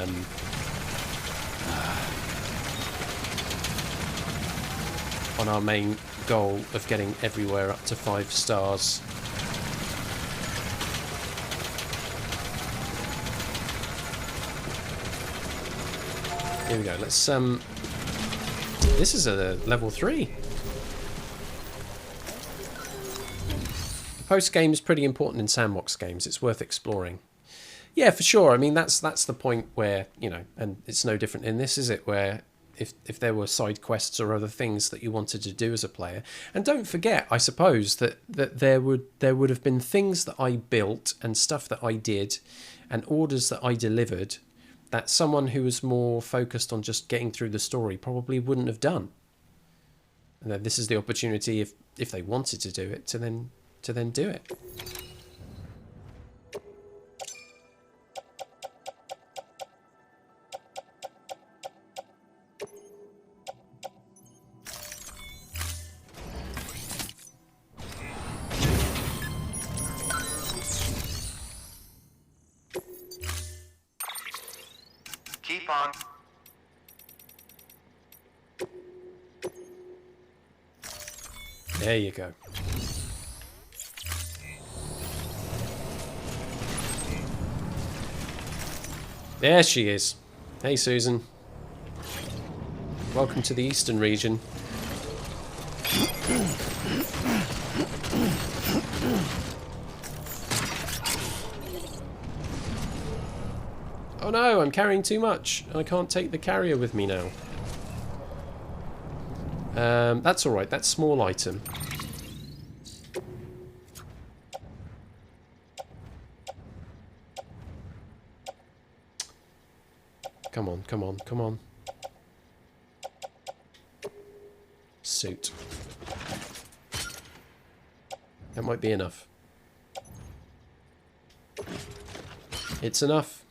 our main goal of getting everywhere up to 5 stars. Here we go. Let's this is a level 3. The post game is pretty important in sandbox games. It's worth exploring. Yeah, for sure. I mean, that's the point where, you know, and it's no different in this, is it? Where if there were side quests or other things that you wanted to do as a player, and don't forget, I suppose that there would have been things that I built and stuff that I did, and orders that I delivered, that someone who was more focused on just getting through the story probably wouldn't have done. And then this is the opportunity, if they wanted to do it, to then do it. Keep on. There you go. There she is. Hey, Susan. Welcome to the Eastern region. Oh no, I'm carrying too much. I can't take the carrier with me now. That's alright, that's small item. Come on, come on, come on. Suit. That might be enough. It's enough.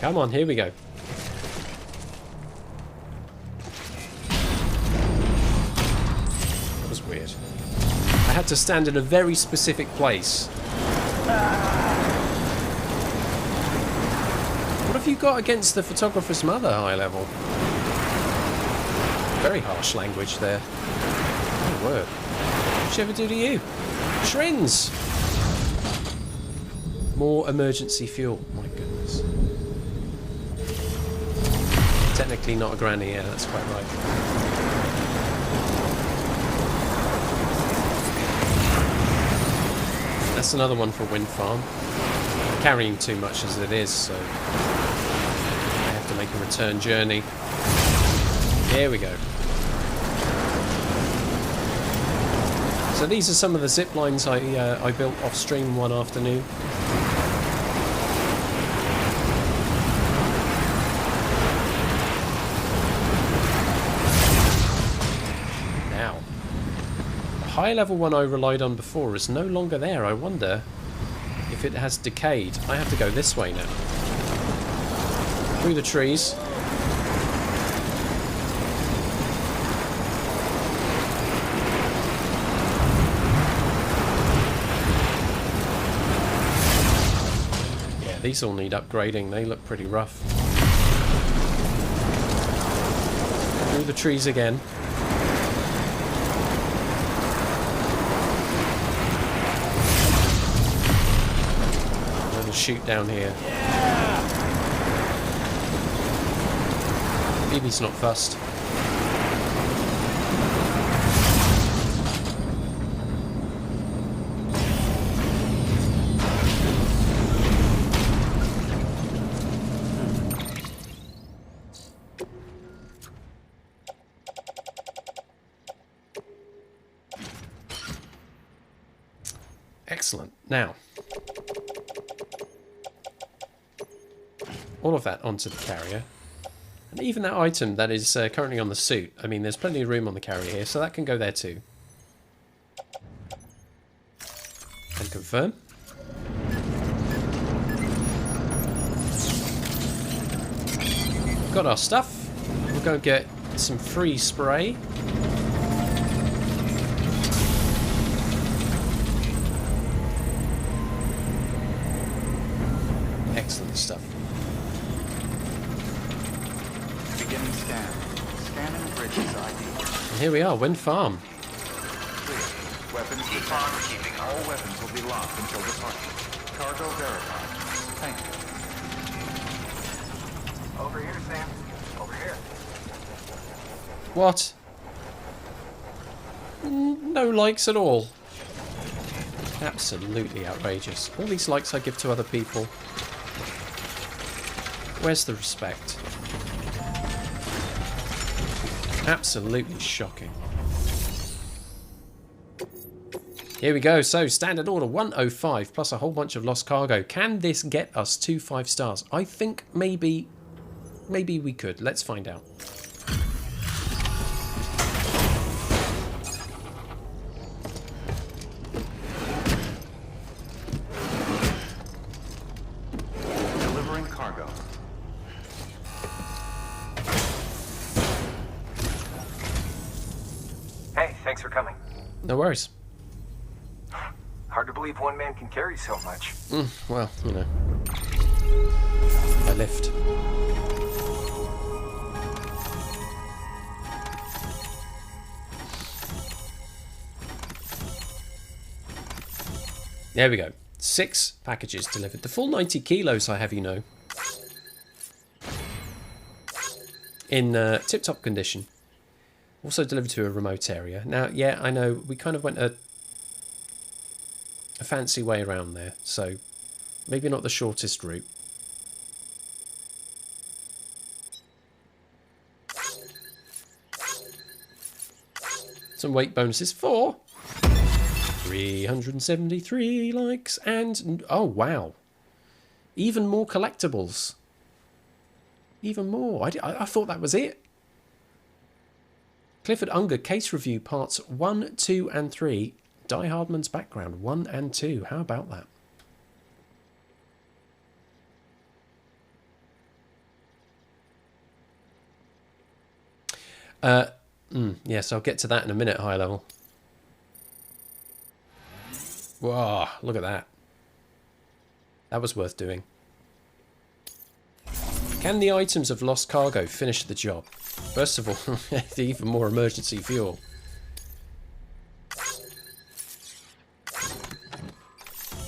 Come on, here we go. That was weird. I had to stand in a very specific place. What have you got against the photographer's mother, high level? Very harsh language there. Oh, word. What did she ever do to you? Shrins! More emergency fuel. My goodness. Technically not a granny, yeah, that's quite right. That's another one for wind farm. I'm carrying too much as it is, so I have to make a return journey. Here we go. So these are some of the zip lines I built off stream one afternoon. Now, the high level one I relied on before is no longer there. I wonder if it has decayed. I have to go this way now. Through the trees. These all need upgrading, they look pretty rough. Through the trees again. I'm going to shoot down here. BB's not fussed. Excellent. Now, all of that onto the carrier. And even that item that is currently on the suit. I mean, there's plenty of room on the carrier here, so that can go there too. And confirm. Got our stuff. We'll go get some free spray. Excellent stuff. Beginning scan. Scanning bridges ID. And here we are, wind farm. Clear. Weapons detached. Keeping all weapons will be locked until departure. Cargo verified. Thank you. Over here, Sam. Over here. What? No likes at all. Absolutely outrageous. All these likes I give to other people. Where's the respect? Absolutely shocking. Here we go. So, standard order 105 plus a whole bunch of lost cargo. Can this get us to 5 stars? I think maybe we could. Let's find out. Delivering cargo. Hey, thanks for coming. No worries. Hard to believe one man can carry so much. Well, you know. I lift. There we go. 6 packages delivered. The full 90 kilos, I have you know. In tip-top condition. Also delivered to a remote area. Now, yeah, I know we kind of went a fancy way around there, so maybe not the shortest route. Some weight bonuses for 373 likes and oh wow, even more collectibles. Even more. I thought that was it. Clifford Unger case review parts 1, 2 and 3. Die Hardman's background 1 and 2. How about that? Yes, I'll get to that in a minute, high level. Whoa, look at that. That was worth doing. Can the items of lost cargo finish the job? First of all, even more emergency fuel.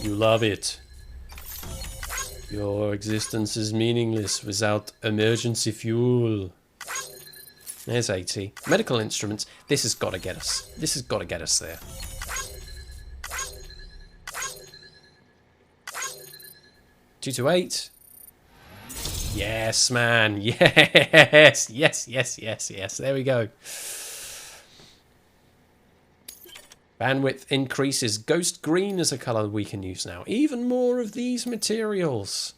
You love it. Your existence is meaningless without emergency fuel. There's 80. Medical instruments. This has got to get us. This has got to get us there. 228. Yes, man. Yes. Yes. There we go. Bandwidth increases. Ghost green is a color we can use now. Even more of these materials.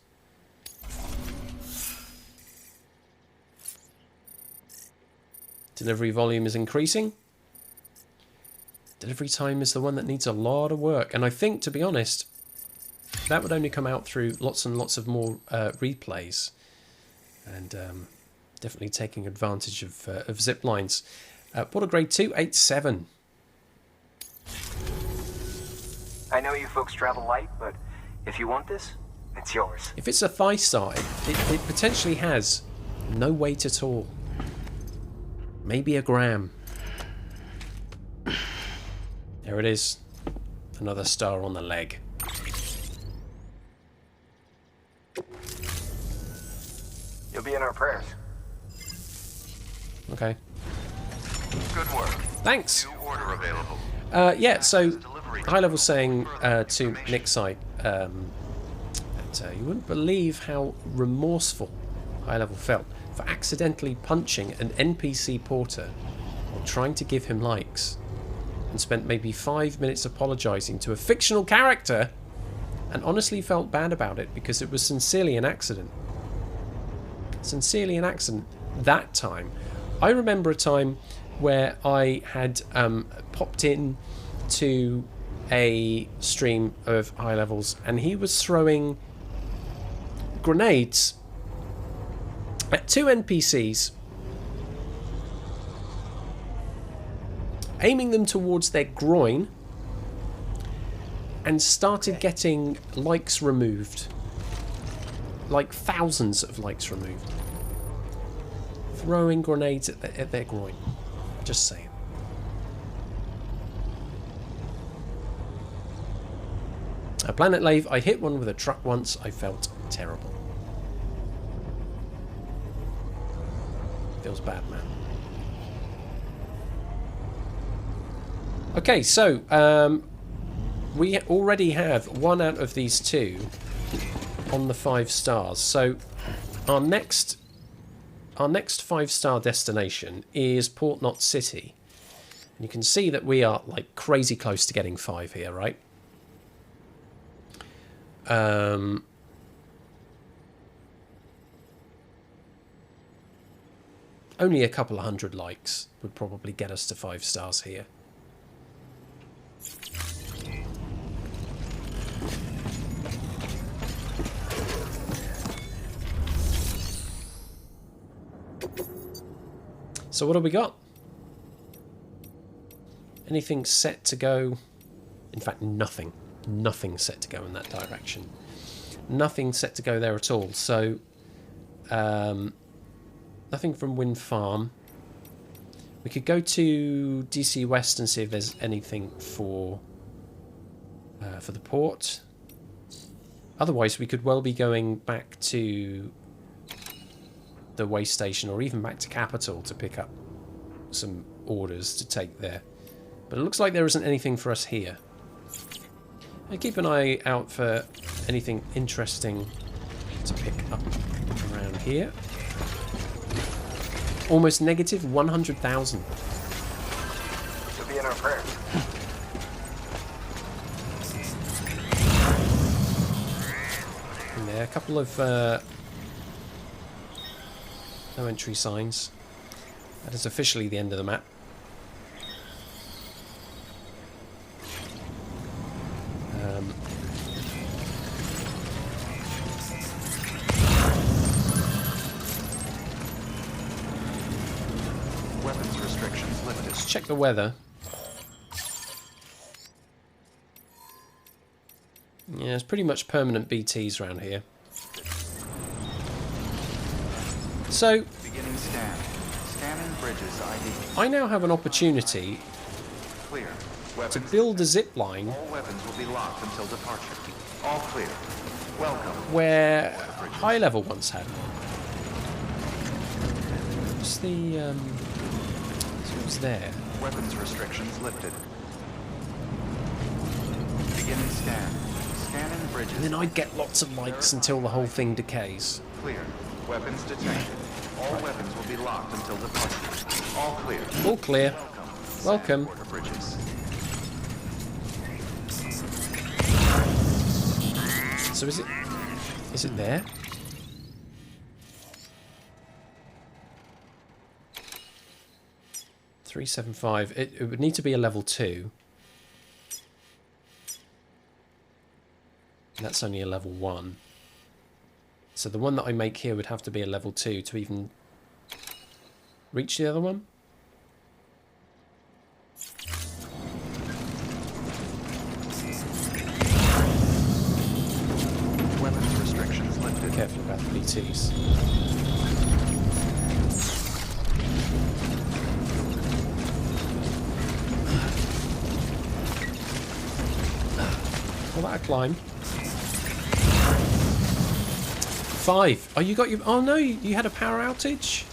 Delivery volume is increasing. Delivery time is the one that needs a lot of work. And I think, to be honest, that would only come out through lots and lots of more replays. And definitely taking advantage of zip lines. What a grade 2? 8-7. I know you folks travel light, but if you want this, it's yours. If it's a thigh star, it potentially has no weight at all. Maybe a gram. There it is. Another star on the leg. You'll be in our prayers. Okay. Good work. Thanks. New order available. Yeah, so High Level saying to Nick's side that you wouldn't believe how remorseful High Level felt for accidentally punching an NPC porter while trying to give him likes, and spent maybe 5 minutes apologising to a fictional character, and honestly felt bad about it because it was sincerely an accident. Sincerely an accident that time. I remember a time where I had popped in to a stream of High Levels, and he was throwing grenades at 2 NPCs, aiming them towards their groin, and started getting likes removed. Like thousands of likes removed. Throwing grenades at their groin. Just saying. Planet Lave, I hit one with a truck once. I felt terrible. Feels bad, man. Okay, so we already have 1 out of these 2 on the 5 stars. So our next 5-star destination is Port Knot City. And you can see that we are like crazy close to getting 5 here, right? Only a couple of 100 likes would probably get us to 5 stars here. So what have we got? Anything set to go? In fact, nothing. Nothing set to go in that direction. Nothing set to go there at all. So, nothing from Wind Farm. We could go to DC West and see if there's anything for the port. Otherwise, we could well be going back to the way station, or even back to Capital to pick up some orders to take there. But it looks like there isn't anything for us here. And keep an eye out for anything interesting to pick up around here. Almost negative 100,000. You'll be in our prayers. And there are a couple of no entry signs. That is officially the end of the map. Weapons restrictions lifted. Let's check the weather. Yeah, it's pretty much permanent BTs around here. So, Beginning scan. Scanning bridges ID. I now have an opportunity Clear. to Weapons. build a zip line All weapons will be locked until departure. All clear. Welcome. where High Level once had one. What's the so it's there? Weapons restrictions lifted. Beginning scan. Scanning bridges. And then I'd get lots of likes until the whole thing decays. Clear. Weapons detected. All weapons will be locked until departure. All clear. All clear. Welcome. Border bridges. So is it there? $375. It would need to be a level 2. And that's only a level 1. So the one that I make here would have to be a level 2 to even reach the other one. Weapons restrictions lifted. Careful about the BTs. Well, that'll climb. 5. Oh, you got your... Oh, no, you had a power outage?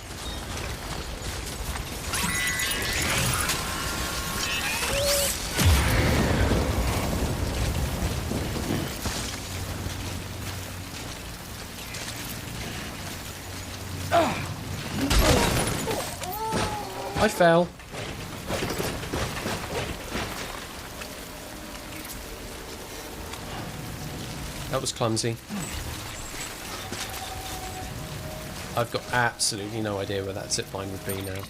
I fell. That was clumsy. I've got absolutely no idea where that zipline would be now.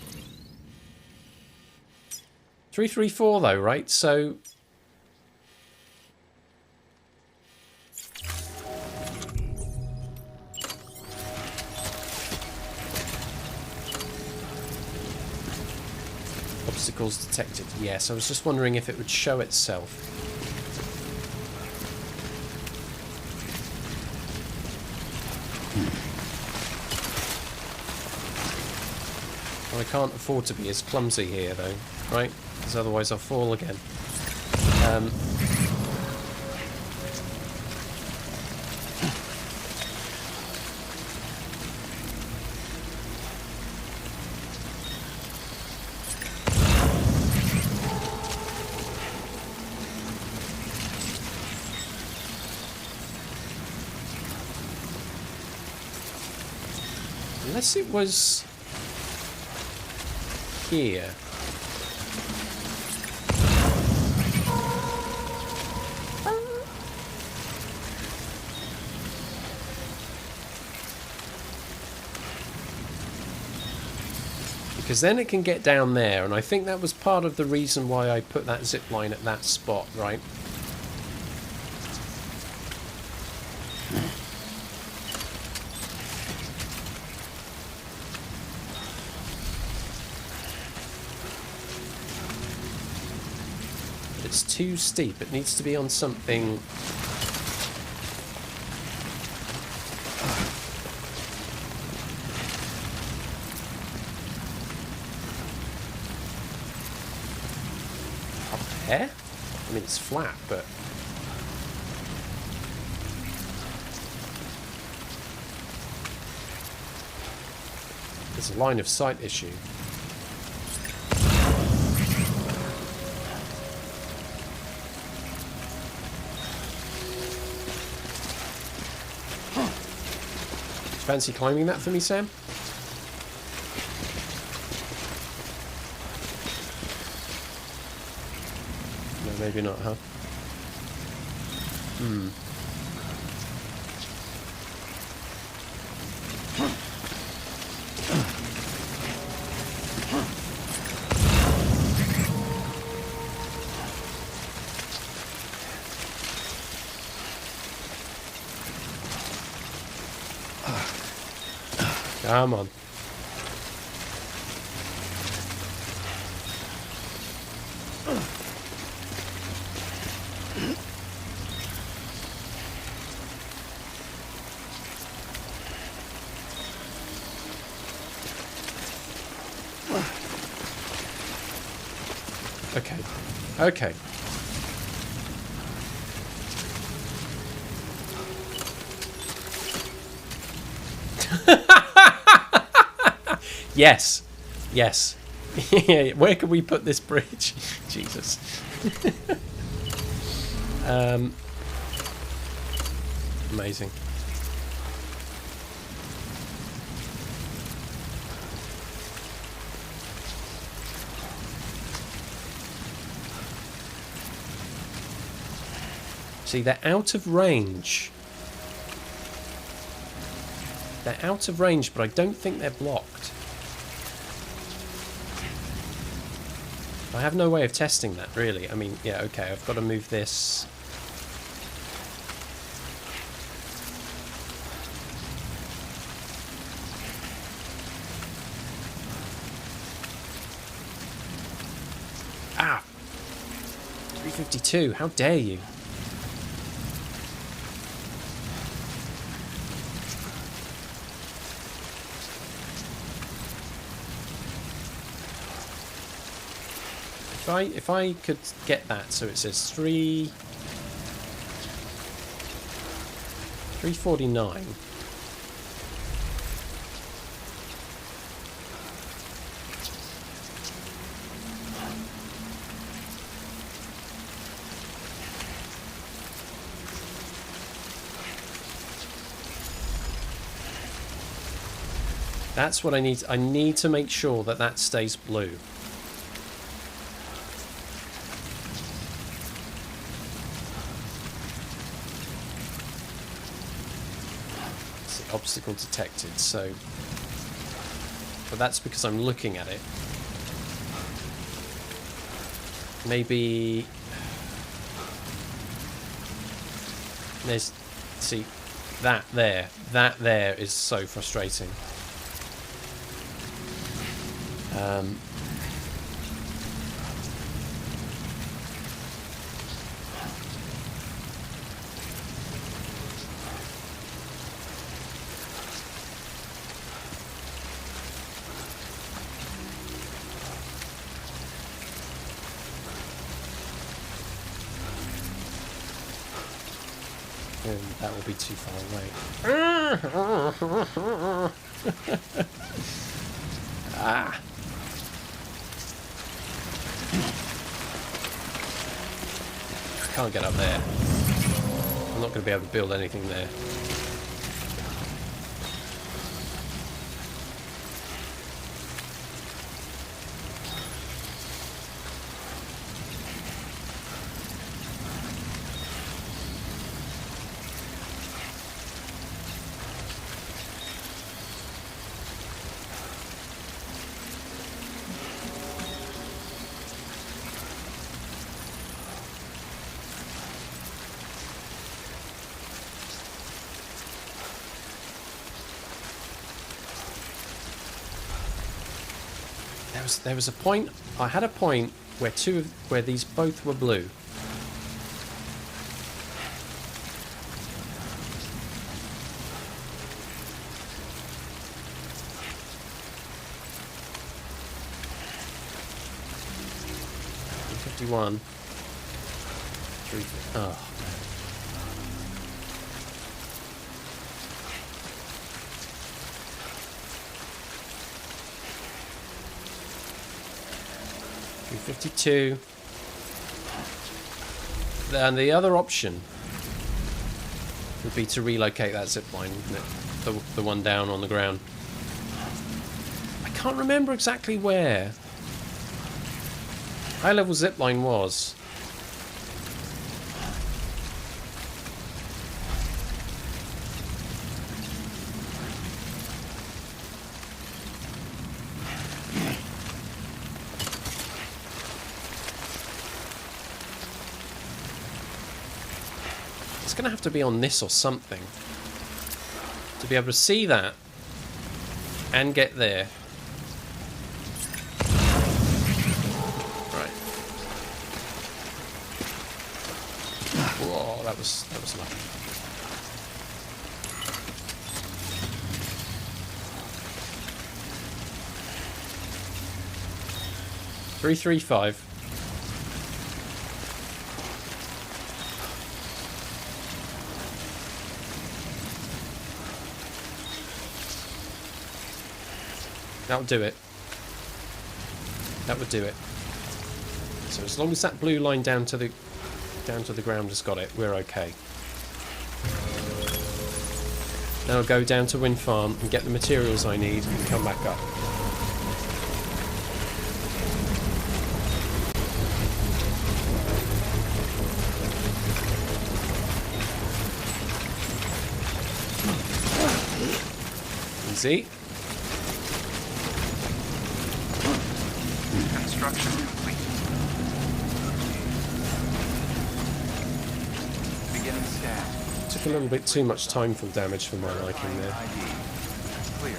334 though, right? So... Obstacles detected. Yes, I was just wondering if it would show itself. Well, I can't afford to be as clumsy here, though, right? Because otherwise I'll fall again. Unless it was here. Because then it can get down there, and I think that was part of the reason why I put that zip line at that spot, right? It's too steep. It needs to be on something... up there? I mean, it's flat, but... there's a line of sight issue. Fancy climbing that for me, Sam? No, maybe not, huh? Come on. Okay. Okay. Yes. Yes. Where can we put this bridge? Jesus. Amazing. See, they're out of range. They're out of range, but I don't think they're blocked. I have no way of testing that, really. I mean, yeah, okay, I've got to move this. Ah! 352, how dare you? If I could get that, so it says 349. That's what I need. I need to make sure that that stays blue. Obstacle detected, so but that's because I'm looking at it. Maybe there's, see, that there is so frustrating. That will be too far away. Ah. I can't get up there. I'm not going to be able to build anything there. There was a point. I had a point where where these both were blue. $51. 3. Oh. $52. And the other option would be to relocate that zipline, the one down on the ground. I can't remember exactly where high-level zipline was. It's going to have to be on this or something to be able to see that and get there. Right. Whoa, that was lucky. $335. That would do it. That would do it. So as long as that blue line down to the ground has got it, we're okay. Then I'll go down to Wind Farm and get the materials I need and come back up. Easy. Construction complete. Beginning scan. Took a little bit too much timeful damage for my liking there. Clear.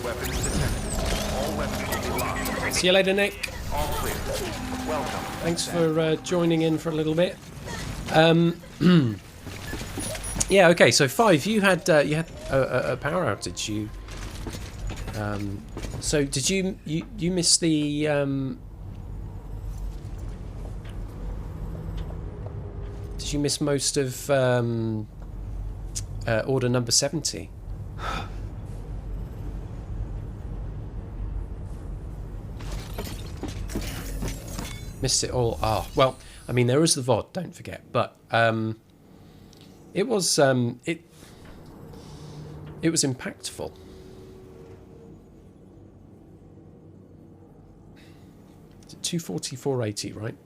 Weapons detected. All weapons will be locked. See you later, Nick. All clear. Welcome. Thanks for joining in for a little bit. Yeah. Okay. So 5. You had a power outage. So did you miss the did you miss most of order number 70? Missed it all. Ah, well, I mean there is the VOD, don't forget, but it was it was impactful. It's 240, 480, right?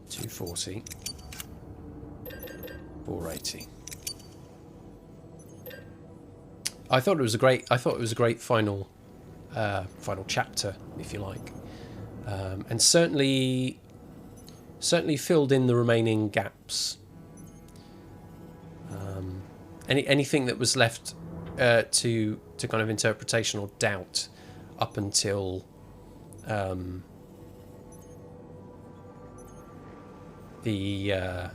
$240, 480. I thought it was a great final chapter, if you like, and certainly filled in the remaining gaps. Anything that was left to kind of interpretation or doubt up until the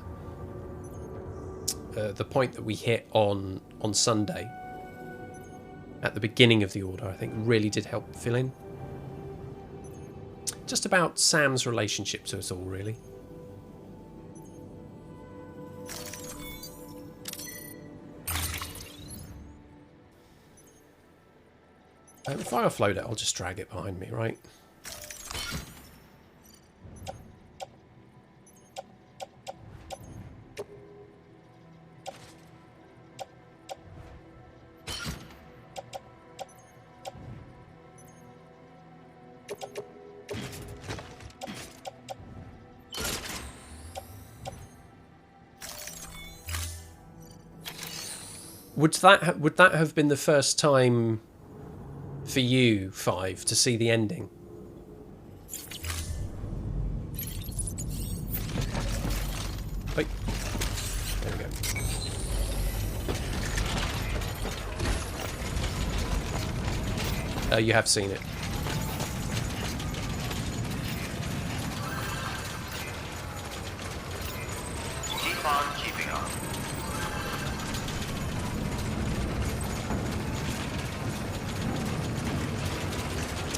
point that we hit on Sunday at the beginning of the order, I think really did help fill in. Just about Sam's relationship to us all, really. If I offload it, I'll just drag it behind me, right? Would that have been the first time for you, 5, to see the ending? Wait. There we go. You have seen it. Keep on keeping on.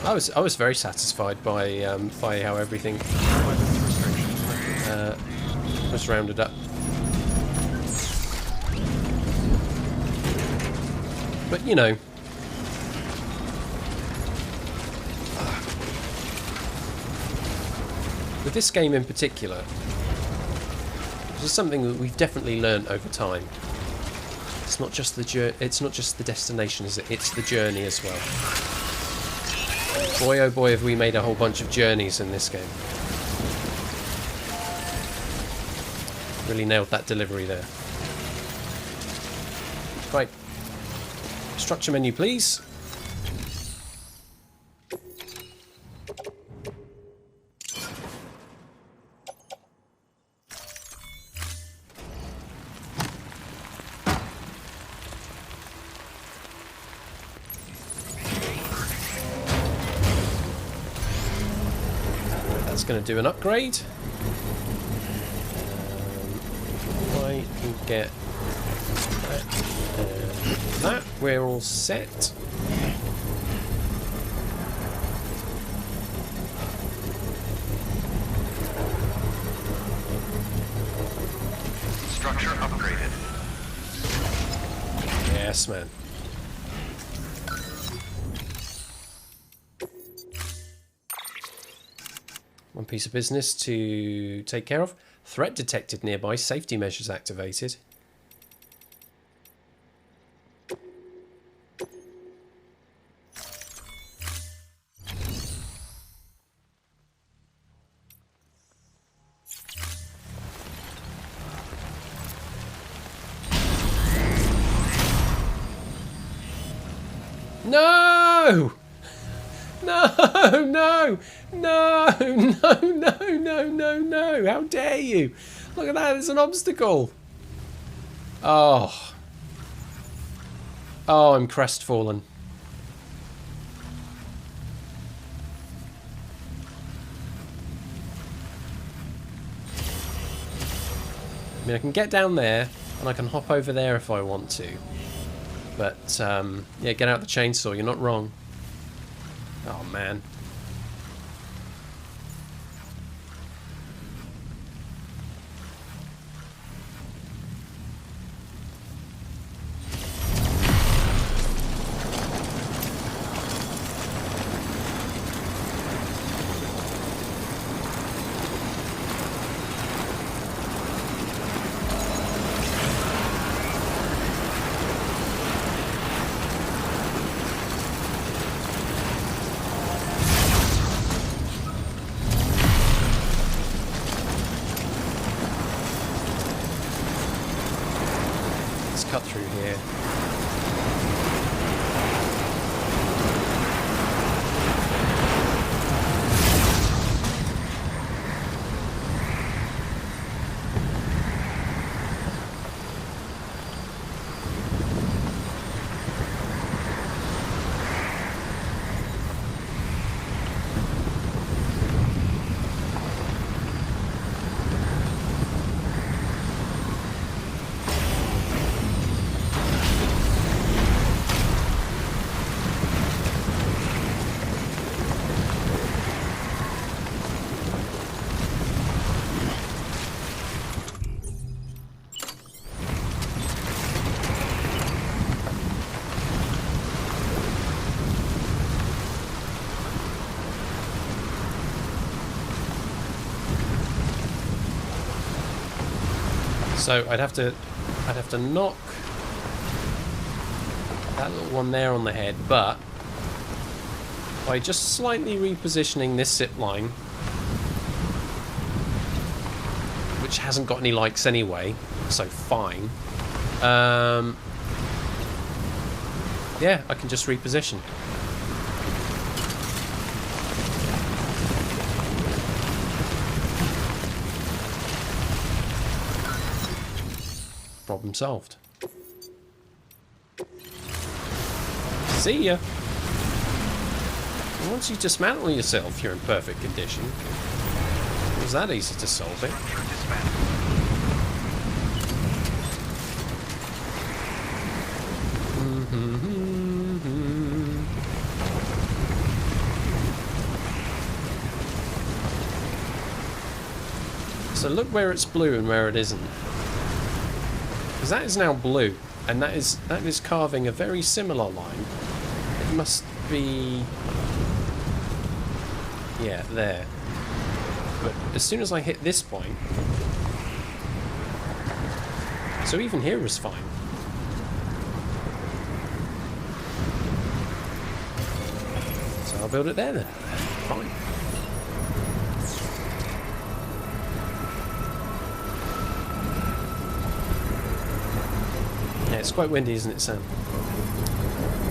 I was very satisfied by how everything was rounded up. But you know, with this game in particular, this is something that we've definitely learned over time. It's not just the destination, is it? It's the journey as well. Boy, oh boy, have we made a whole bunch of journeys in this game. Really nailed that delivery there. Right. Structure menu, please. Going to do an upgrade. I can get that. We're all set. Structure upgraded. Yes, man. One piece of business to take care of. Threat detected nearby. Safety measures activated. No! No, no, no, no, no, no, no, no. How dare you? Look at that, there's an obstacle. Oh. Oh, I'm crestfallen. I mean, I can get down there, and I can hop over there if I want to. But, yeah, get out the chainsaw, you're not wrong. Oh, man. Cut through here. So I'd have to knock that little one there on the head, but by just slightly repositioning this zip line, which hasn't got any likes anyway, so fine. Yeah, I can just reposition. Problem solved. See ya. Once you dismantle yourself, you're in perfect condition. It was that easy to solve it. So look where it's blue and where it isn't. Because that is now blue, and that is carving a very similar line. It must be, yeah, there. But as soon as I hit this point, so even here was fine. So I'll build it there then. Fine. Yeah, it's quite windy, isn't it, Sam?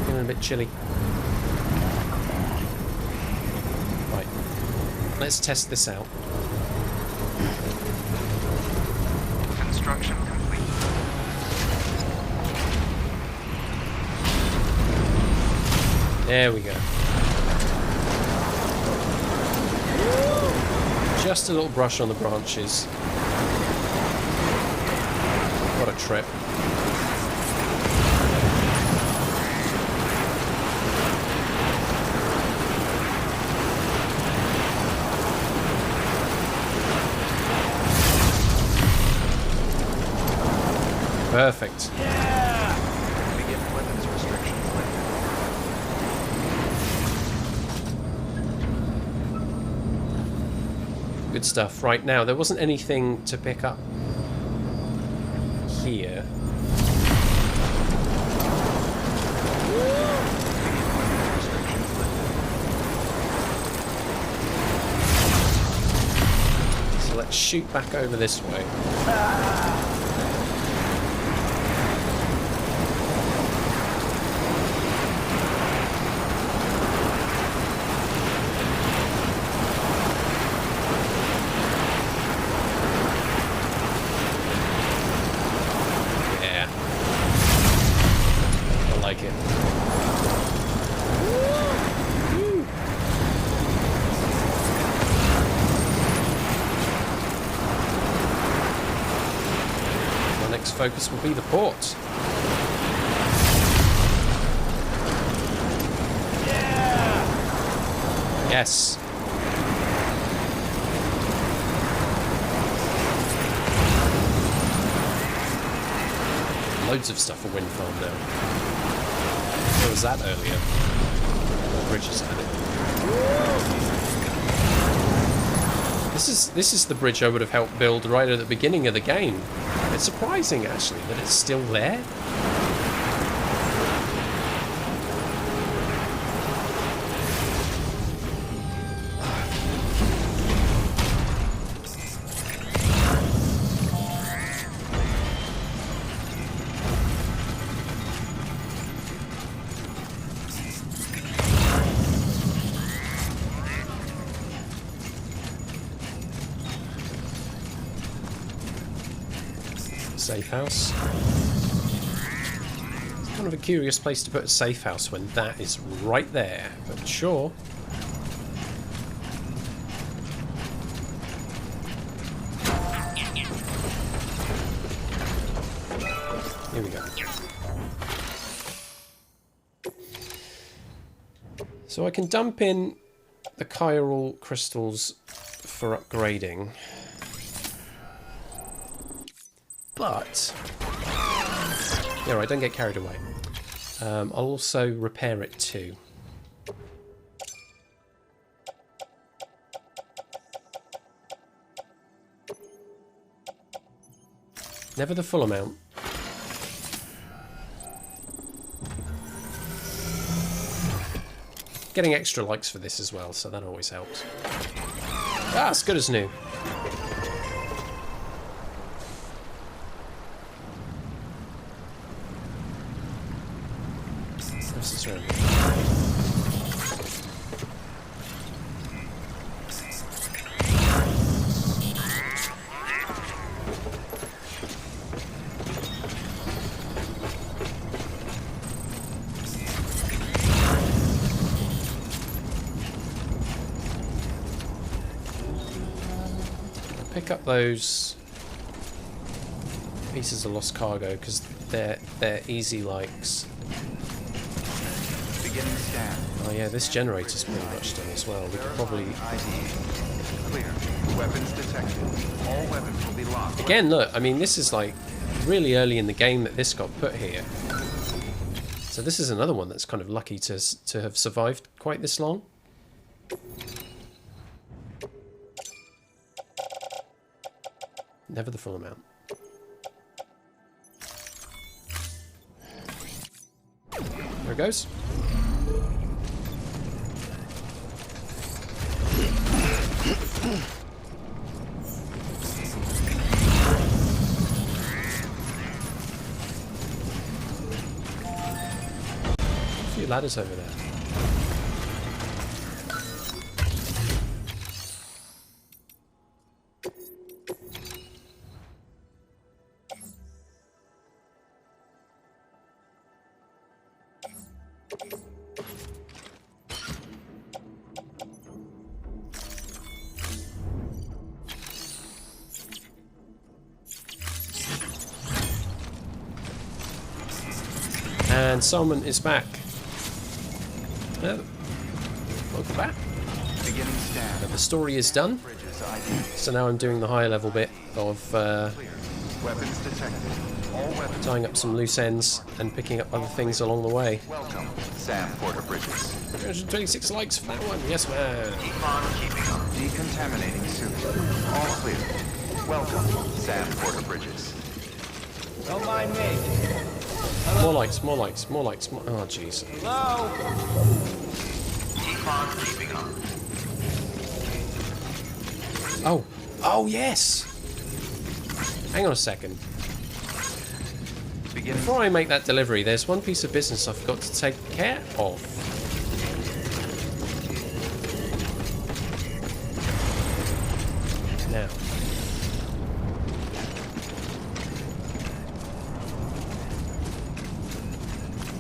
Feeling a bit chilly. Right. Let's test this out. Construction complete. There we go. Just a little brush on the branches. What a trip. Perfect. Yeah! Begin weapons restrictions later. Good stuff. Right, now, there wasn't anything to pick up here. So let's shoot back over this way. Focus will be the port. Yeah! Yes. Loads of stuff for wind farm now. Where was that earlier? The bridge is at it. This is the bridge I would have helped build right at the beginning of the game. It's surprising, actually, that it's still there. Safe house. It's kind of a curious place to put a safe house when that is right there, but sure. Here we go. So I can dump in the chiral crystals for upgrading. But, yeah, right, don't get carried away. I'll also repair it too. Never the full amount. Getting extra likes for this as well, so that always helps. Ah, it's good as new. Pick up those pieces of lost cargo because they're easy likes. Oh yeah, this generator's pretty much done as well. We could probably... Clear. Weapons detected. All weapons will be locked. Again, look, I mean, this is like really early in the game that this got put here. So this is another one that's kind of lucky to have survived quite this long. Never the full amount. There it goes. A few ladders over there. And Salmon is back. Oh. Welcome back. The story is done. So now I'm doing the higher level bit of weapons detected. tying up some loose ends and picking up other things along the way. Welcome, Sam Porter Bridges. 326 likes for that one. Yes, man. Keep on keeping on. Decontaminating suit. All clear. Welcome, Sam Porter Bridges. Don't mind me. More likes, more likes, more likes. More... Oh, jeez. Hello? Keep on keeping on. Oh. Oh, yes. Hang on a second. Before I make that delivery, there's one piece of business I forgot to take care of. Now.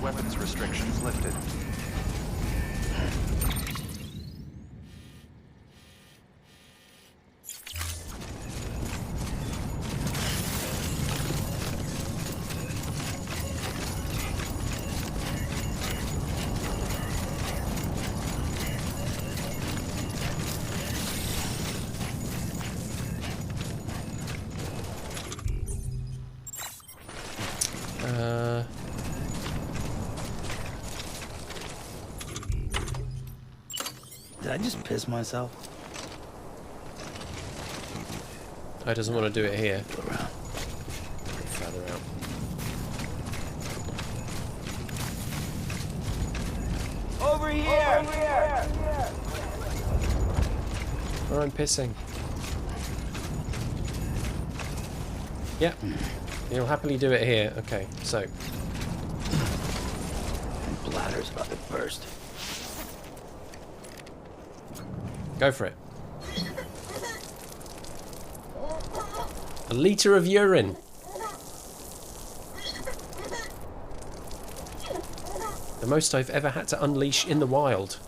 Weapons restrictions lifted. Did I just piss myself? I doesn't want to do it here. Go around. Further out. Over here! Over here! Where I'm pissing. Yep. You'll happily do it here. Okay, so. My bladder's about to burst. Go for it. A litre of urine. The most I've ever had to unleash in the wild.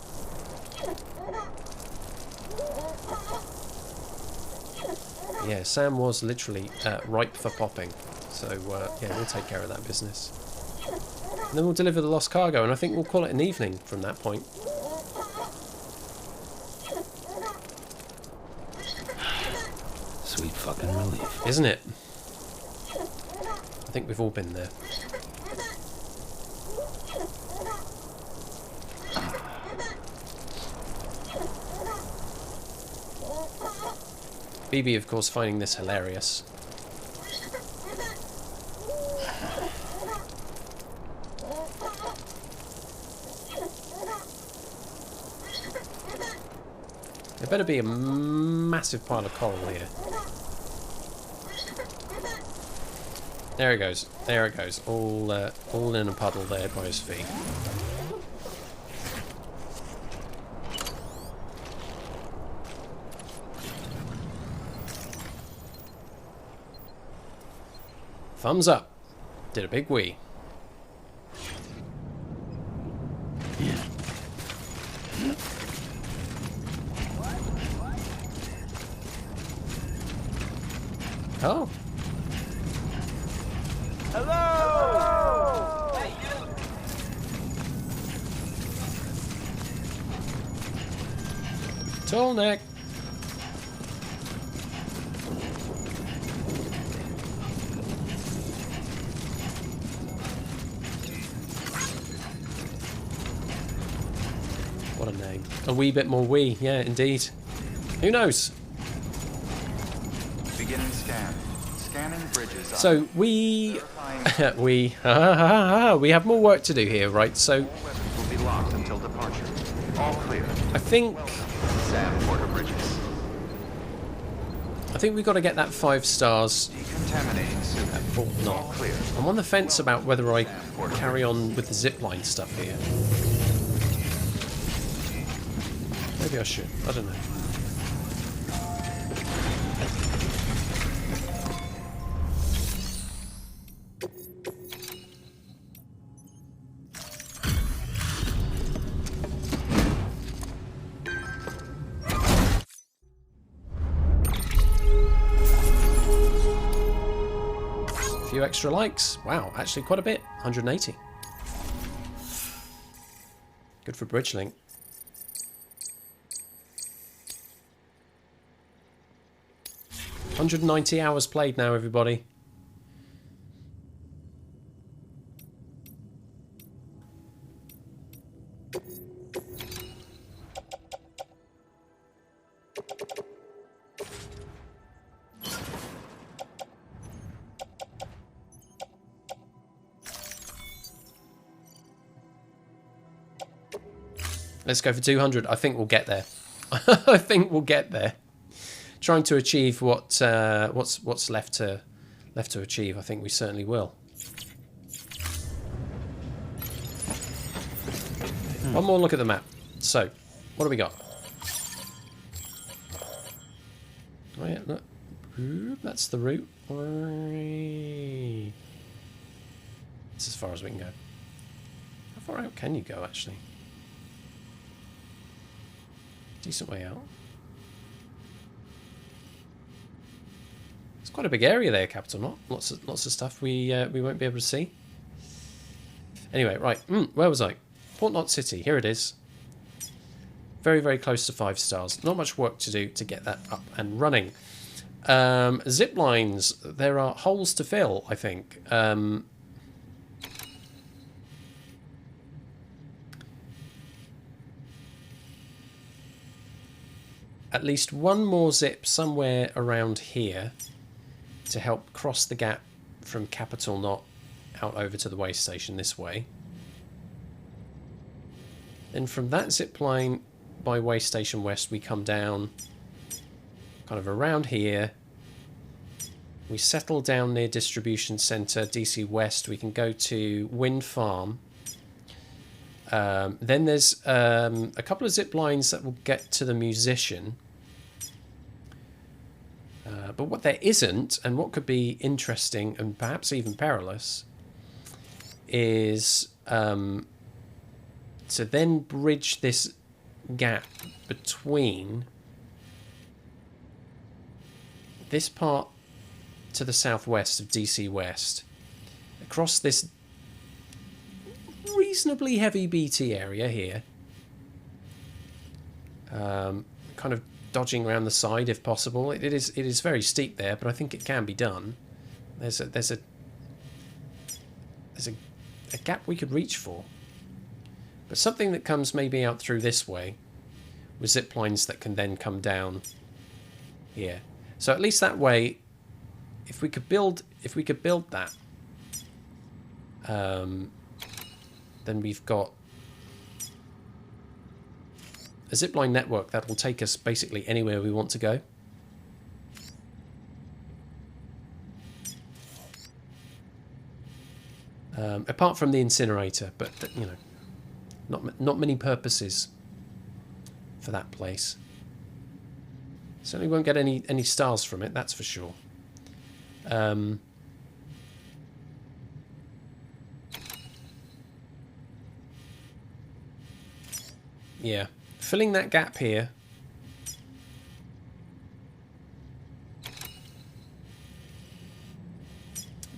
Yeah, Sam was literally ripe for popping. So, yeah, we'll take care of that business. And then we'll deliver the lost cargo, and I think we'll call it an evening from that point. Sweet fucking relief. Isn't it? I think we've all been there. BB, of course, finding this hilarious. There better be a massive pile of coral here. There it goes. There it goes. All in a puddle there by his feet. Thumbs up. Did a big wee. Yeah. Oh. Hello! Hey, you! Tall neck. What a name. A wee bit more wee, yeah, indeed. Who knows? Beginning scan. Scanning bridges. So we we have more work to do here, right? So Weapons will be locked until departure. All clear. I think Sam Porter Bridges. we've got to get that 5 stars Decontaminating suit. at Fort All Knock. clear. I'm on the fence about whether I carry on with the zipline stuff here. Maybe I should. I don't know. A few extra likes. Wow, actually quite a bit. 180. Good for Bridgelink. $190 hours played now, everybody. Let's go for 200. I think we'll get there. I think we'll get there. Trying to achieve what's left to achieve. I think we certainly will. One more look at the map. So, what do we got? Oh yeah, look. That's the route. It's as far as we can go. How far out can you go, actually? Decent way out. It's quite a big area there, Capital Knot. Lots of stuff we won't be able to see. Anyway, right. Where was I? Port Knot City. Here it is. Very, very close to 5 stars. Not much work to do to get that up and running. Zip lines. There are holes to fill, I think. At least one more zip somewhere around here to help cross the gap from Capital Knot out over to the way station this way. Then from that zip line by way station west, we come down kind of around here. We settle down near distribution center, DC West. We can go to Wind Farm. Then there's a couple of zip lines that will get to the Musician. But what there isn't, and what could be interesting and perhaps even perilous, is to then bridge this gap between this part to the southwest of DC West, across this reasonably heavy BT area here, kind of dodging around the side if possible. It is very steep there, but I think it can be done. There's a gap we could reach for, but something that comes maybe out through this way with zip lines that can then come down here. So at least that way, if we could build that, then we've got a zipline network that will take us basically anywhere we want to go. Apart from the incinerator, but you know, not many purposes for that place. Certainly won't get any stars from it, that's for sure. Yeah, filling that gap here.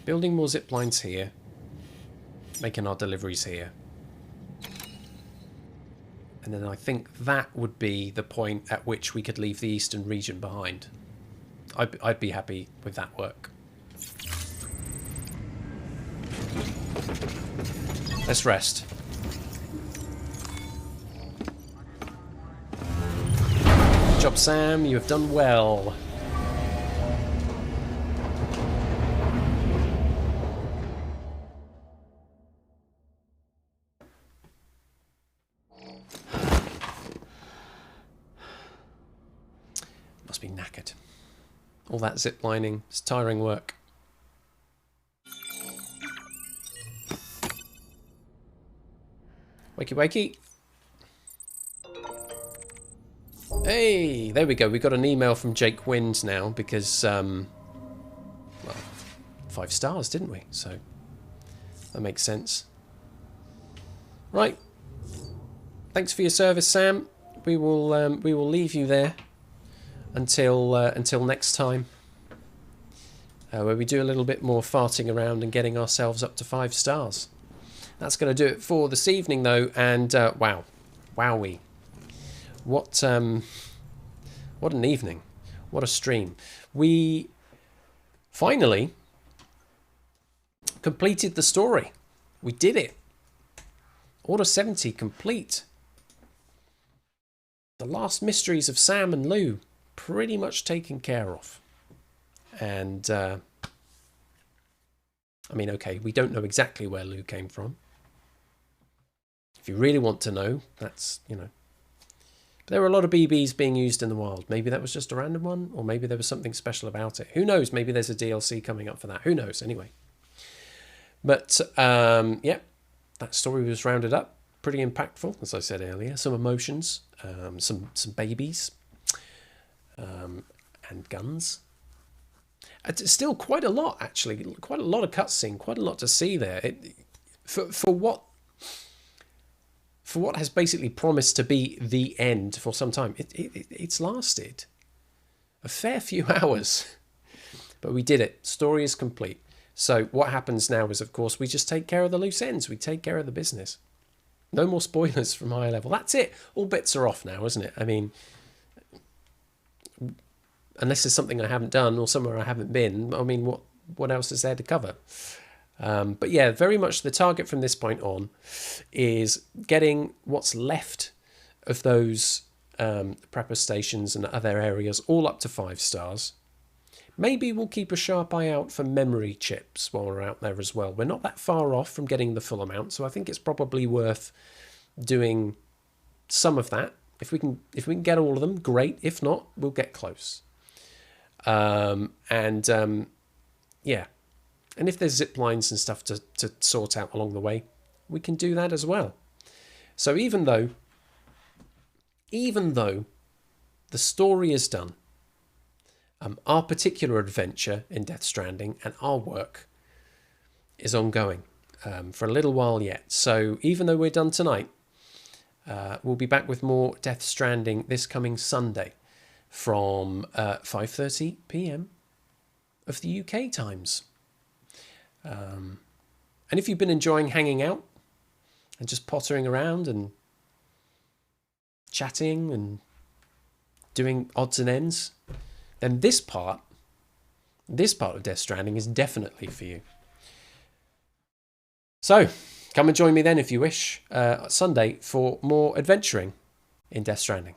Building more zip lines here. Making our deliveries here. And then I think that would be the point at which we could leave the eastern region behind. I'd be happy with that work. Let's rest. Good job, Sam. You have done well. Must be knackered. All that zip lining. It's tiring work. Wakey wakey. Hey, there we go. We got an email from Jake Wind now because, well, 5 stars, didn't we? So that makes sense. Right. Thanks for your service, Sam. We will leave you there until next time, where we do a little bit more farting around and getting ourselves up to 5 stars. That's going to do it for this evening, though. And wow, wowee. What an evening. What a stream. We finally completed the story. We did it. Order 70 complete. The last mysteries of Sam and Lou pretty much taken care of. And, I mean, okay, we don't know exactly where Lou came from. If you really want to know, that's, you know, There were a lot of BBs being used in the wild. Maybe that was just a random one, or maybe there was something special about it. Who knows? Maybe there's a DLC coming up for that. Who knows? Anyway. But, yeah, that story was rounded up. Pretty impactful, as I said earlier. Some emotions, some babies, and guns. It's still quite a lot, actually. Quite a lot of cutscene. Quite a lot to see there. For what has basically promised to be the end for some time, it's lasted a fair few hours. But we did it. Story is complete. So what happens now is, of course, we just take care of the loose ends. We take care of the business. No more spoilers from higher level. That's it. All bets are off now, isn't it? I mean, unless there's something I haven't done or somewhere I haven't been, I mean, what else is there to cover? But yeah, very much the target from this point on is getting what's left of those prepper stations and other areas all up to 5 stars. Maybe we'll keep a sharp eye out for memory chips while we're out there as well. We're not that far off from getting the full amount, so I think it's probably worth doing some of that. If we can get all of them, great. If not, we'll get close. Yeah. And if there's zip lines and stuff to sort out along the way, we can do that as well. So even though the story is done, our particular adventure in Death Stranding and our work is ongoing for a little while yet. So even though we're done tonight, we'll be back with more Death Stranding this coming Sunday from 5:30 p.m. of the UK times. And if you've been enjoying hanging out and just pottering around and chatting and doing odds and ends, then this part of Death Stranding is definitely for you. So come and join me then if you wish, Sunday for more adventuring in Death Stranding.